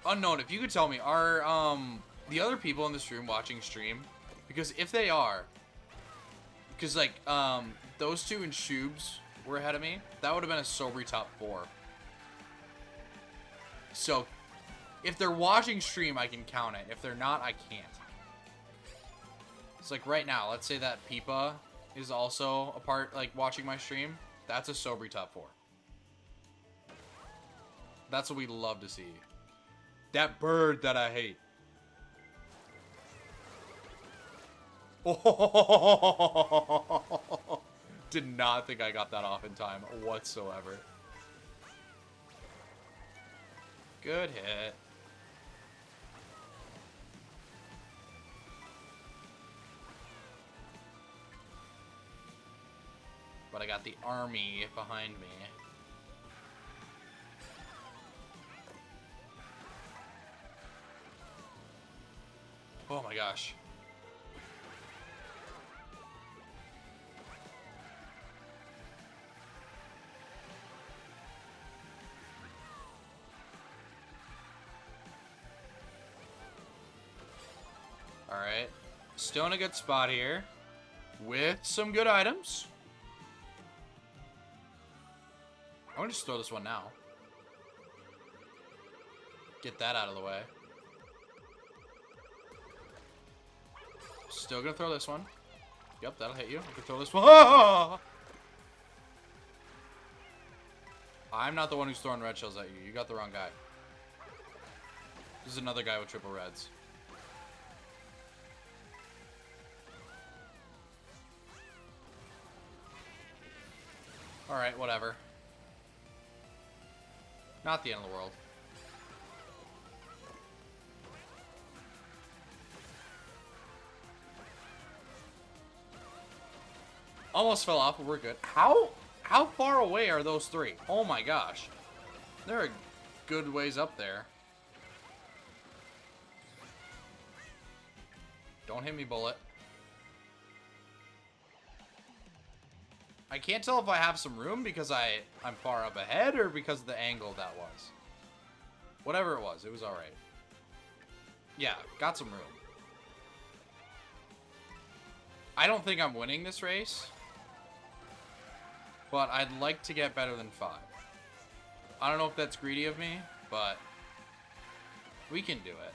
Unknown, if you could tell me, are the other people in this room watching stream? Because if they are, because like those 2 in Shoobs were ahead of me, that would have been a sober top 4. So if they're watching stream, I can count it. If they're not, I can't. It's like right now, let's say that Peepa is also a part, like watching my stream. That's a sober top 4. That's what we love to see. That bird that I hate. Oh, did not think I got that off in time whatsoever. Good hit. But I got the army behind me. Oh my gosh. Alright. Still in a good spot here. With some good items. I'm gonna just throw this one now. Get that out of the way. Still gonna throw this one. Yep, that'll hit you. I can throw this one. Ah! I'm not the one who's throwing red shells at you. You got the wrong guy. This is another guy with triple reds. Alright, whatever. Not the end of the world. Almost fell off, but we're good. How far away are those 3? Oh my gosh. They're a good ways up there. Don't hit me, bullet. I can't tell if I have some room because I'm far up ahead or because of the angle that was. Whatever it was alright. Yeah, got some room. I don't think I'm winning this race, but I'd like to get better than 5. I don't know if that's greedy of me, but we can do it.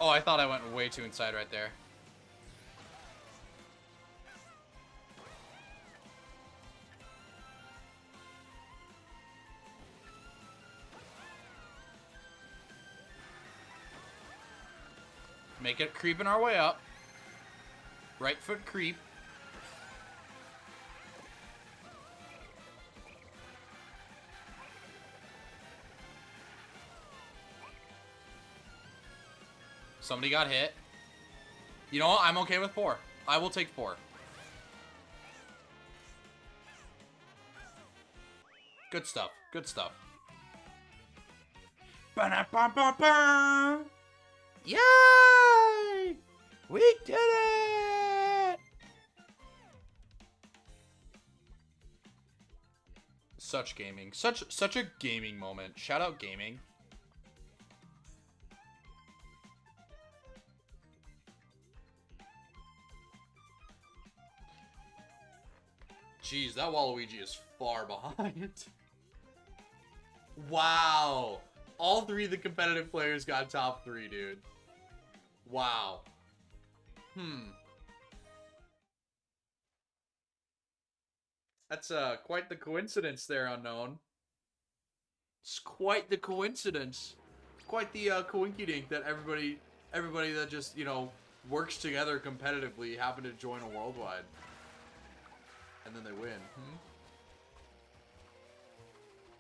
Oh, I thought I went way too inside right there. Make it creeping our way up. Right foot creep. Somebody got hit. You know what? I'm okay with 4. I will take 4. Good stuff. Good stuff. Ba-da-ba-ba-ba! Yay! We did it! Such gaming. Such a gaming moment. Shout out gaming. Jeez, that Waluigi is far behind. Wow. All 3 of the competitive players got top 3, dude. Wow. That's quite the coincidence there, Unknown. It's quite the coincidence. Quite the coinkydink that everybody that just, you know, works together competitively happened to join a worldwide. And then they win.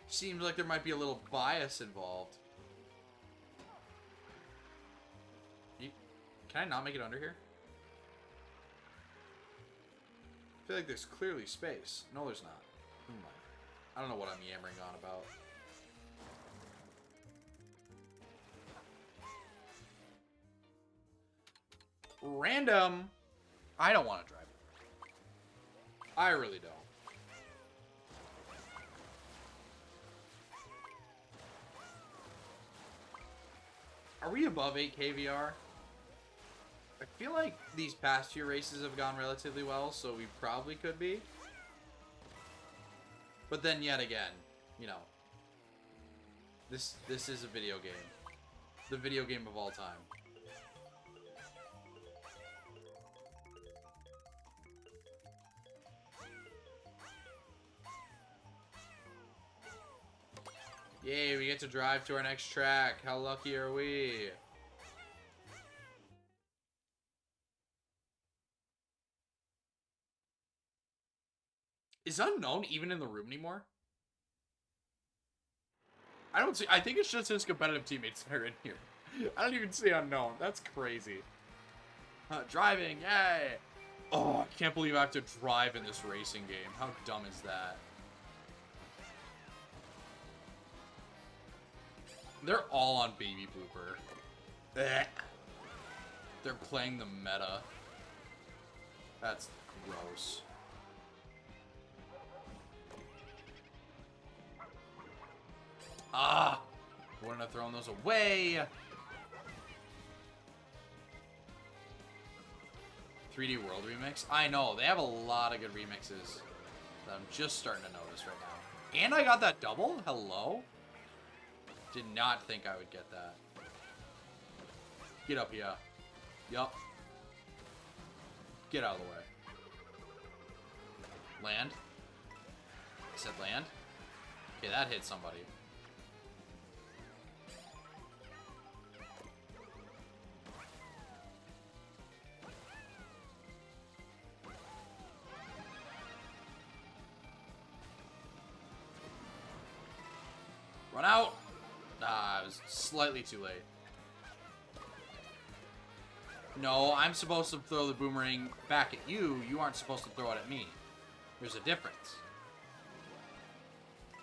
Seems like there might be a little bias involved. Can I not make it under here? I feel like there's clearly space. No, there's not. I don't know what I'm yammering on about. Random. I don't want to drive it. I really don't. Are we above 8 kVR? I feel like these past few races have gone relatively well, so we probably could be. But then yet again, you know, this is a video game. The video game of all time. Yay, we get to drive to our next track. How lucky are we? Is Unknown even in the room anymore? I don't see. I think it's just his competitive teammates that are in here. I don't even see Unknown. That's crazy. Driving, yay! Oh, I can't believe I have to drive in this racing game. How dumb is that? They're all on Baby Booper. They're playing the meta. That's gross. Ah! Wouldn't have thrown those away. 3D World remix? I know, they have a lot of good remixes that I'm just starting to notice right now. And I got that double? Hello? Did not think I would get that. Get up here. Yup. Get out of the way. Land. I said land. Okay, that hit somebody. Run out! Ah, I was slightly too late. No, I'm supposed to throw the boomerang back at you. You aren't supposed to throw it at me. There's a difference.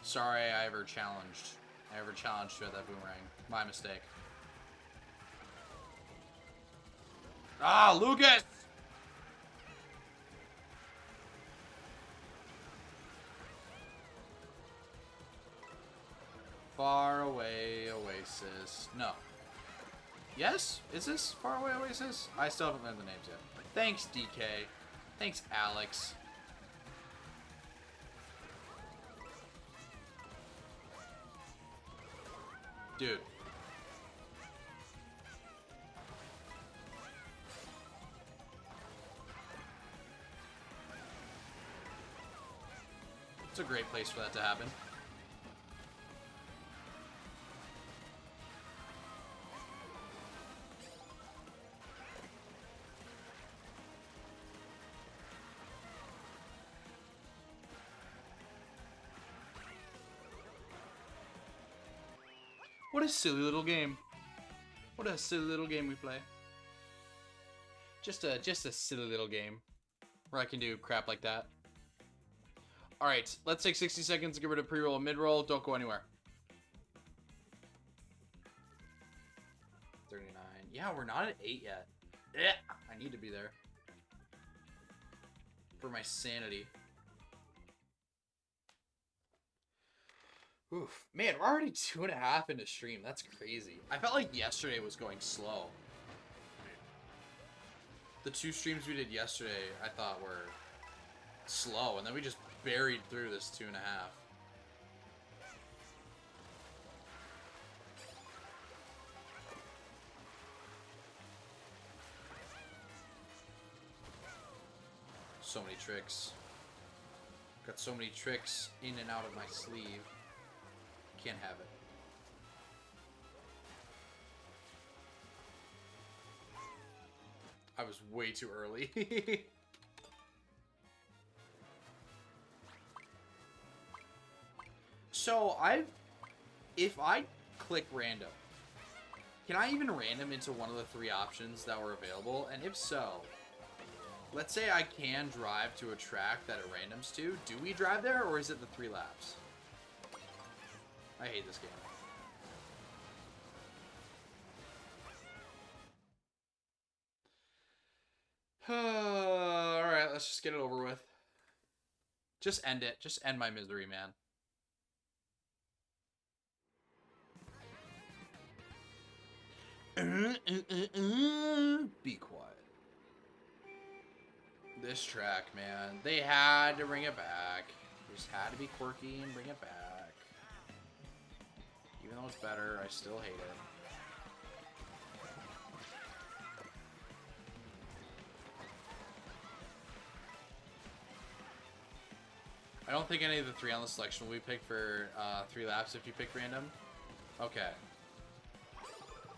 Sorry I ever challenged you at that boomerang. My mistake. Ah, Lucas! Far away oasis. No. Yes? Is this far away oasis? I still haven't learned the names yet. Thanks, DK. Thanks, Alex. Dude. It's a great place for that to happen. What a silly little game. What a silly little game we play. Just a silly little game where I can do crap like that. Alright, let's take 60 seconds to get rid of pre-roll and mid-roll. Don't go anywhere. 39. Yeah, we're not at 8 yet. I need to be there. For my sanity. Oof. Man, we're already 2.5 into stream. That's crazy. I felt like yesterday was going slow. The 2 streams we did yesterday, I thought were slow, and then we just buried through this 2.5. So many tricks. Got so many tricks in and out of my sleeve. Can't have it. I was way too early. So if I click random, can I even random into one of the 3 options that were available? And if so, let's say I can drive to a track that it randoms to. Do we drive there, or is it the 3 laps? I hate this game. Alright, let's just get it over with. Just end it. Just end my misery, man. Be quiet. This track, man. They had to bring it back. They just had to be quirky and bring it back. Even though it's better, I still hate it. I don't think any of the 3 on the selection will be picked for 3 laps if you pick random. Okay.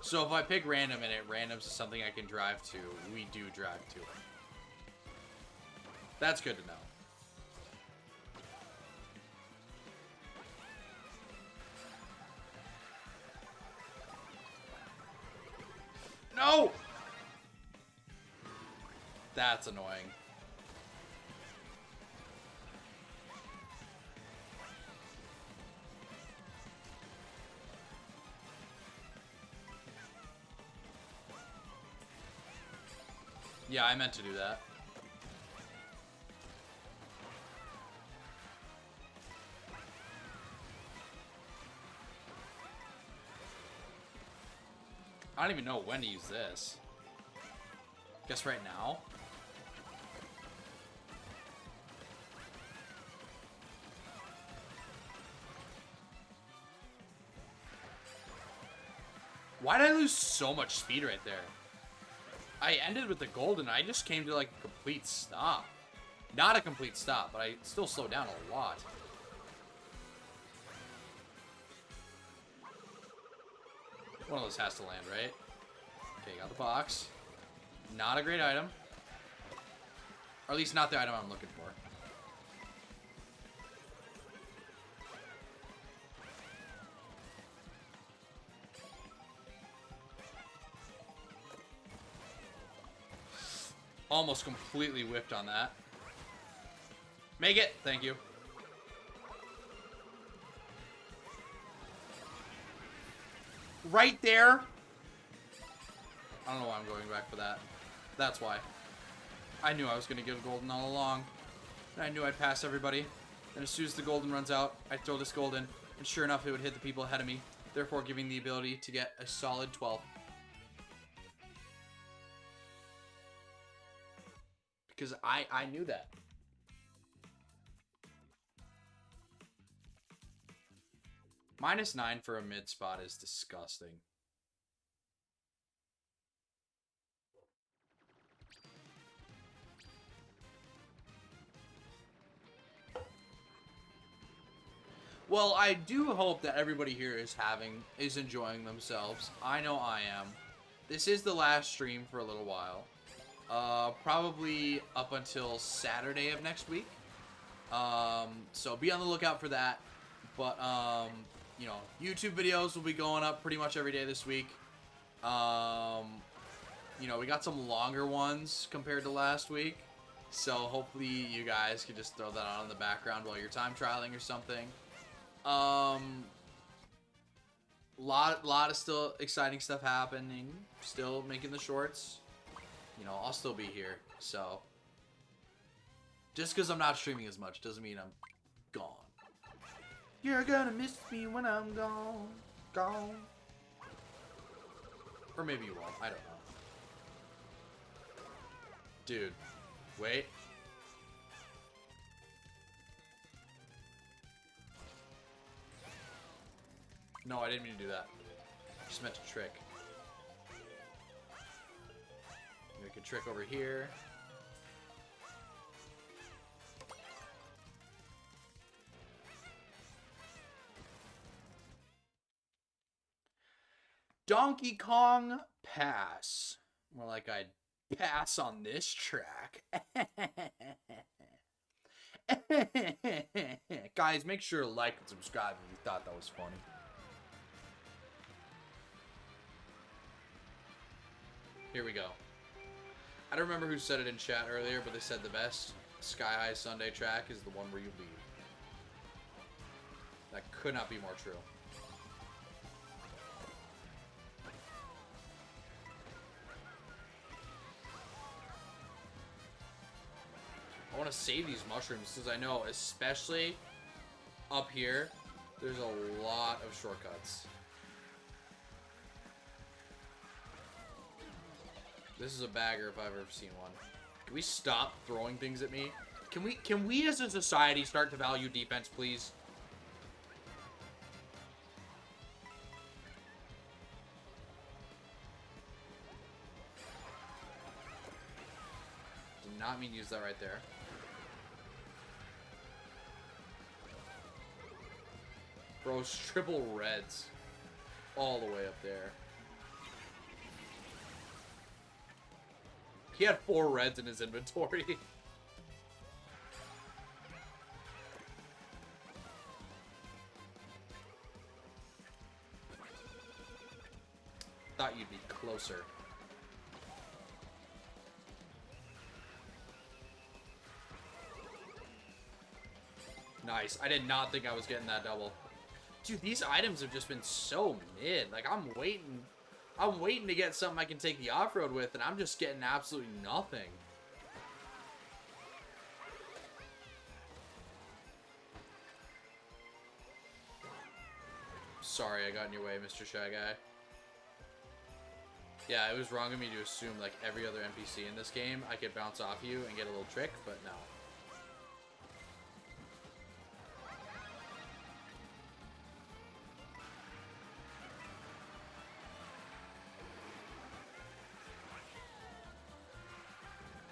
So if I pick random and it randoms to something I can drive to, we do drive to it. That's good to know. No! That's annoying. Yeah, I meant to do that. I don't even know when to use this. Guess right now? Why did I lose so much speed right there? I ended with the golden. I just came to like a complete stop. Not a complete stop, but I still slowed down a lot. One of those has to land, right? Okay, got the box. Not a great item. Or at least not the item I'm looking for. Almost completely whipped on that. Make it! Thank you. Right there. I don't know why I'm going back for that. That's why. I knew I was going to get a golden all along. And I knew I'd pass everybody. And as soon as the golden runs out, I'd throw this golden. And sure enough, it would hit the people ahead of me. Therefore, giving the ability to get a solid 12. Because I knew that. -9 for a mid spot is disgusting. Well, I do hope that everybody here is enjoying themselves. I know I am. This is the last stream for a little while. Probably up until Saturday of next week. So be on the lookout for that. But, you know, YouTube videos will be going up pretty much every day this week. You know, we got some longer ones compared to last week. So hopefully you guys can just throw that on in the background while you're time trialing or something. Lot of still exciting stuff happening. Still making the shorts. You know, I'll still be here. So just because I'm not streaming as much doesn't mean I'm gone. You're gonna miss me when I'm gone. Gone. Or maybe you won't. I don't know. Dude. Wait. No, I didn't mean to do that. I just meant to trick. We could trick over here. Donkey Kong pass. More like I'd pass on this track. Guys, make sure to like and subscribe if you thought that was funny. Here we go. I don't remember who said it in chat earlier, but they said the best Sky High Sunday track is the one where you lead. That could not be more true. I want to save these mushrooms because I know, especially up here, there's a lot of shortcuts. This is a bagger if I've ever seen one. Can we stop throwing things at me? Can we as a society start to value defense, please? Did not mean to use that right there. Bro, triple reds all the way up there. He had 4 reds in his inventory. Thought you'd be closer. Nice. I did not think I was getting that double. Dude, these items have just been so mid. Like, I'm waiting to get something I can take the off-road with, and I'm just getting absolutely nothing. Sorry I got in your way, Mr. Shy Guy. Yeah, it was wrong of me to assume, like, every other NPC in this game, I could bounce off you and get a little trick, but no.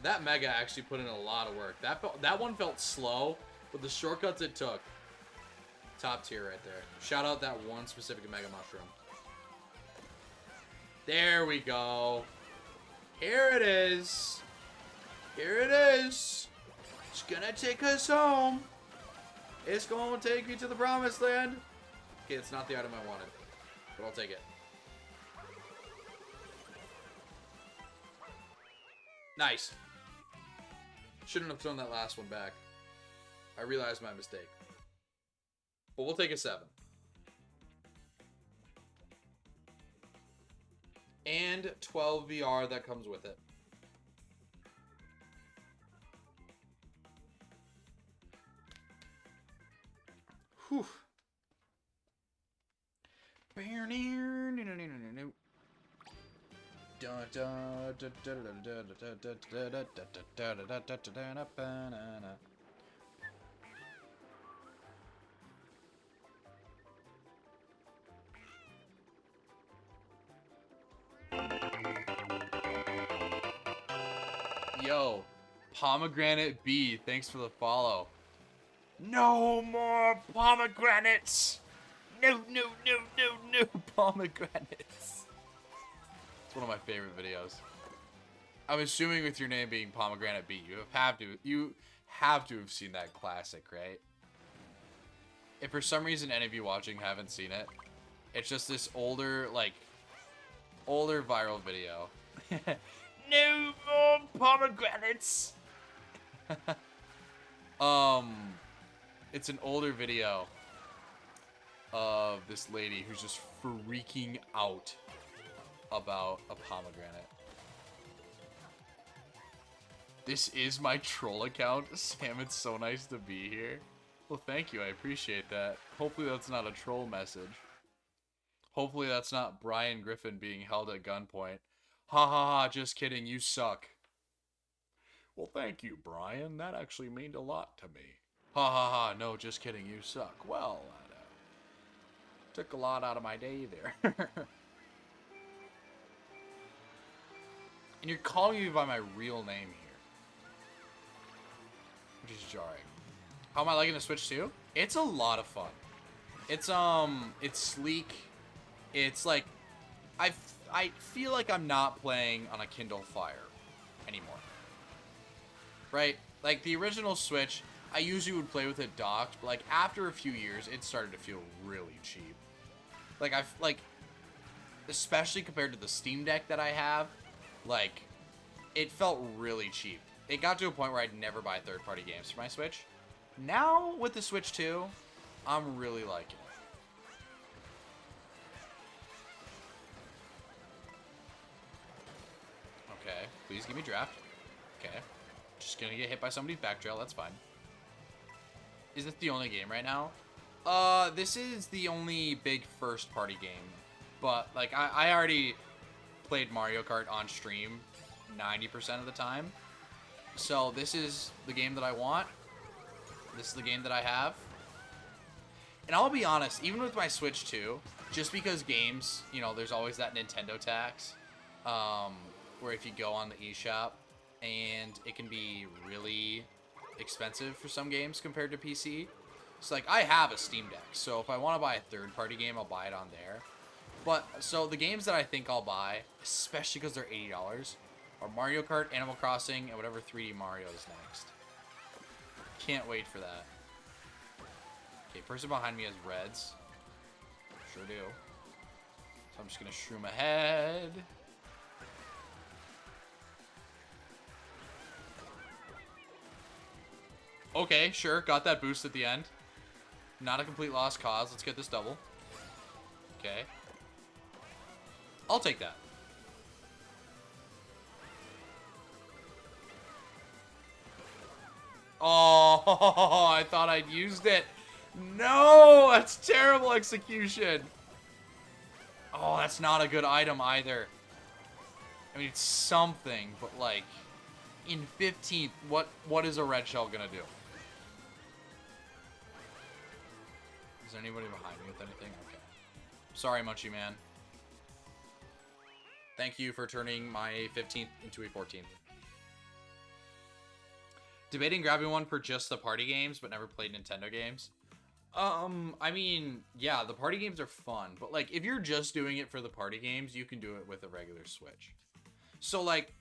That Mega actually put in a lot of work. That one felt slow, but the shortcuts it took. Top tier right there. Shout out that one specific Mega Mushroom. There we go. Here it is. Here it is. It's gonna take us home. It's gonna take me to the promised land. Okay, it's not the item I wanted, but I'll take it. Nice. Shouldn't have thrown that last one back. I realized my mistake. But we'll take a 7. And 12 VR that comes with it. Whew. Yo, Pomegranate B, thanks for the follow. No more pomegranates! No, no, no, no, no pomegranates. It's one of my favorite videos. I'm assuming with your name being Pomegranate B, you have to have seen that classic, right? If for some reason any of you watching haven't seen it, it's just this older viral video. No more pomegranates. It's an older video of this lady who's just freaking out about a pomegranate. This is my troll account. Sam, it's so nice to be here. Well, thank you. I appreciate that. Hopefully that's not a troll message. Hopefully that's not Brian Griffin being held at gunpoint. Ha ha ha, just kidding, you suck. Well, thank you, Brian. That actually meant a lot to me. Ha ha ha, no, just kidding, you suck. Well, that took a lot out of my day there. And you're calling me by my real name here. Which is jarring. How am I liking the Switch 2? It's a lot of fun. It's sleek. It's like, I feel like I'm not playing on a Kindle Fire anymore. Right? Like, the original Switch, I usually would play with it docked, but like, after a few years, it started to feel really cheap. Like, especially compared to the Steam Deck that I have, like, it felt really cheap. It got to a point where I'd never buy third-party games for my Switch. Now, with the Switch 2, I'm really liking it. Okay, please give me draft. Okay. Just gonna get hit by somebody's back trail, that's fine. Is this the only game right now? This is the only big first-party game. But, like, I already played Mario Kart on stream 90% of the time. So, this is the game that I want. This is the game that I have. And I'll be honest, even with my Switch 2, just because games, you know, there's always that Nintendo tax, where if you go on the eShop, and it can be really expensive for some games compared to PC. So, like, I have a Steam Deck, so if I want to buy a third-party game, I'll buy it on there. But, so the games that I think I'll buy, especially because they're $80, are Mario Kart, Animal Crossing, and whatever 3D Mario is next. Can't wait for that. Okay, person behind me has reds. Sure do. So I'm just gonna shroom ahead. Okay, sure. Got that boost at the end. Not a complete lost cause. Let's get this double. Okay. I'll take that. Oh, I thought I'd used it. No, that's terrible execution. Oh, that's not a good item either. I mean, it's something, but like, in 15th, what is a red shell gonna do? Is there anybody behind me with anything? Okay. Sorry, Munchie Man. Thank you for turning my 15th into a 14th. Debating grabbing one for just the party games, but never played Nintendo games. I mean, yeah, the party games are fun, but like, if you're just doing it for the party games, you can do it with a regular Switch. So like,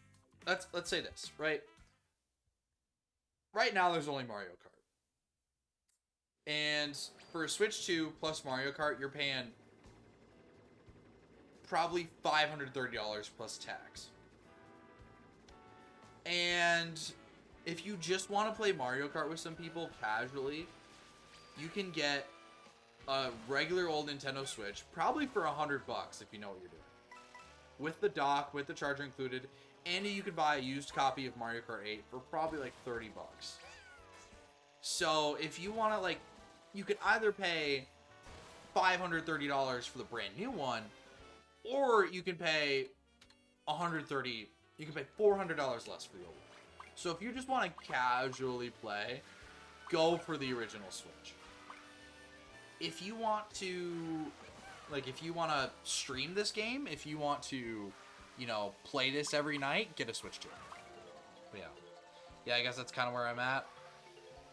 let's say this, right? Right now, there's only Mario Kart. And for a Switch 2 plus Mario Kart, you're paying probably $530 plus tax. And if you just want to play Mario Kart with some people casually, you can get a regular old Nintendo Switch, probably for $100 if you know what you're doing. with the dock, with the charger included, and you could buy a used copy of Mario Kart 8 for probably like 30 bucks. So if you want to, like, you could either pay $530 for the brand new one, or you can pay $130. You can pay $400 less for the old one. So if you just want to casually play, go for the original Switch. If you want to, like, if you want to stream this game, if you want to, you know, play this every night, get a Switch 2. But yeah. Yeah, I guess that's kind of where I'm at.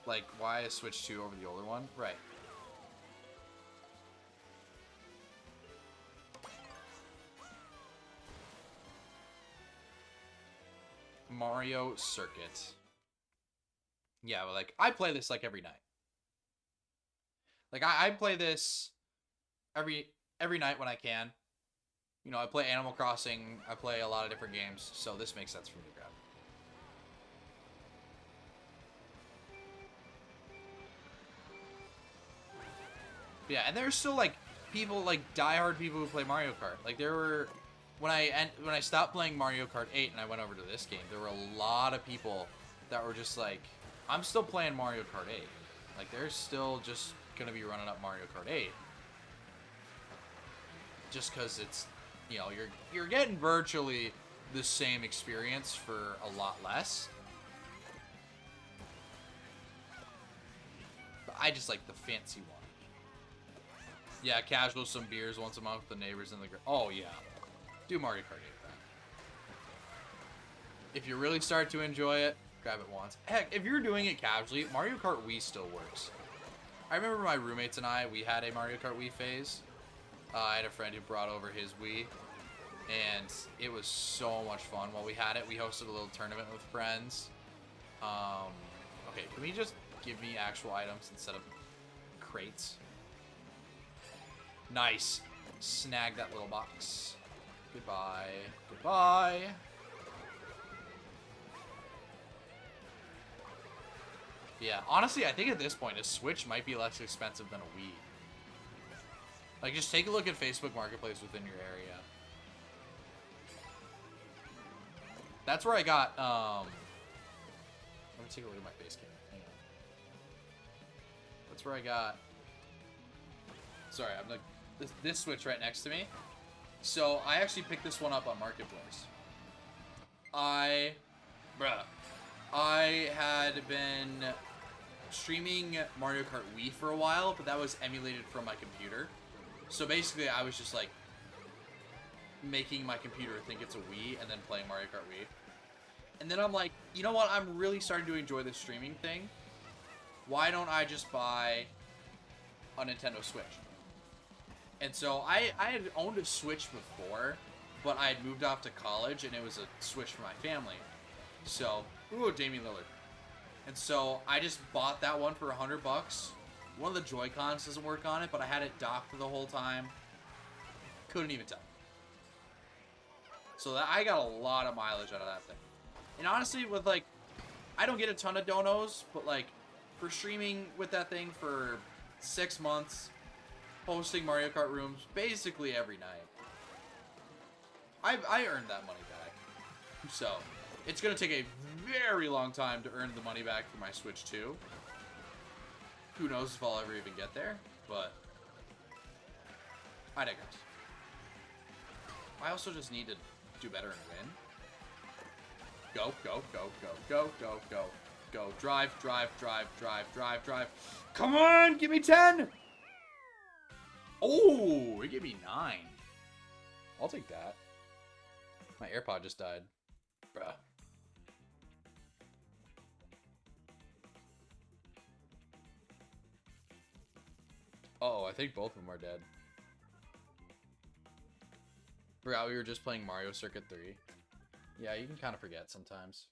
Like, why a Switch 2 over the older one? Right. Mario Circuit. Yeah, but, like, I play this, like, every night. Like, I play this every night when I can. You know, I play Animal Crossing. I play a lot of different games, so this makes sense for me to grab. Yeah, and there's still, like, people, like, diehard people who play Mario Kart. Like, there were... When I stopped playing Mario Kart 8 and I went over to this game, there were a lot of people that were just like, I'm still playing Mario Kart 8. Like, they're still just going to be running up Mario Kart 8. Just because it's, you know, you're getting virtually the same experience for a lot less. But I just like the fancy one. Yeah, casual, some beers once a month with the neighbors in the... Oh, yeah. Do Mario Kart 8. If you really start to enjoy it, grab it once. Heck, if you're doing it casually, Mario Kart Wii still works. I remember my roommates and I, we had a Mario Kart Wii phase. I had a friend who brought over his Wii, and it was so much fun. While we had it, we hosted a little tournament with friends. Okay, can we just give me actual items instead of crates? Nice. Snag that little box. Goodbye. Goodbye. Yeah, honestly, I think at this point, a Switch might be less expensive than a Wii. Like, just take a look at Facebook Marketplace within your area. That's where I got, let me take a look at my face cam. Hang on. That's where I got... Sorry, I'm like... This Switch right next to me. So, I actually picked this one up on Marketplace. I had been streaming Mario Kart Wii for a while, but that was emulated from my computer. So basically, I was just like making my computer think it's a Wii and then playing Mario Kart Wii. And then I'm like, you know what? I'm really starting to enjoy this streaming thing. Why don't I just buy a Nintendo Switch? And so I had owned a Switch before, but I had moved off to college, and it was a Switch for my family. So, ooh, Damian Lillard. And so I just bought that one for $100. One of the Joy-Cons doesn't work on it, but I had it docked the whole time. Couldn't even tell. So I got a lot of mileage out of that thing. And honestly, with, like, I don't get a ton of donos, but, like, for streaming with that thing for 6 months, hosting Mario Kart rooms basically every night, I earned that money back. So, it's going to take a very long time to earn the money back for my Switch 2. Who knows if I'll ever even get there, but I digress. I also just need to do better and win. Go, go, go, go, go, go, go, go. Drive, drive, drive, drive, drive, drive. Come on, give me 10! Oh, it gave me 9. I'll take that. My AirPod just died. Bruh. Uh-oh, I think both of them are dead. Forgot we were just playing Mario Circuit 3. Yeah, you can kind of forget sometimes.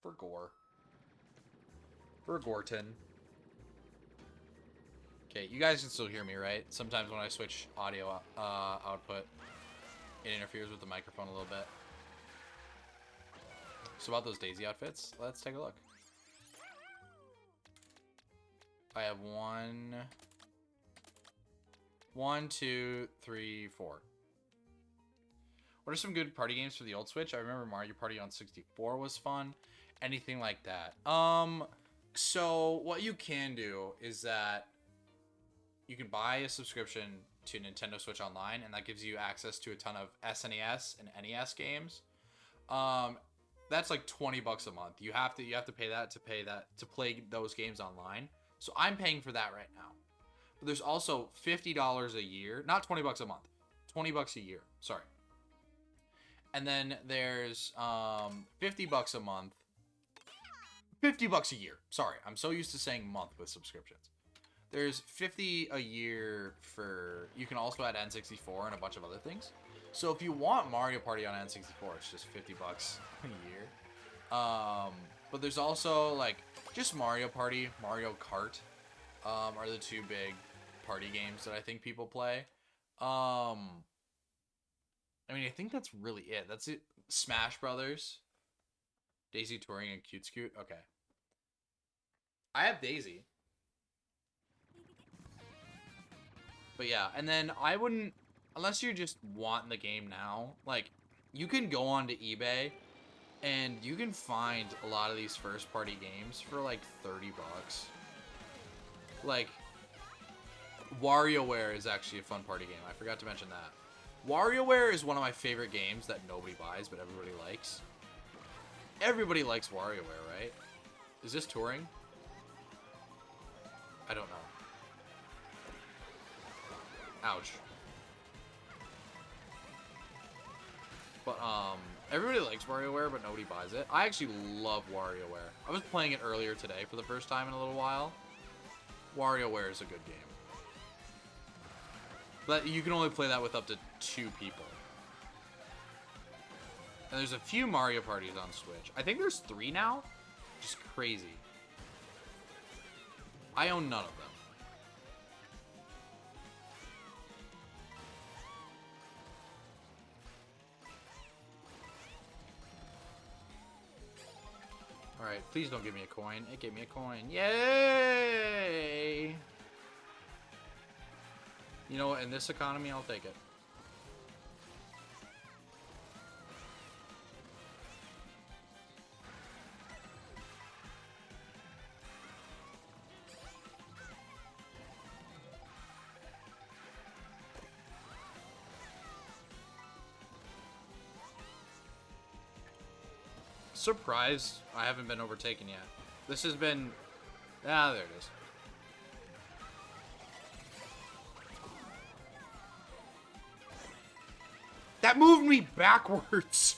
For gore. For Gorton. Okay, you guys can still hear me, right? Sometimes when I switch audio output, it interferes with the microphone a little bit. So about those Daisy outfits, let's take a look. I have one, 1, 2, 3, 4. What are some good party games for the old Switch? I remember Mario Party on 64 was fun. Anything like that. So what you can do is that you can buy a subscription to Nintendo Switch Online, and that gives you access to a ton of SNES and NES games. That's like $20 a month. You have to pay that to play those games online. So I'm paying for that right now. But there's also $50 a year, not $20 a month, $20 a year. Sorry. And then there's $50 a month. $50 a year. Sorry, I'm so used to saying month with subscriptions. There's $50 a year for... You can also add N64 and a bunch of other things. So if you want Mario Party on N64, it's just $50 a year. But there's also, like, just Mario Party, Mario Kart are the two big party games that I think people play. I mean, I think that's really it. That's it. Smash Brothers. Daisy Touring and Cute Scoot. Okay. I have Daisy. But yeah, and then I wouldn't... Unless you're just wanting the game now, like, you can go onto eBay and you can find a lot of these first-party games for, like, $30. Like, WarioWare is actually a fun party game. I forgot to mention that. WarioWare is one of my favorite games that nobody buys, but everybody likes. Everybody likes WarioWare, right? Is this touring? I don't know. Ouch. But, everybody likes WarioWare, but nobody buys it. I actually love WarioWare. I was playing it earlier today for the first time in a little while. WarioWare is a good game. But you can only play that with up to 2 people. And there's a few Mario parties on Switch. I think there's 3 now. Just crazy. I own none of them. Alright, please don't give me a coin. It gave me a coin. Yay! You know what? In this economy, I'll take it. Surprised I haven't been overtaken yet. This has been... Ah, there it is. That moved me backwards.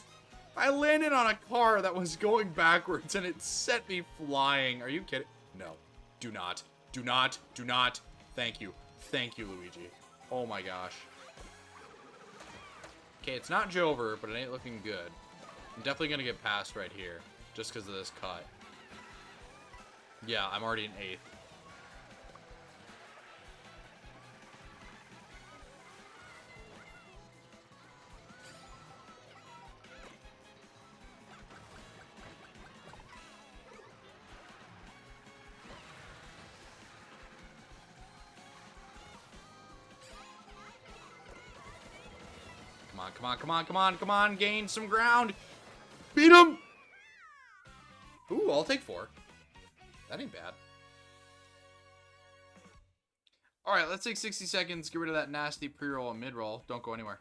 I landed on a car that was going backwards and it set me flying. Are you kidding? No. Do not. Do not. Do not. Thank you. Thank you, Luigi. Oh my gosh. Okay, it's not Jover, but it ain't looking good. I'm definitely gonna get past right here, just because of this cut. Yeah, I'm already in 8th. Come on, come on, come on, come on, come on, gain some ground. Beat him! Ooh, I'll take 4. That ain't bad. Alright, let's take 60 seconds, get rid of that nasty pre-roll and mid-roll. Don't go anywhere.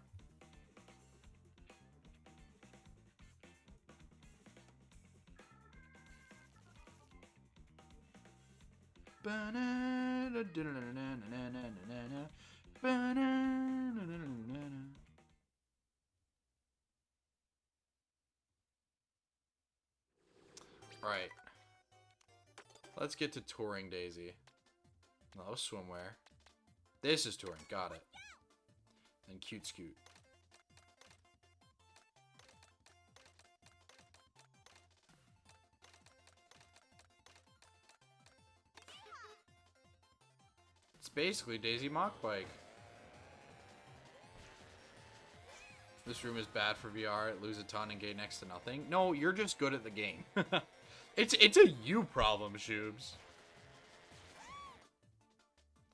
Alright. Let's get to Touring Daisy. No, that was swimwear. This is Touring. Got it. And Cute Scoot. It's basically Daisy Mock Bike. This room is bad for VR. It lose a ton and gain next to nothing. No, you're just good at the game. It's a you problem, Shoobs.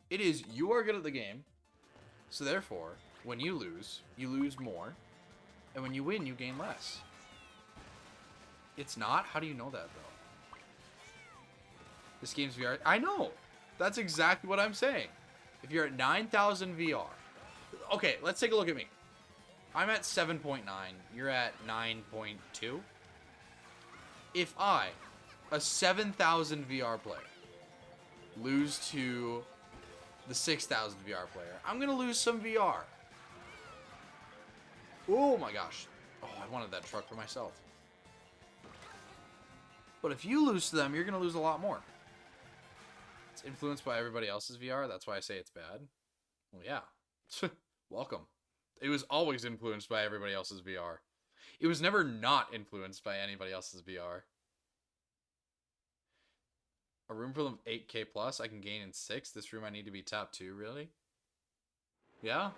It is, you are good at the game. So therefore, when you lose more. And when you win, you gain less. It's not? How do you know that, though? This game's VR. I know. That's exactly what I'm saying. If you're at 9,000 VR. Okay, let's take a look at me. I'm at 7.9. You're at 9.2. If I, a 7,000 VR player, lose to the 6,000 VR player, I'm going to lose some VR. Oh my gosh. Oh, I wanted that truck for myself. But if you lose to them, you're going to lose a lot more. It's influenced by everybody else's VR. That's why I say it's bad. Well, yeah. Welcome. It was always influenced by everybody else's VR. It was never not influenced by anybody else's VR. A room full of 8K plus I can gain in 6. This room I need to be top 2, really? Yeah?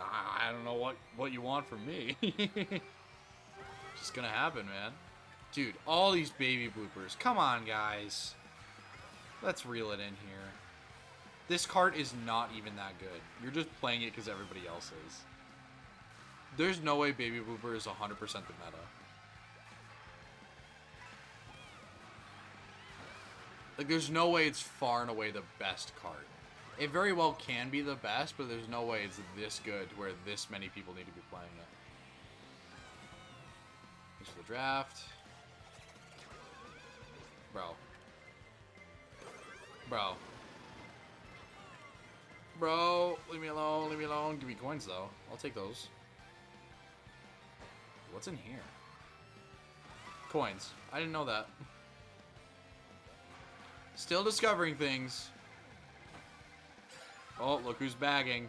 I don't know what you want from me. Just gonna happen, man. Dude, all these baby bloopers. Come on, guys. Let's reel it in here. This cart is not even that good. You're just playing it because everybody else is. There's no way baby blooper is 100% the meta. Like, there's no way it's far and away the best cart. It very well can be the best, but there's no way it's this good where this many people need to be playing it. Here's the draft. Bro. Bro. Bro, leave me alone, leave me alone. Give me coins, though. I'll take those. What's in here? Coins. I didn't know that. Still discovering things. Oh, look who's bagging.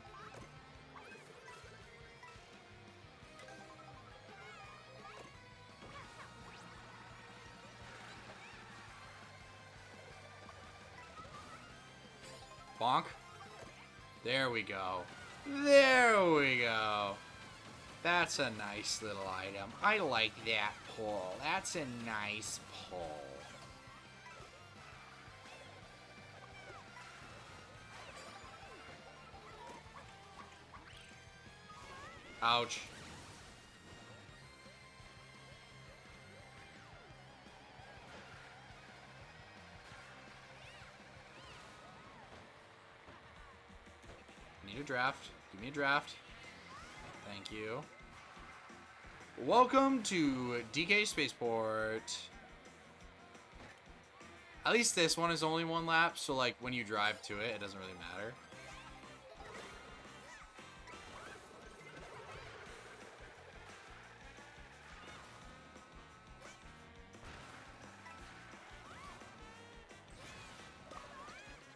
Bonk. There we go. There we go. That's a nice little item. I like that pull. That's a nice pull. Ouch. Need a draft. Give me a draft. Thank you. Welcome to DK Spaceport. At least this one is only one lap, so like when you drive to it, it doesn't really matter.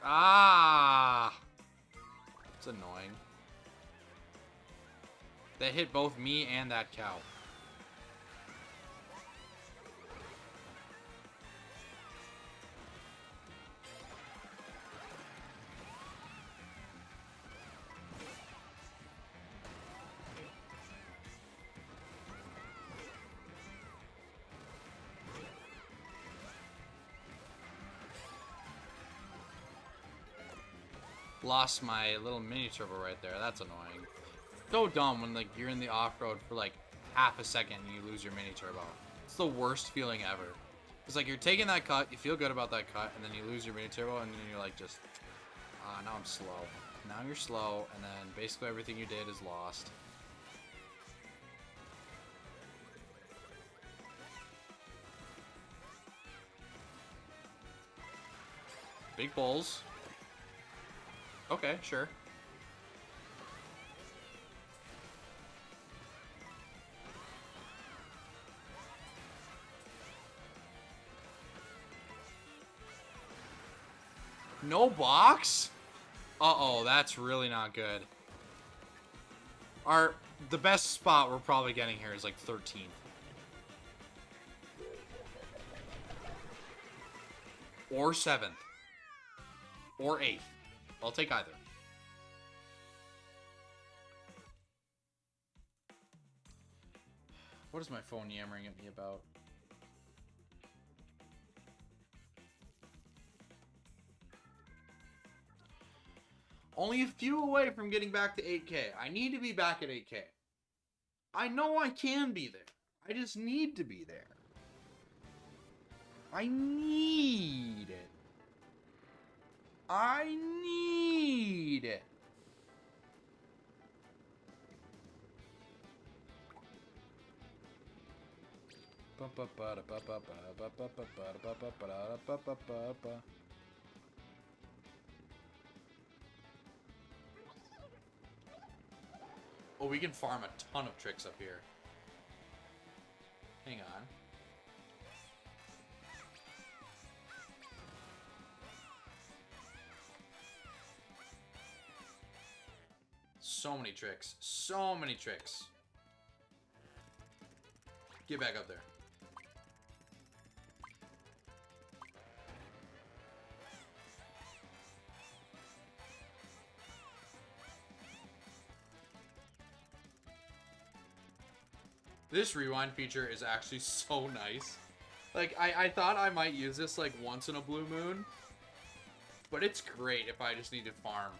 Ah! It's annoying. That hit both me and that cow. Lost my little mini turbo right there. That's annoying. So dumb when like you're in the off-road for like half a second and you lose your mini turbo. It's the worst feeling ever. It's like you're taking that cut, you feel good about that cut, and then you lose your mini turbo, and then you're like just, now I'm slow. Now you're slow, and then basically everything you did is lost. Big bulls. Okay, sure. No box? Uh-oh, that's really not good. The best spot we're probably getting here is like 13th. Or 7th. Or 8th. I'll take either. What is my phone yammering at me about? Only a few away from getting back to 8K. I need to be back at 8K. I know I can be there. I just need to be there. I need it. I need it. Oh, we can farm a ton of tricks up here. Hang on. So many tricks. So many tricks. Get back up there. This rewind feature is actually so nice. Like, I thought I might use this, like, once in a blue moon. But it's great if I just need to farm.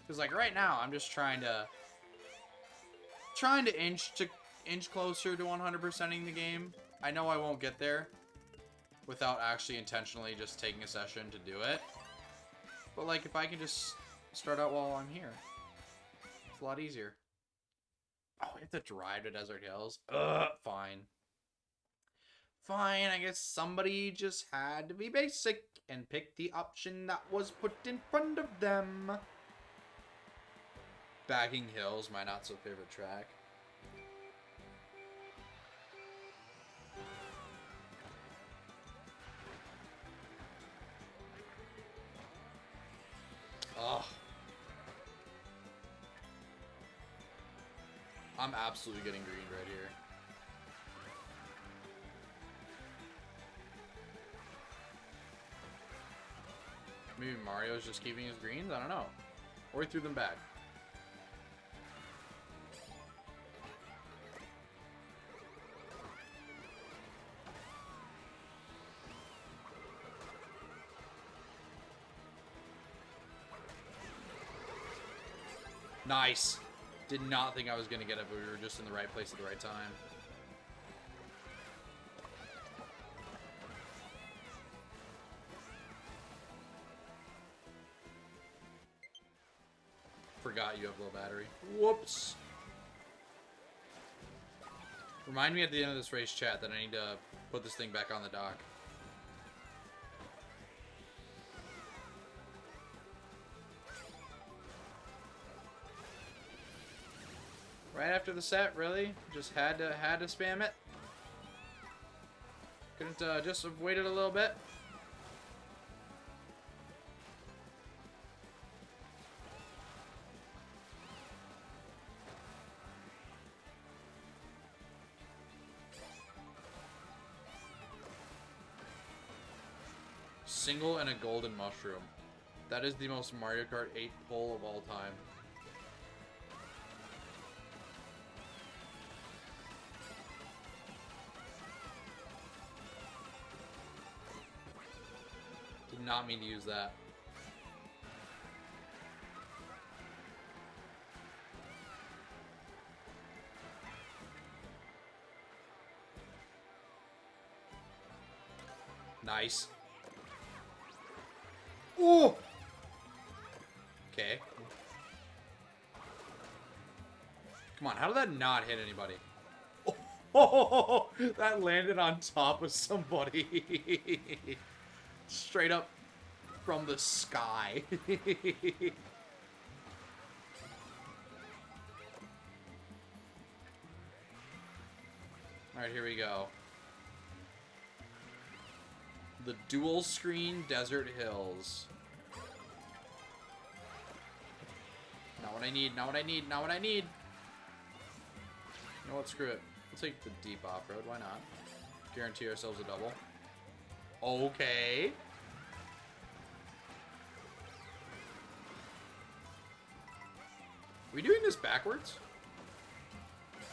Because, like, right now, I'm just trying to inch closer to 100%ing the game. I know I won't get there without actually intentionally just taking a session to do it. But, like, if I can just start out while I'm here, it's a lot easier. Oh, I have to drive to Desert Hills? Fine. Fine, I guess somebody just had to be basic and pick the option that was put in front of them. Bagging Hills, my not-so-favorite track. Ugh. I'm absolutely getting greened right here. Maybe Mario's just keeping his greens? I don't know. Or he threw them back. Nice. Did not think I was going to get it, but we were just in the right place at the right time. Forgot you have low battery. Whoops. Remind me at the end of this race, chat, that I need to put this thing back on the dock. Right after the set, really? Just had to spam it? Couldn't just have waited a little bit? Single and a golden mushroom. That is the most Mario Kart 8 pull of all time. Did not mean to use that. Nice. Ooh! Okay. Come on, how did that not hit anybody? Oh, that landed on top of somebody. Straight up from the sky. Alright, here we go. The dual screen Desert Hills. Not what I need, not what I need, not what I need. You know what, screw it. We'll take the deep off-road, why not? Guarantee ourselves a double. Okay. Are we doing this backwards?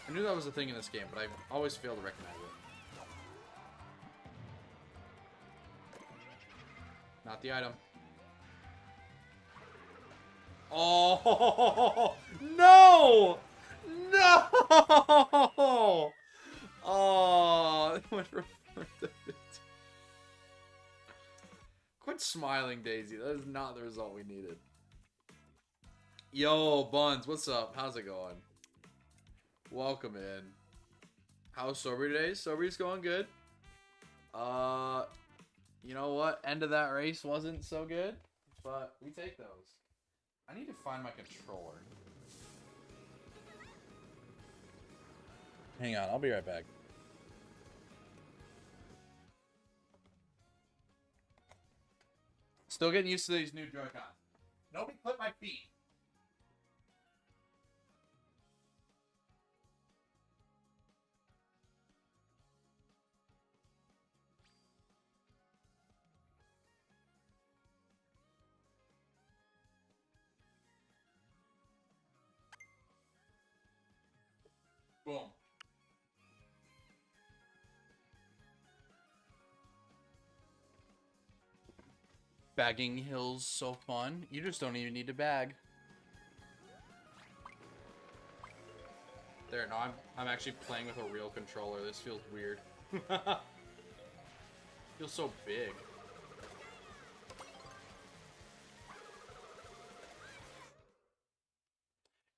I knew that was a thing in this game, but I always fail to recognize it. Not the item. Oh no! No! Oh, it went from 4 to 15. Quit smiling, Daisy. That is not the result we needed. Yo, Buns, what's up? How's it going? Welcome in. How's Sober today? Sober's going good. You know what? End of that race wasn't so good, but we take those. I need to find my controller. Hang on, I'll be right back. Still getting used to these new Joy-Cons. Nobody clip my feet. Boom. Bagging Hill's so fun. You just don't even need to bag. There, no, I'm actually playing with a real controller. This feels weird. Feels so big.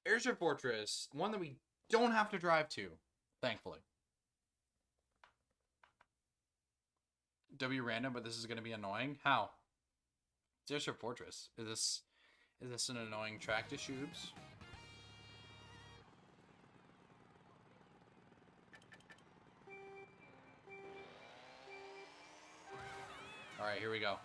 Airship Fortress, one that we don't have to drive to, thankfully. W random, but this is gonna be annoying. How? It's Airship Fortress. Is this an annoying track to Shoobs? Alright, here we go.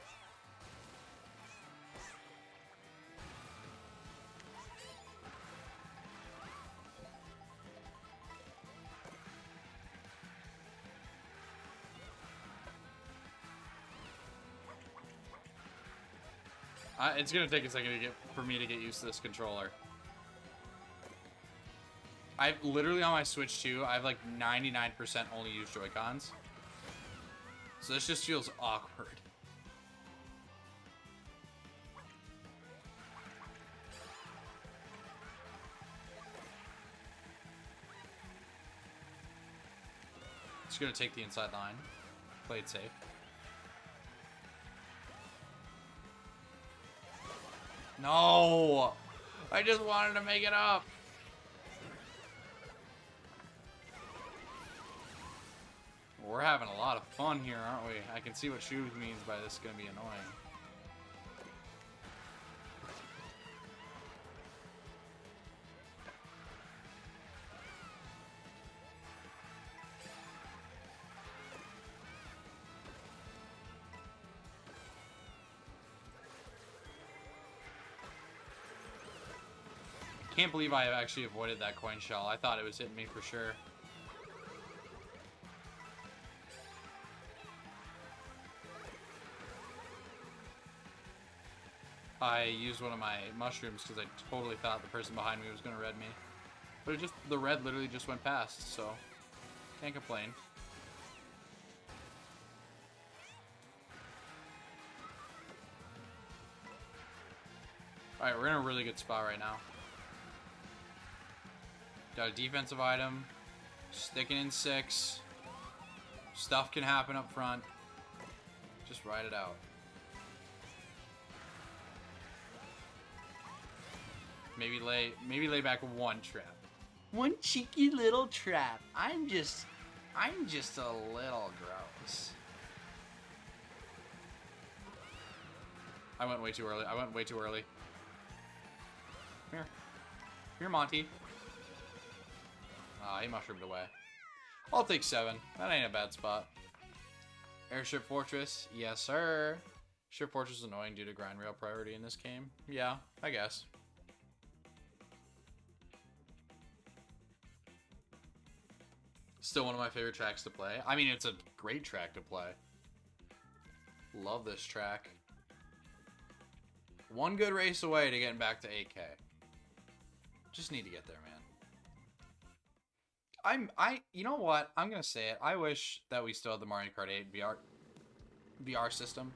It's gonna take a second for me to get used to this controller. I've literally on my Switch 2, I have like 99% only used Joy-Cons. So this just feels awkward. Just gonna take the inside line. Play it safe. No! I just wanted to make it up. We're having a lot of fun here, aren't we? I can see what Shoes means by this is going to be annoying. Can't believe I have actually avoided that coin shell. I thought it was hitting me for sure. I used one of my mushrooms because I totally thought the person behind me was going to red me. But the red literally just went past, so can't complain. Alright, we're in a really good spot right now. Got a defensive item. Sticking in 6. Stuff can happen up front. Just ride it out. Maybe lay back one trap. One cheeky little trap. I'm just a little gross. I went way too early. Here, Monty. He mushroomed away. I'll take 7. That ain't a bad spot. Airship Fortress. Yes, sir. Airship Fortress is annoying due to grind rail priority in this game. Yeah, I guess. Still one of my favorite tracks to play. I mean, it's a great track to play. Love this track. One good race away to getting back to 8K. Just need to get there, man. You know what? I'm gonna say it. I wish that we still had the Mario Kart 8 VR system.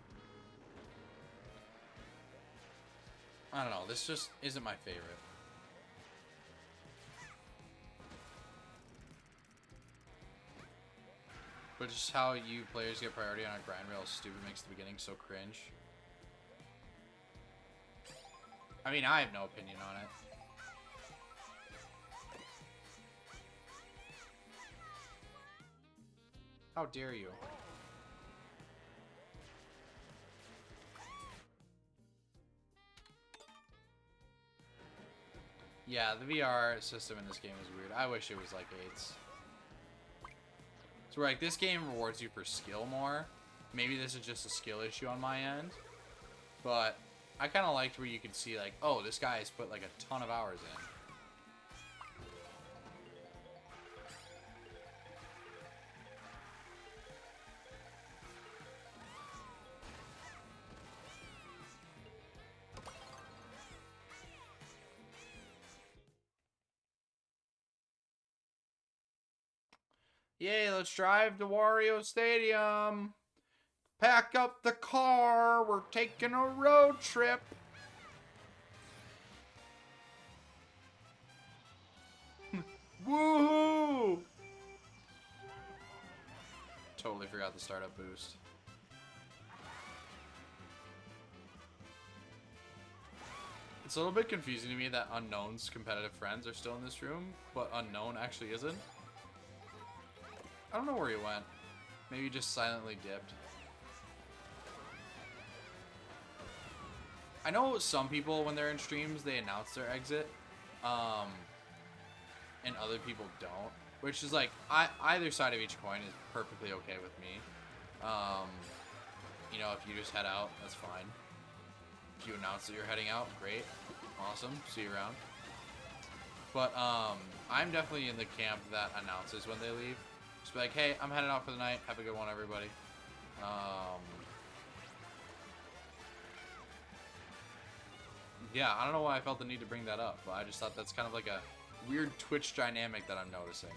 I don't know. This just isn't my favorite. But just how you players get priority on a grind rail stupid makes the beginning so cringe. I mean, I have no opinion on it. How dare you? Yeah, the VR system in this game is weird. I wish it was like 8's. So like this game rewards you for skill more. Maybe this is just a skill issue on my end. But I kind of liked where you could see like, oh, this guy has put like a ton of hours in. Yay, let's drive to Wario Stadium. Pack up the car. We're taking a road trip. Woohoo! Totally forgot the startup boost. It's a little bit confusing to me that Unknown's competitive friends are still in this room, but Unknown actually isn't. I don't know where he went. Maybe he just silently dipped. I know some people, when they're in streams, they announce their exit. And other people don't. Which is like, either side of each coin is perfectly okay with me. You know, if you just head out, that's fine. If you announce that you're heading out, great. Awesome. See you around. But, I'm definitely in the camp that announces when they leave. Just be like, hey, I'm heading out for the night. Have a good one, everybody. Yeah, I don't know why I felt the need to bring that up, but I just thought that's kind of like a weird Twitch dynamic that I'm noticing.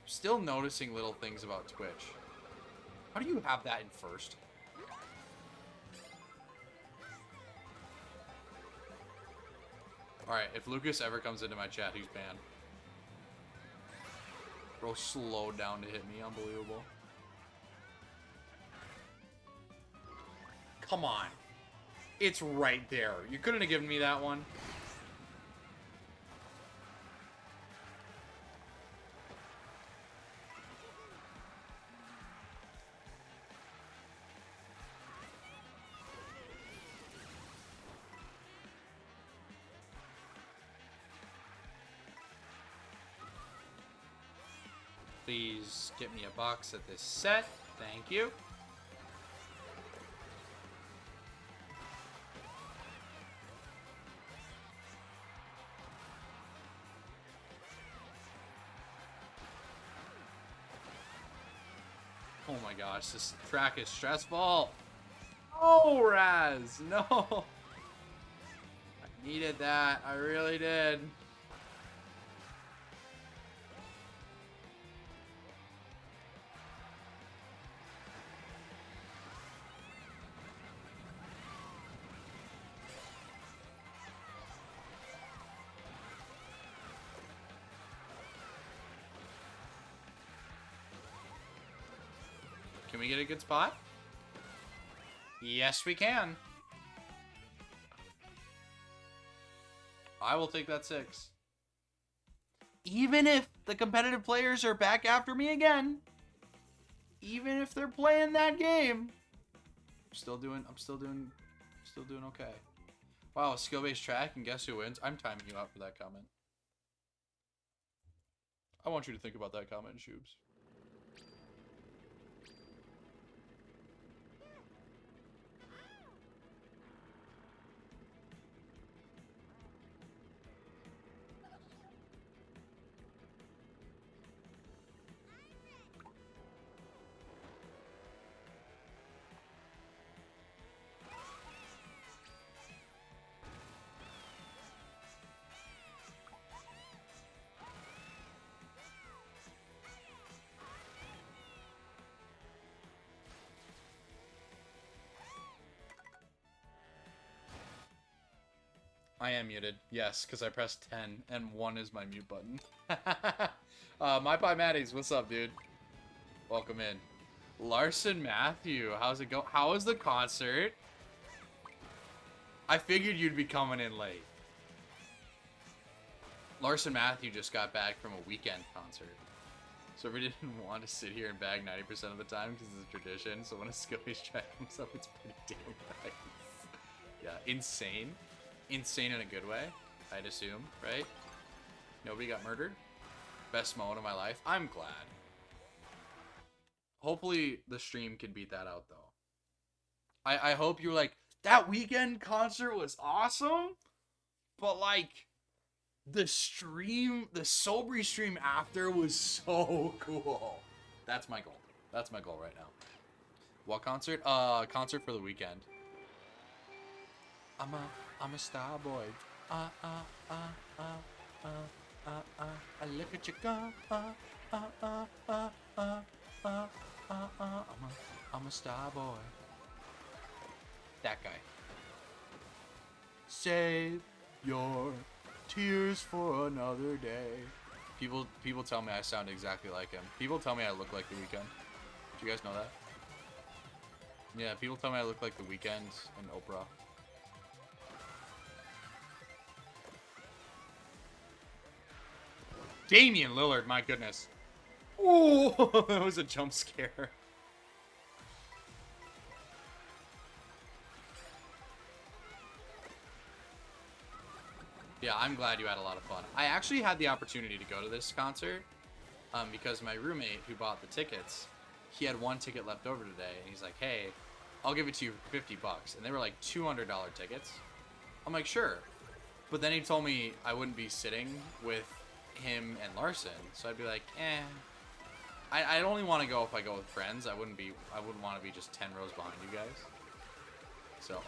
Still noticing little things about Twitch. How do you have that in first? Alright, if Lucas ever comes into my chat, he's banned. Bro slowed down to hit me. Unbelievable. Come on. It's right there. You couldn't have given me that one. Please get me a box at this set. Thank you. Oh my gosh, this track is stressful. Oh, Raz, no. I needed that. I really did. Can we get a good spot? Yes, we can. I will take that 6. Even if the competitive players are back after me again, even if they're playing that game, I'm still doing okay. Wow, skill-based track, and guess who wins? I'm timing you out for that comment. I want you to think about that comment, Shoobs. I am muted. Yes, because I pressed 10 and 1 is my mute button. My Pie Matties, what's up, dude? Welcome in. Larson Matthew, how's it go? How was the concert? I figured you'd be coming in late. Larson Matthew just got back from a weekend concert. So we didn't want to sit here and bag 90% of the time because it's a tradition. So when a Skilly's track comes up, it's pretty damn nice. Yeah, insane. Insane in a good way, I'd assume, right? Nobody got murdered. Best moment of my life. I'm glad. Hopefully the stream can beat that out, though. I hope you're like, that weekend concert was awesome, but like, the stream, the Sobri stream after was so cool. That's my goal. That's my goal right now. What concert? Concert for the weekend. I'm a star boy. I look at you go. I'm a star boy. That guy. Save your tears for another day. People tell me I sound exactly like him. People tell me I look like The Weeknd. Do you guys know that? Yeah, people tell me I look like The Weeknd and Oprah. Damian Lillard, my goodness. Ooh, that was a jump scare. Yeah, I'm glad you had a lot of fun. I actually had the opportunity to go to this concert because my roommate who bought the tickets, he had one ticket left over today, and he's like, hey, I'll give it to you for $50. And they were like $200 tickets. I'm like, sure. But then he told me I wouldn't be sitting with him and Larson, so I'd be like, eh. I'd only want to go if I go with friends. I wouldn't want to be just 10 rows behind you guys. So,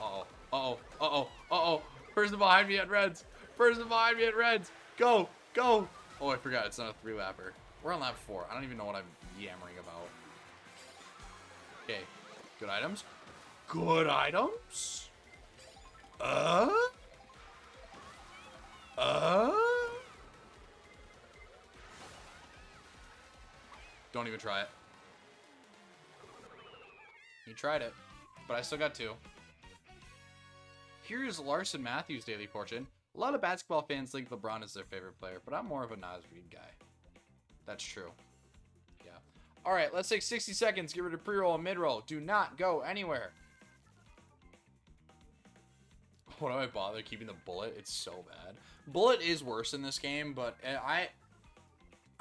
person behind me at Reds. Person behind me at Reds. Go. Oh, I forgot. It's not a 3-lapper. We're on lap 4. I don't even know what I'm yammering about. Okay. Good items. Good items. Don't even try it. You tried it, but I still got 2. Here's Larson Matthews' daily fortune. A lot of basketball fans think LeBron is their favorite player, but I'm more of a Nas Reed guy. That's true. Yeah. All right, let's take 60 seconds. Get rid of pre-roll and mid-roll. Do not go anywhere. Why do I bother keeping the bullet? It's so bad. Bullet is worse in this game, but I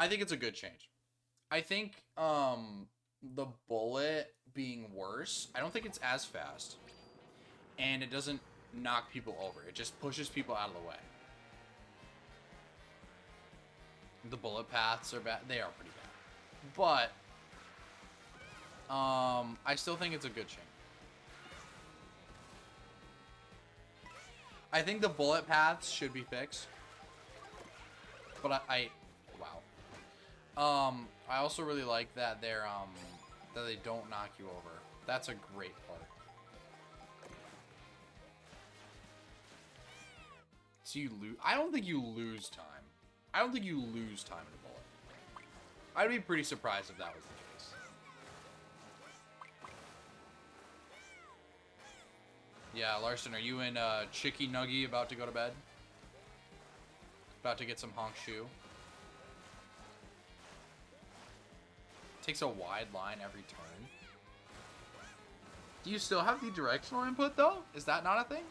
think it's a good change. I think the bullet being worse, I don't think it's as fast. And it doesn't knock people over. It just pushes people out of the way. The bullet paths are bad. They are pretty bad. But I still think it's a good change. I think the bullet paths should be fixed. But wow. I also really like that they're that they don't knock you over. That's a great part. So you lose. I don't think you lose time. I don't think you lose time in a bullet. I'd be pretty surprised if that was the case. Yeah, Larson, are you in Chicky Nuggy about to go to bed? About to get some honk shoe? Takes a wide line every turn. Do you still have the directional input, though? Is that not a thing?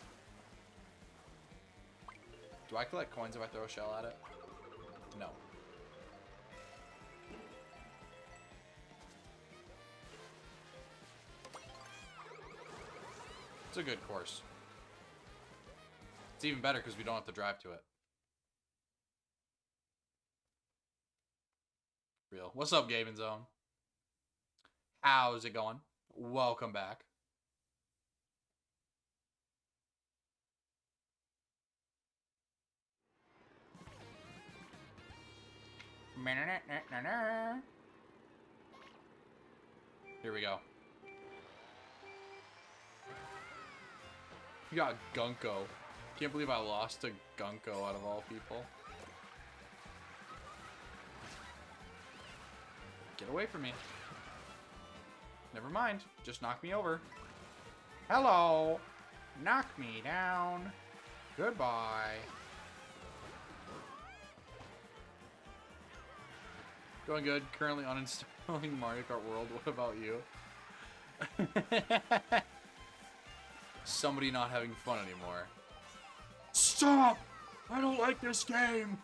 Do I collect coins if I throw a shell at it? No. It's a good course. It's even better because we don't have to drive to it. Real. What's up, Gaming Zone? How's it going? Welcome back. Here we go. You got Gunko. Can't believe I lost to Gunko out of all people. Get away from me. Never mind. Just knock me over. Hello. Knock me down. Goodbye. Going good. Currently uninstalling Mario Kart World. What about you? Somebody not having fun anymore. Stop! I don't like this game!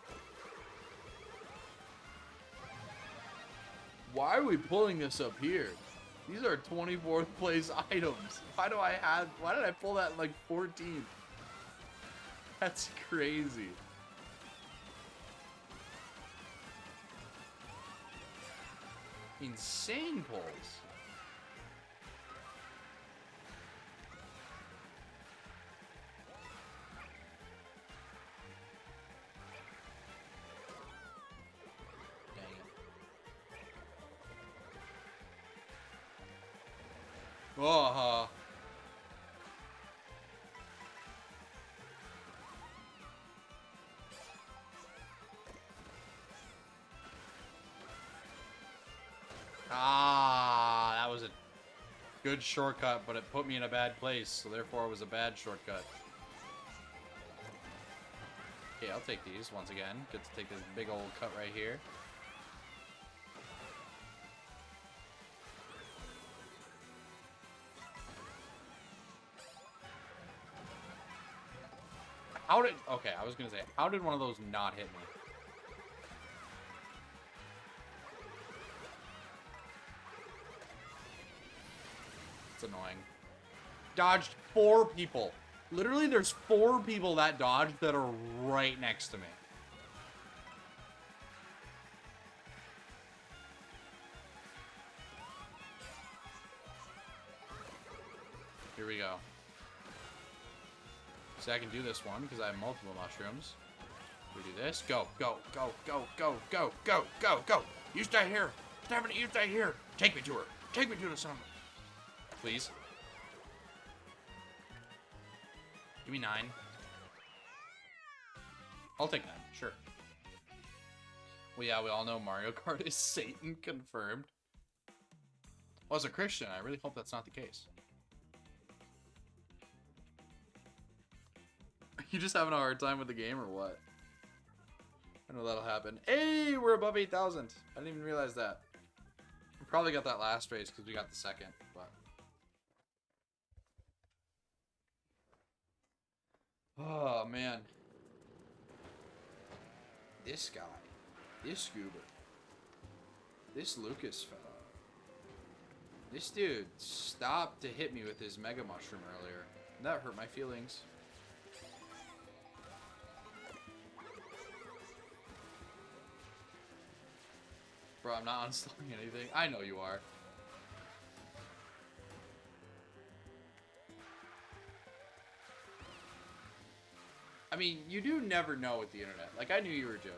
Why are we pulling this up here? These are 24th place items. Why did I pull that in like 14th? That's crazy. Insane pulls. Dang it. Oh, that was a good shortcut, but it put me in a bad place, so therefore it was a bad shortcut. Okay, I'll take these once again. Get to take this big old cut right here. Okay, I was gonna say, how did one of those not hit me? It's annoying. Dodged 4 people. Literally, there's 4 people that dodged that are right next to me. Here we go. So I can do this one because I have multiple mushrooms. We do this. Go, go, go, go, go, go, go, go, go. You stay here. Stephanie, you stay here. Take me to her. Take me to the sun. Please. Give me 9. I'll take 9. Sure. Well, yeah, we all know Mario Kart is Satan confirmed. Well, as a Christian, I really hope that's not the case. You just having a hard time with the game or what? I know that'll happen. Hey, we're above 8,000. I didn't even realize that. We probably got that last race because we got the second, but... Oh, man. This guy. This scuba. This Lucas fella. This dude stopped to hit me with his Mega Mushroom earlier. That hurt my feelings. Bro, I'm not uninstalling anything. I know you are. I mean, you do never know with the internet. Like, I knew you were joking.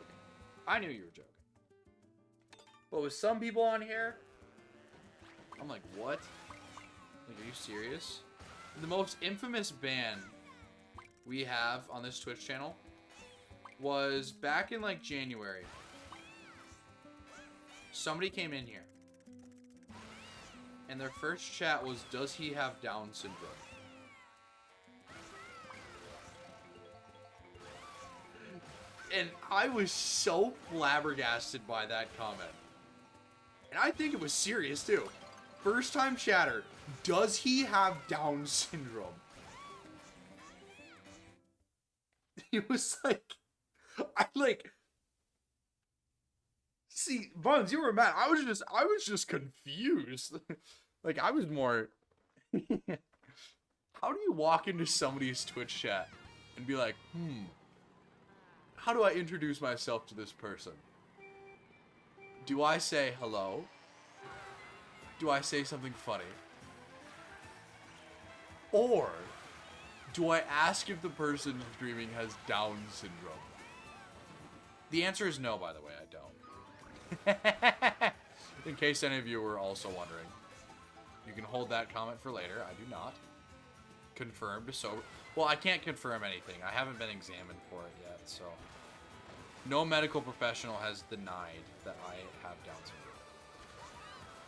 I knew you were joking. But with some people on here, I'm like, what? Like, are you serious? The most infamous ban we have on this Twitch channel was back in, like, January. Somebody came in here, and their first chat was, does he have Down syndrome? And I was so flabbergasted by that comment. And I think it was serious, too. First time chatter, does he have Down syndrome? It was like, see, Buns, you were mad. I was just confused. Like, I was more... How do you walk into somebody's Twitch chat and be like, how do I introduce myself to this person? Do I say hello? Do I say something funny? Or do I ask if the person streaming has Down syndrome? The answer is no, by the way, I don't. In case any of you were also wondering. You can hold that comment for later. I do not. Confirmed. So, Well, I can't confirm anything. I haven't been examined for it yet, so no medical professional has denied that I have Down syndrome.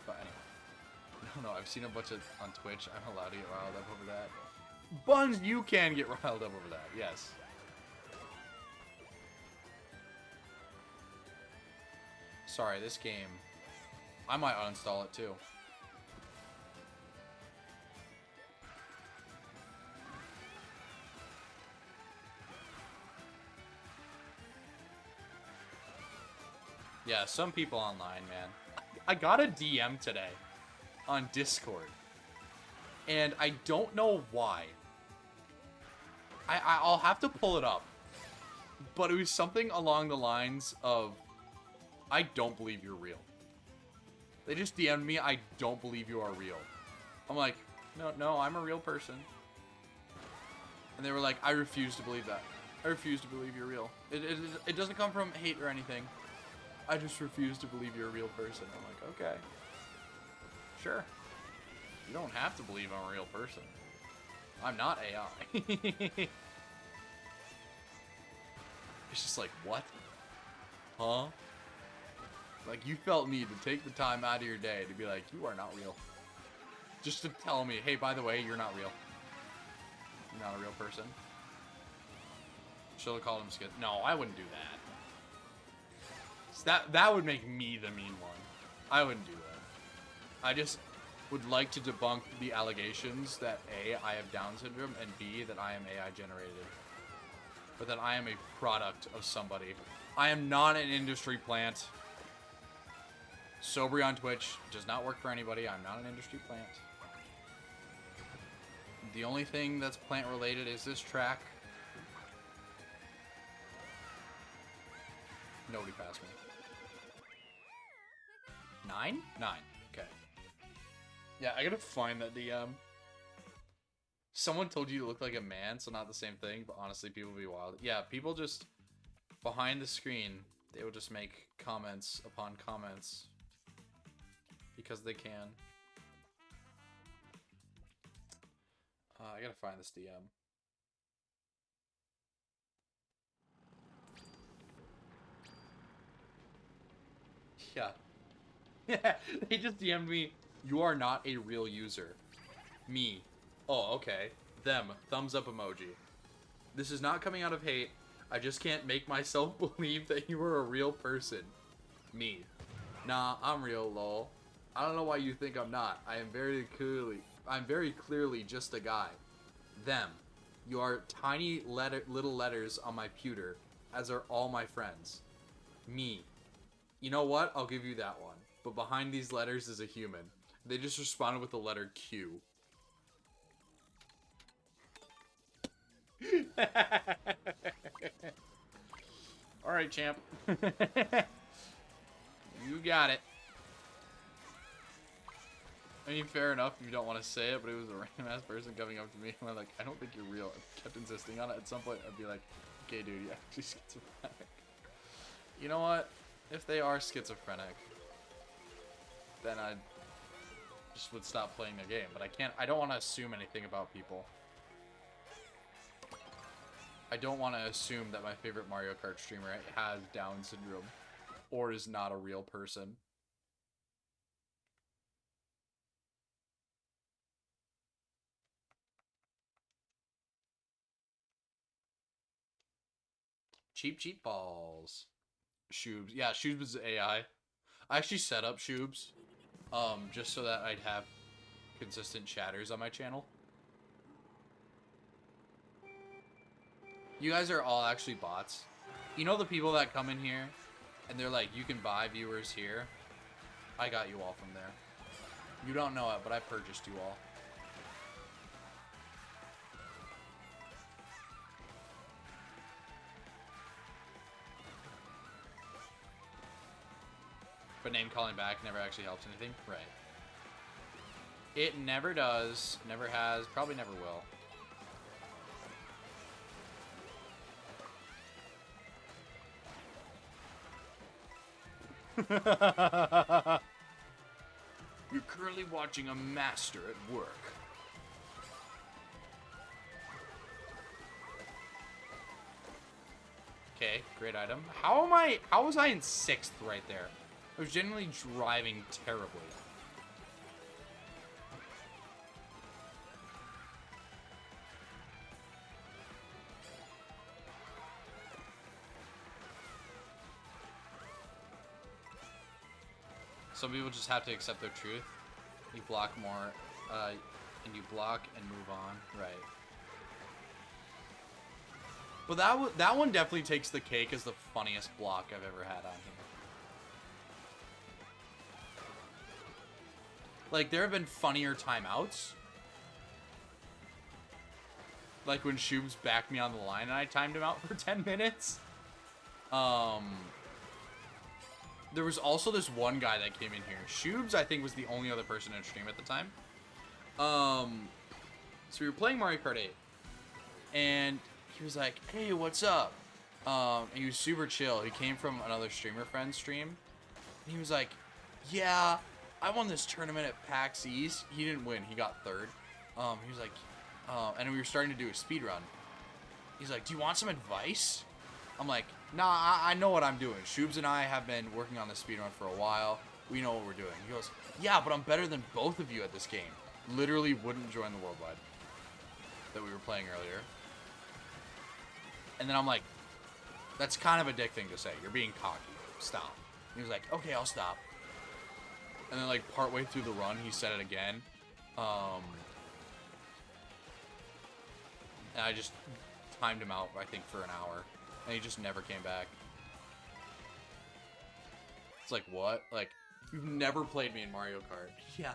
But anyway, no, I've seen a bunch of on Twitch. I'm allowed to get riled up over that. Buns, you can get riled up over that. Yes. Sorry, this game. I might uninstall it too. Yeah, some people online, man. I got a DM today on Discord. And I don't know why. I'll have to pull it up. But it was something along the lines of, I don't believe you're real. They just DM'd me, I don't believe you are real. I'm like, no, I'm a real person. And they were like, I refuse to believe that. I refuse to believe you're real. It doesn't come from hate or anything. I just refuse to believe you're a real person. I'm like, okay. Sure. You don't have to believe I'm a real person. I'm not AI. It's just like, what? Huh? Like, you felt need to take the time out of your day to be like, you are not real. Just to tell me, hey, by the way, you're not real. You're not a real person. Should have called him skit. No, I wouldn't do that. So that would make me the mean one. I wouldn't do that. I just would like to debunk the allegations that A, I have Down syndrome, and B, that I am AI generated. But that I am a product of somebody. I am not an industry plant. Sobry on Twitch does not work for anybody. I'm not an industry plant. The only thing that's plant related is this track. Nobody passed me. 9? 9. Okay. Yeah, I gotta find that DM. Someone told you you look like a man, so not the same thing, but honestly, people be wild. Yeah, people just, behind the screen, they will just make comments upon comments. Because they can. I gotta find this DM. Yeah. Yeah, they just DM'd me, you are not a real user. Me. Oh, okay. Them. Thumbs up emoji. This is not coming out of hate. I just can't make myself believe that you are a real person. Me. Nah, I'm real, lol. I don't know why you think I'm not. I'm very clearly just a guy. Them. You are tiny little letters on my pewter, as are all my friends. Me. You know what? I'll give you that one. But behind these letters is a human. They just responded with the letter Q. Alright, champ. You got it. I mean, fair enough if you don't want to say it, but it was a random ass person coming up to me and I'm like, I don't think you're real. I kept insisting on it. At some point, I'd be like, okay, dude, you're actually schizophrenic. You know what? If they are schizophrenic, then I just would stop playing the game. But I don't want to assume anything about people. I don't want to assume that my favorite Mario Kart streamer has Down syndrome or is not a real person. Cheap balls. Shoobs. Yeah, Shoobs is AI. I actually set up Shoobs just so that I'd have consistent chatters on my channel. You guys are all actually bots. You know the people that come in here and they're like, you can buy viewers here? I got you all from there. You don't know it, but I purchased you all. But name calling back never actually helps anything? Right. It never does. Never has. Probably never will. You're currently watching a master at work. Okay, great item. How was I in 6th right there? I was genuinely driving terribly. Some people just have to accept their truth. You block more, and you block and move on. Right. But that one definitely takes the cake as the funniest block I've ever had on here. Like, there have been funnier timeouts. Like when Shubes backed me on the line and I timed him out for 10 minutes. There was also this one guy that came in here. Shubes, I think, was the only other person in stream at the time. So we were playing Mario Kart 8. And he was like, hey, what's up? And he was super chill. He came from another streamer friend's stream. And he was like, yeah, I won this tournament at PAX East. He didn't win. He got 3rd. He was like, and we were starting to do a speed run. He's like, do you want some advice? I'm like, nah, I know what I'm doing. Shubes and I have been working on this speedrun for a while. We know what we're doing. He goes, yeah, but I'm better than both of you at this game. Literally wouldn't join the worldwide that we were playing earlier. And then I'm like, that's kind of a dick thing to say. You're being cocky. Stop. And he was like, okay, I'll stop. And then like partway through the run, he said it again. And I just timed him out, I think, for an hour. And he just never came back. It's like, what? Like, you've never played me in Mario Kart. Yeah.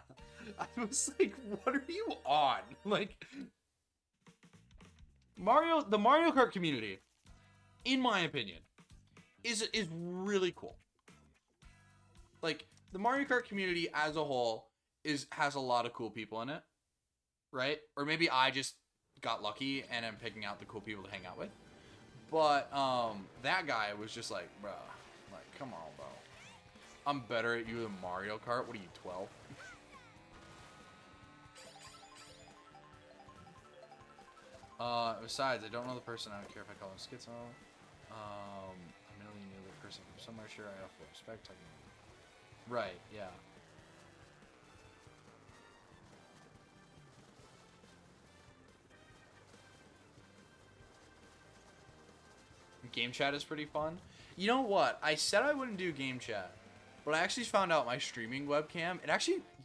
I was like, what are you on? Like, the Mario Kart community, in my opinion, is really cool. Like, the Mario Kart community as a whole has a lot of cool people in it. Right? Or maybe I just got lucky and I'm picking out the cool people to hang out with. But that guy was just like, bro, like, come on, bro. I'm better at you than Mario Kart. What are you, 12? Besides, I don't know the person. I don't care if I call him Schizo. I merely knew the person from somewhere. Sure, I have full respect. Right, yeah. Game chat is pretty fun. You know what? I said I wouldn't do game chat, but I actually found out my streaming webcam.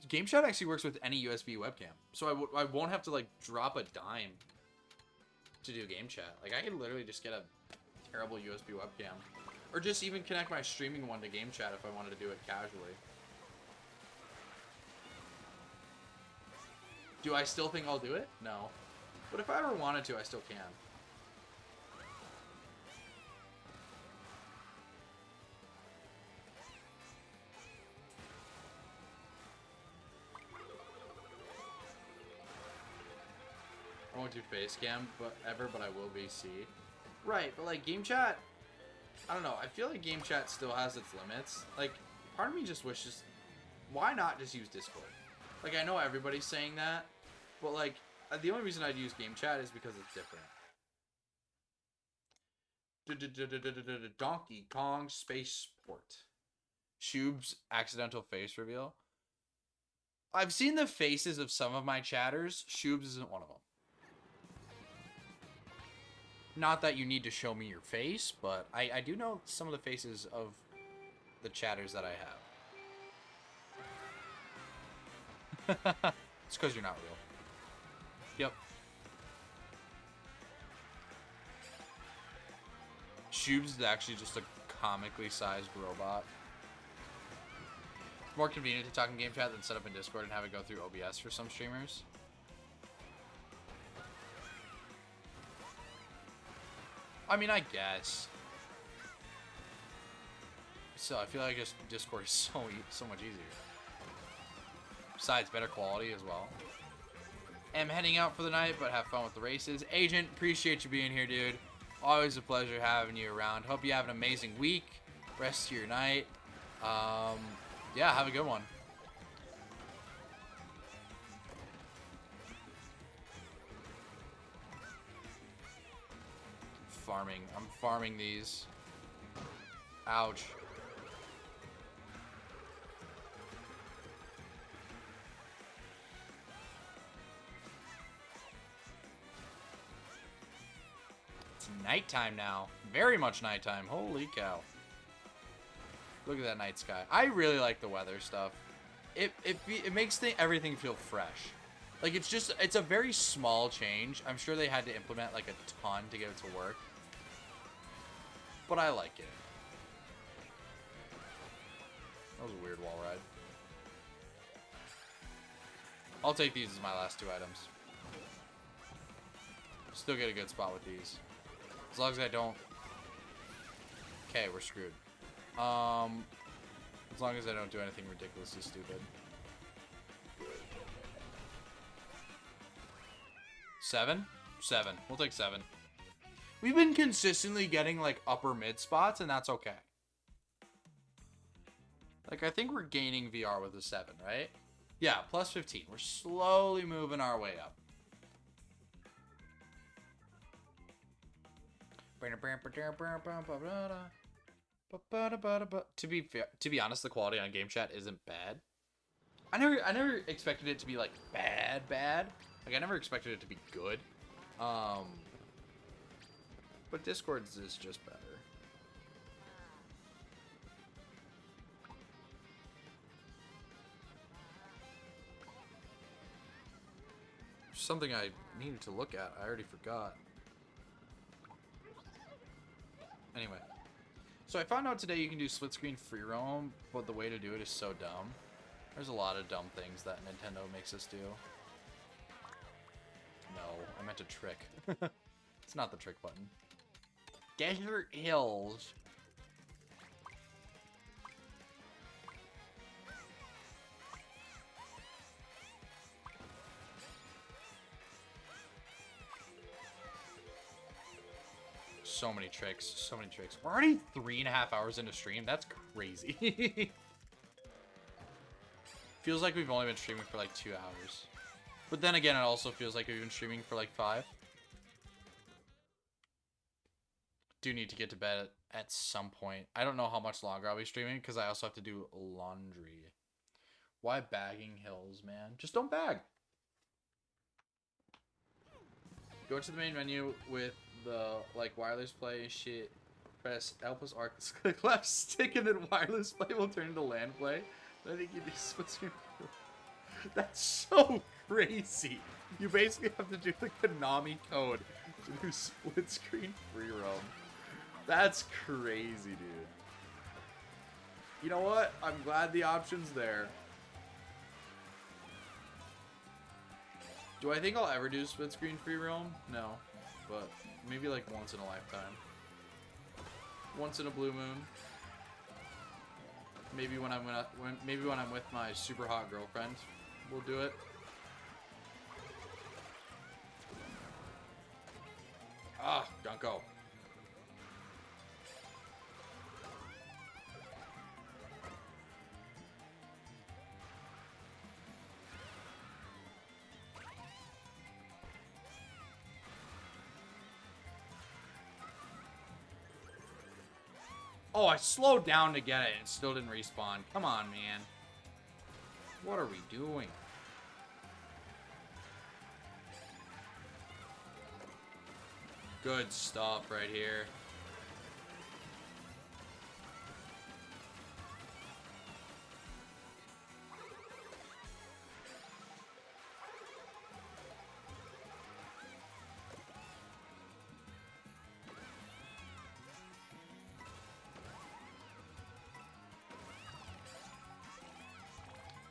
Game chat actually works with any USB webcam, so I won't have to like drop a dime to do game chat. Like I could literally just get a terrible USB webcam, or just even connect my streaming one to game chat if I wanted to do it casually. Do I still think I'll do it? No, but if I ever wanted to, I still can. I won't do face cam but I will VC. Right, but like game chat, I don't know. I feel like game chat still has its limits. Like, part of me just wishes, why not just use Discord? Like, I know everybody's saying that, but like, the only reason I'd use game chat is because it's different. Donkey Kong Spaceport. Shubes accidental face reveal. I've seen the faces of some of my chatters. Shubes isn't one of them. Not that you need to show me your face, but I do know some of the faces of the chatters that I have. It's because you're not real. Yep. Shubes is actually just a comically sized robot. It's more convenient to talk in game chat than set up in Discord and have it go through OBS for some streamers. I mean, I guess. So I feel like just Discord is so much easier. Besides, better quality as well. Am heading out for the night, but have fun with the races. Agent, appreciate you being here, dude. Always a pleasure having you around. Hope you have an amazing week. Rest of your night. Yeah, have a good one. farming. I'm farming these. Ouch. It's nighttime now. Very much nighttime. Holy cow. Look at that night sky. I really like the weather stuff. It makes everything feel fresh. Like, it's a very small change. I'm sure they had to implement, like, a ton to get it to work. But I like it. That was a weird wall ride. I'll take these as my last 2 items. Still get a good spot with these. As long as I don't... Okay, we're screwed. As long as I don't do anything ridiculously stupid. 7? 7. We'll take 7. We've been consistently getting, like, upper mid spots, and that's okay. Like, I think we're gaining VR with a 7, right? Yeah, plus 15. We're slowly moving our way up. To be fair, to be honest, the quality on game chat isn't bad. I never expected it to be like bad. Like, I never expected it to be good. But Discord's is just better. Something I needed to look at. I already forgot. Anyway. So I found out today you can do split screen free roam, but the way to do it is so dumb. There's a lot of dumb things that Nintendo makes us do. No, I meant a trick. It's not the trick button. Desert Hills. So many tricks, so many tricks. We're already 3.5 hours into stream. That's crazy. Feels like we've only been streaming for like 2 hours. But then again, it also feels like we've been streaming for like 5. Do need to get to bed at some point. I don't know how much longer I'll be streaming because I also have to do laundry. Why bagging hills, man? Just don't bag. Go to the main menu with the like wireless play shit. Press L plus R, click left stick, and then wireless play will turn into LAN play. I think you do split screen. That's so crazy. You basically have to do the Konami code to do split screen free roam. That's crazy, dude. You know what? I'm glad the option's there. Do I think I'll ever do split screen free roam? No, but maybe like once in a lifetime. Once in a blue moon. Maybe when I'm with my super hot girlfriend, we'll do it. Ah, Gunko. Oh, I slowed down to get it and it still didn't respawn. Come on, man. What are we doing? Good stuff right here.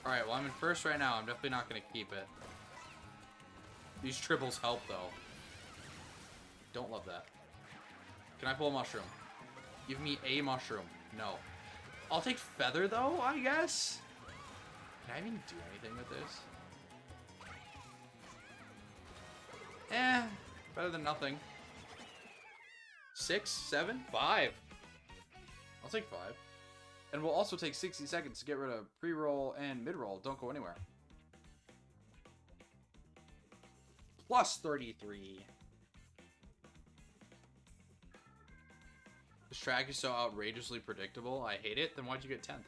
Alright, well, I'm in first right now. I'm definitely not going to keep it. These triples help, though. Don't love that. Can I pull a mushroom? Give me a mushroom. No. I'll take feather, though, I guess? Can I even do anything with this? Eh, better than nothing. 6, 7, 5. I'll take 5. And we'll also take 60 seconds to get rid of pre-roll and mid-roll. Don't go anywhere. Plus 33. This track is so outrageously predictable. I hate it. Then why'd you get 10th?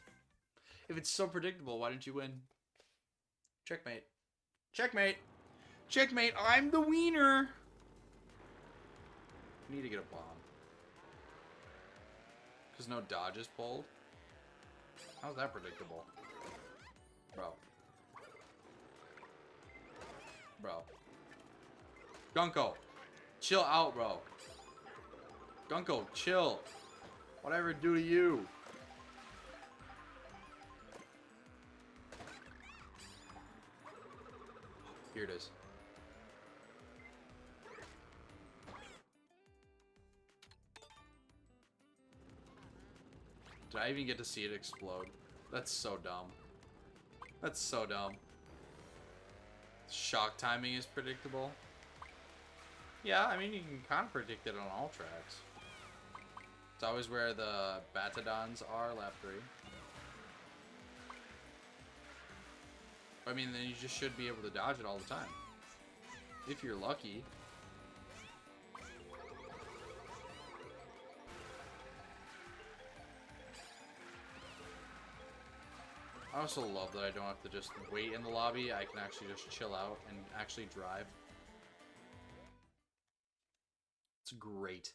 If it's so predictable, why didn't you win? Checkmate. Checkmate. Checkmate. I'm the wiener. I need to get a bomb. Because no dodge is pulled. How's that predictable? Bro. Bro. Gunko. Chill out, bro. Gunko, chill. Whatever it do to you. Here it is. Did I even get to see it explode? That's so dumb. That's so dumb. Shock timing is predictable. Yeah, I mean, you can kind of predict it on all tracks. It's always where the Batadons are, lap 3. I mean, then you just should be able to dodge it all the time. If you're lucky. I also love that I don't have to just wait in the lobby. I can actually just chill out and actually drive. It's great.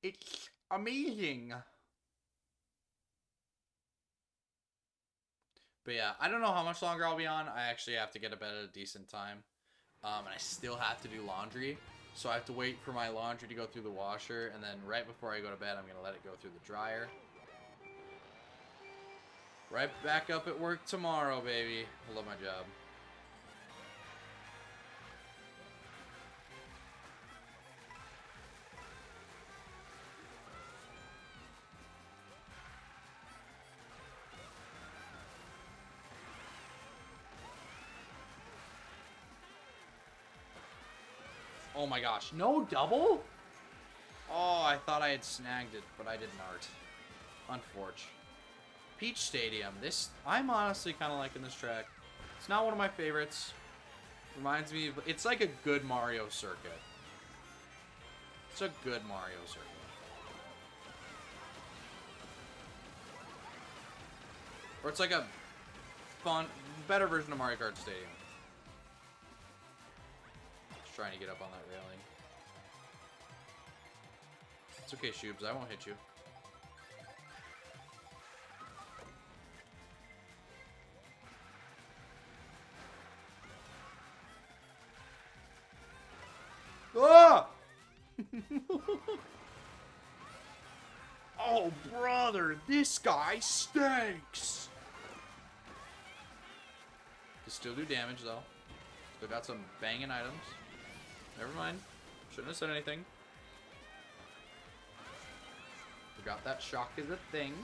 It's amazing. But yeah, I don't know how much longer I'll be on. I actually have to get to bed at a decent time. And I still have to do laundry. So I have to wait for my laundry to go through the washer. And then right before I go to bed, I'm going to let it go through the dryer. Right back up at work tomorrow, baby. I love my job. Oh my gosh. No double? Oh, I thought I had snagged it, but I did not. Unfortunate. Peach Stadium. I'm honestly kind of liking this track. It's not one of my favorites. Reminds me of, it's like a good Mario circuit. It's a good Mario circuit. Or it's like a fun, better version of Mario Kart Stadium. Just trying to get up on that railing. It's okay, Shoobs. I won't hit you. Ah! Oh, brother, this guy stinks. Can still do damage, though. Still got some banging items. Never mind. Shouldn't have said anything. Forgot that shock is a thing.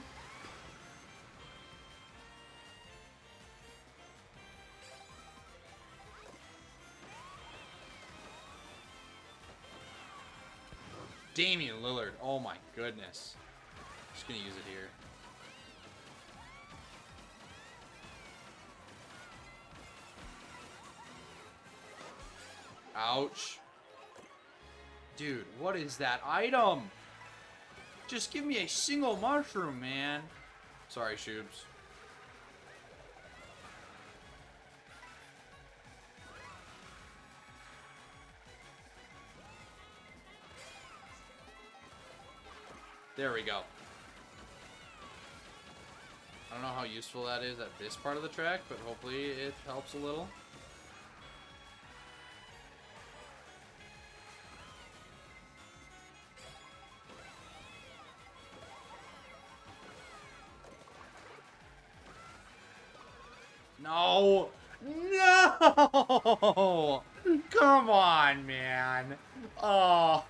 Damian Lillard. Oh my goodness. Just gonna use it here. Ouch. Dude, what is that item? Just give me a single mushroom, man. Sorry, Shoobs. There we go. I don't know how useful that is at this part of the track, but hopefully it helps a little. No! No! Come on, man. Oh,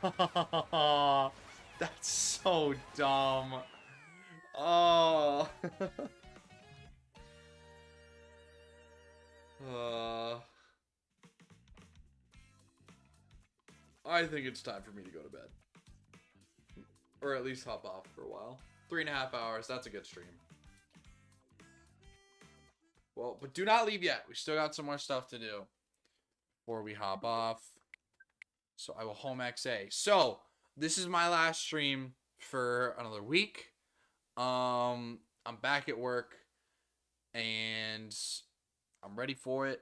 that's so dumb. Oh. I think it's time for me to go to bed. Or at least hop off for a while. 3.5 hours, that's a good stream. Well, but do not leave yet. We still got some more stuff to do before we hop off. So I will home XA. So, this is my last stream for another week. I'm back at work and I'm ready for it.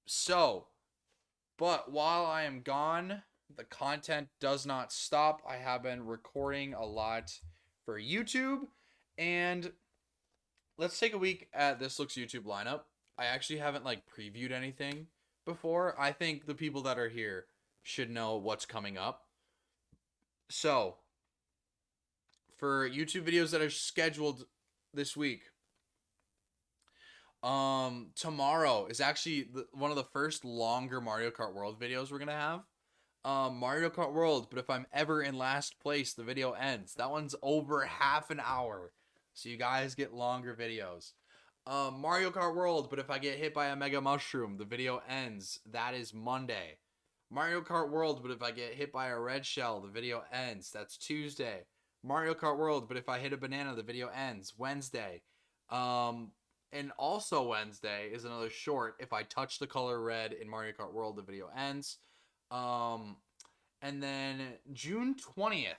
So, but while I am gone, the content does not stop. I have been recording a lot for YouTube, and let's take a week at this looks YouTube lineup. I actually haven't like previewed anything before. I think the people that are here should know what's coming up. So, for YouTube videos that are scheduled this week, tomorrow is actually one of the first longer Mario Kart World videos we're gonna have. Mario Kart World, but if I'm ever in last place, the video ends. That one's over half an hour, so you guys get longer videos. Mario Kart World, but if I get hit by a Mega Mushroom, the video ends. That is Monday. Mario Kart World, but if I get hit by a red shell, the video ends. That's Tuesday. Mario Kart World, but if I hit a banana, the video ends. Wednesday. And also Wednesday is another short. If I touch the color red in Mario Kart World, the video ends. And then June 20th.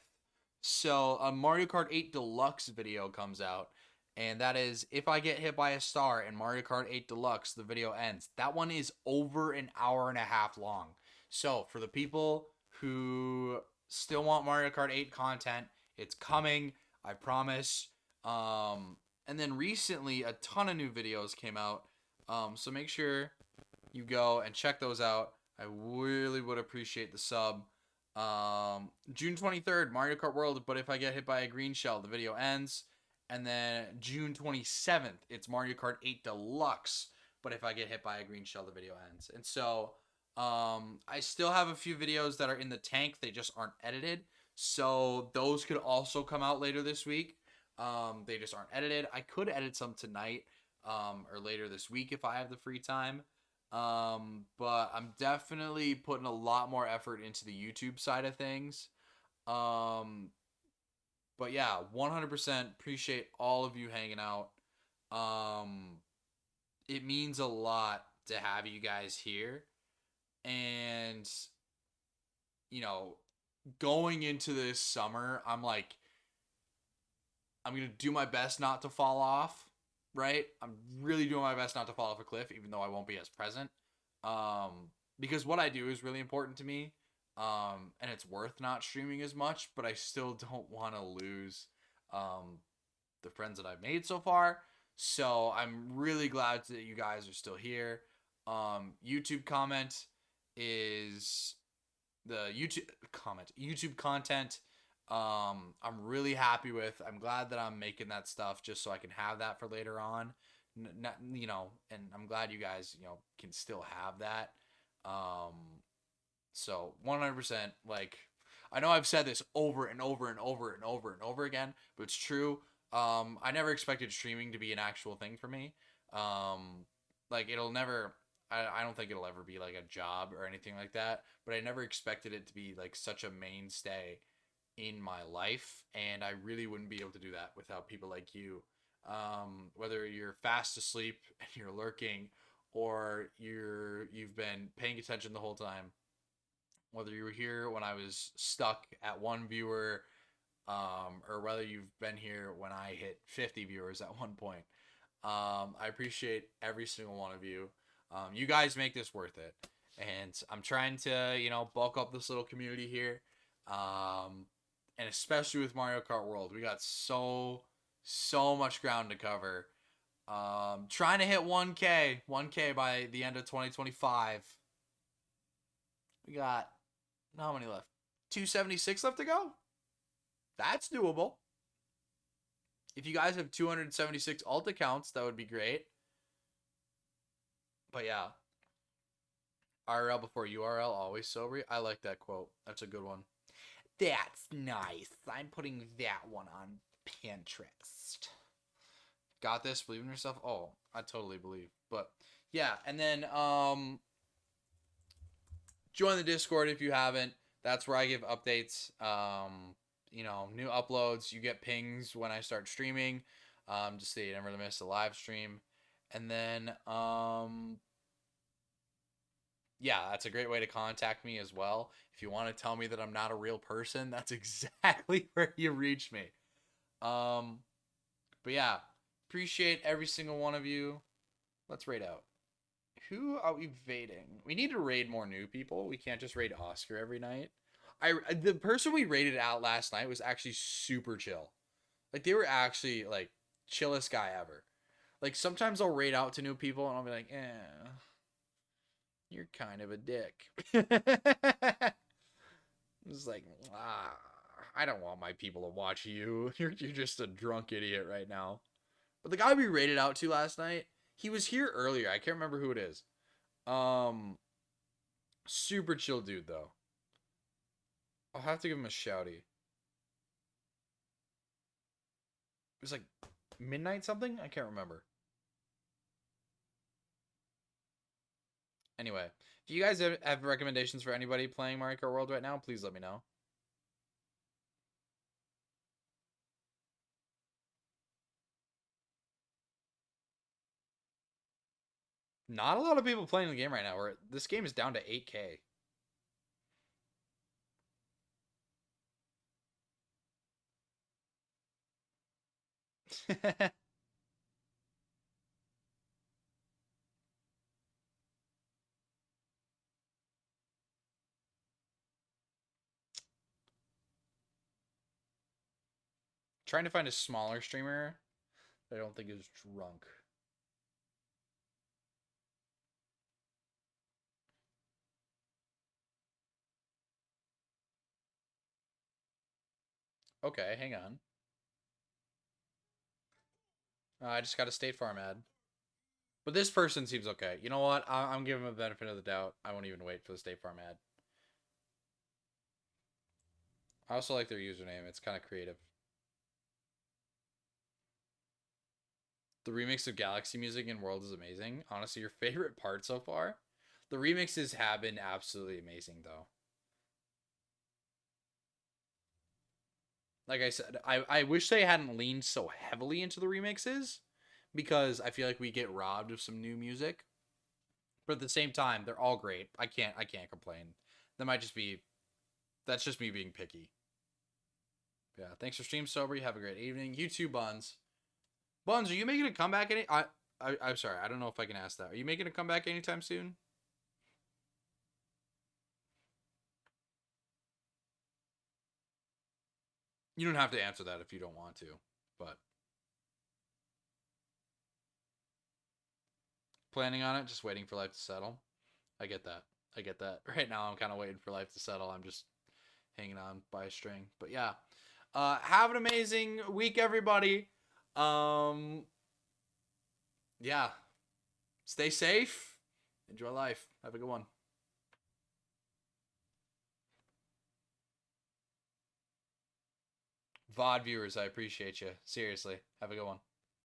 So a Mario Kart 8 Deluxe video comes out. And that is if I get hit by a star in Mario Kart 8 Deluxe, the video ends. That one is over an hour and a half long. So for the people who still want Mario Kart 8 content, it's coming. I promise. And then recently, a ton of new videos came out. So make sure you go and check those out. I really would appreciate the sub. June 23rd, Mario Kart World, but if I get hit by a green shell, the video ends. And then June 27th, it's Mario Kart 8 Deluxe, but if I get hit by a green shell, the video ends. And so, I still have a few videos that are in the tank. They just aren't edited. So those could also come out later this week. They just aren't edited. I could edit some tonight, or later this week if I have the free time. But I'm definitely putting a lot more effort into the YouTube side of things. But yeah, 100% appreciate all of you hanging out. It means a lot to have you guys here. And, you know, going into this summer, I'm going to do my best not to fall off, right? I'm really doing my best not to fall off a cliff, even though I won't be as present. Because what I do is really important to me. And it's worth not streaming as much, but I still don't want to lose, the friends that I've made so far. So I'm really glad that you guys are still here. YouTube comment is the YouTube content. I'm really happy with. I'm glad that I'm making that stuff just so I can have that for later on. And I'm glad you guys, can still have that. So 100%, like, I know I've said this over and over and over and over and over again, but it's true. I never expected streaming to be an actual thing for me. Like, it'll never, I don't think it'll ever be like a job or anything like that, but I never expected it to be like such a mainstay in my life, and I really wouldn't be able to do that without people like you. Whether you're fast asleep and you're lurking, or you've been paying attention the whole time, whether you were here when I was stuck at one viewer, or whether you've been here when I hit 50 viewers at one point. I appreciate every single one of you. You guys make this worth it. And I'm trying to, bulk up this little community here. And especially with Mario Kart World, we got so much ground to cover. Trying to hit 1K by the end of 2025. We got, how many left? 276 left to go? That's doable. If you guys have 276 alt accounts, that would be great. But yeah. IRL before URL, always sober. I like that quote. That's a good one. That's nice. I'm putting that one on Pinterest. Got this? Believe in yourself? Oh, I totally believe. But yeah, and then join the Discord if you haven't. That's where I give updates. New uploads. You get pings when I start streaming. Just so you never miss a live stream. And then yeah, that's a great way to contact me as well. If you want to tell me that I'm not a real person, that's exactly where you reach me. Um, but yeah, appreciate every single one of you. Let's raid out. Who are we raiding? We need to raid more new people. We can't just raid Oscar every night. The person we raided out last night was actually super chill. Like they were actually like chillest guy ever. Like sometimes I'll raid out to new people and I'll be like, you're kind of a dick. It's like, I don't want my people to watch you. You're just a drunk idiot right now. But the guy we raided out to last night, he was here earlier. I can't remember who it is. Super chill dude though. I'll have to give him a shouty. It was like midnight something? I can't remember. Anyway, if you guys have recommendations for anybody playing Mario Kart World right now, please let me know. Not a lot of people playing the game right now. This game is down to 8K. Trying to find a smaller streamer that I don't think is drunk. Okay, hang on. I just got a State Farm ad. But this person seems okay. You know what? I'm giving him a benefit of the doubt. I won't even wait for the State Farm ad. I also like their username. It's kind of creative. The remix of Galaxy Music in World is amazing. Honestly, your favorite part so far? The remixes have been absolutely amazing, though. Like I said, I wish they hadn't leaned so heavily into the remixes because I feel like we get robbed of some new music. But at the same time, they're all great. I can't complain. That might just be that's just me being picky. Yeah, thanks for stream sober. You have a great evening. You too, Buns. Buns, are you making a comeback I'm sorry, I don't know if I can ask that. Are you making a comeback anytime soon? You don't have to answer that if you don't want to, but planning on it, just waiting for life to settle. I get that. I get that. Right now I'm kind of waiting for life to settle. I'm just hanging on by a string. But yeah. Have an amazing week, everybody. Yeah. Stay safe. Enjoy life. Have a good one. VOD viewers, I appreciate you. Seriously. Have a good one.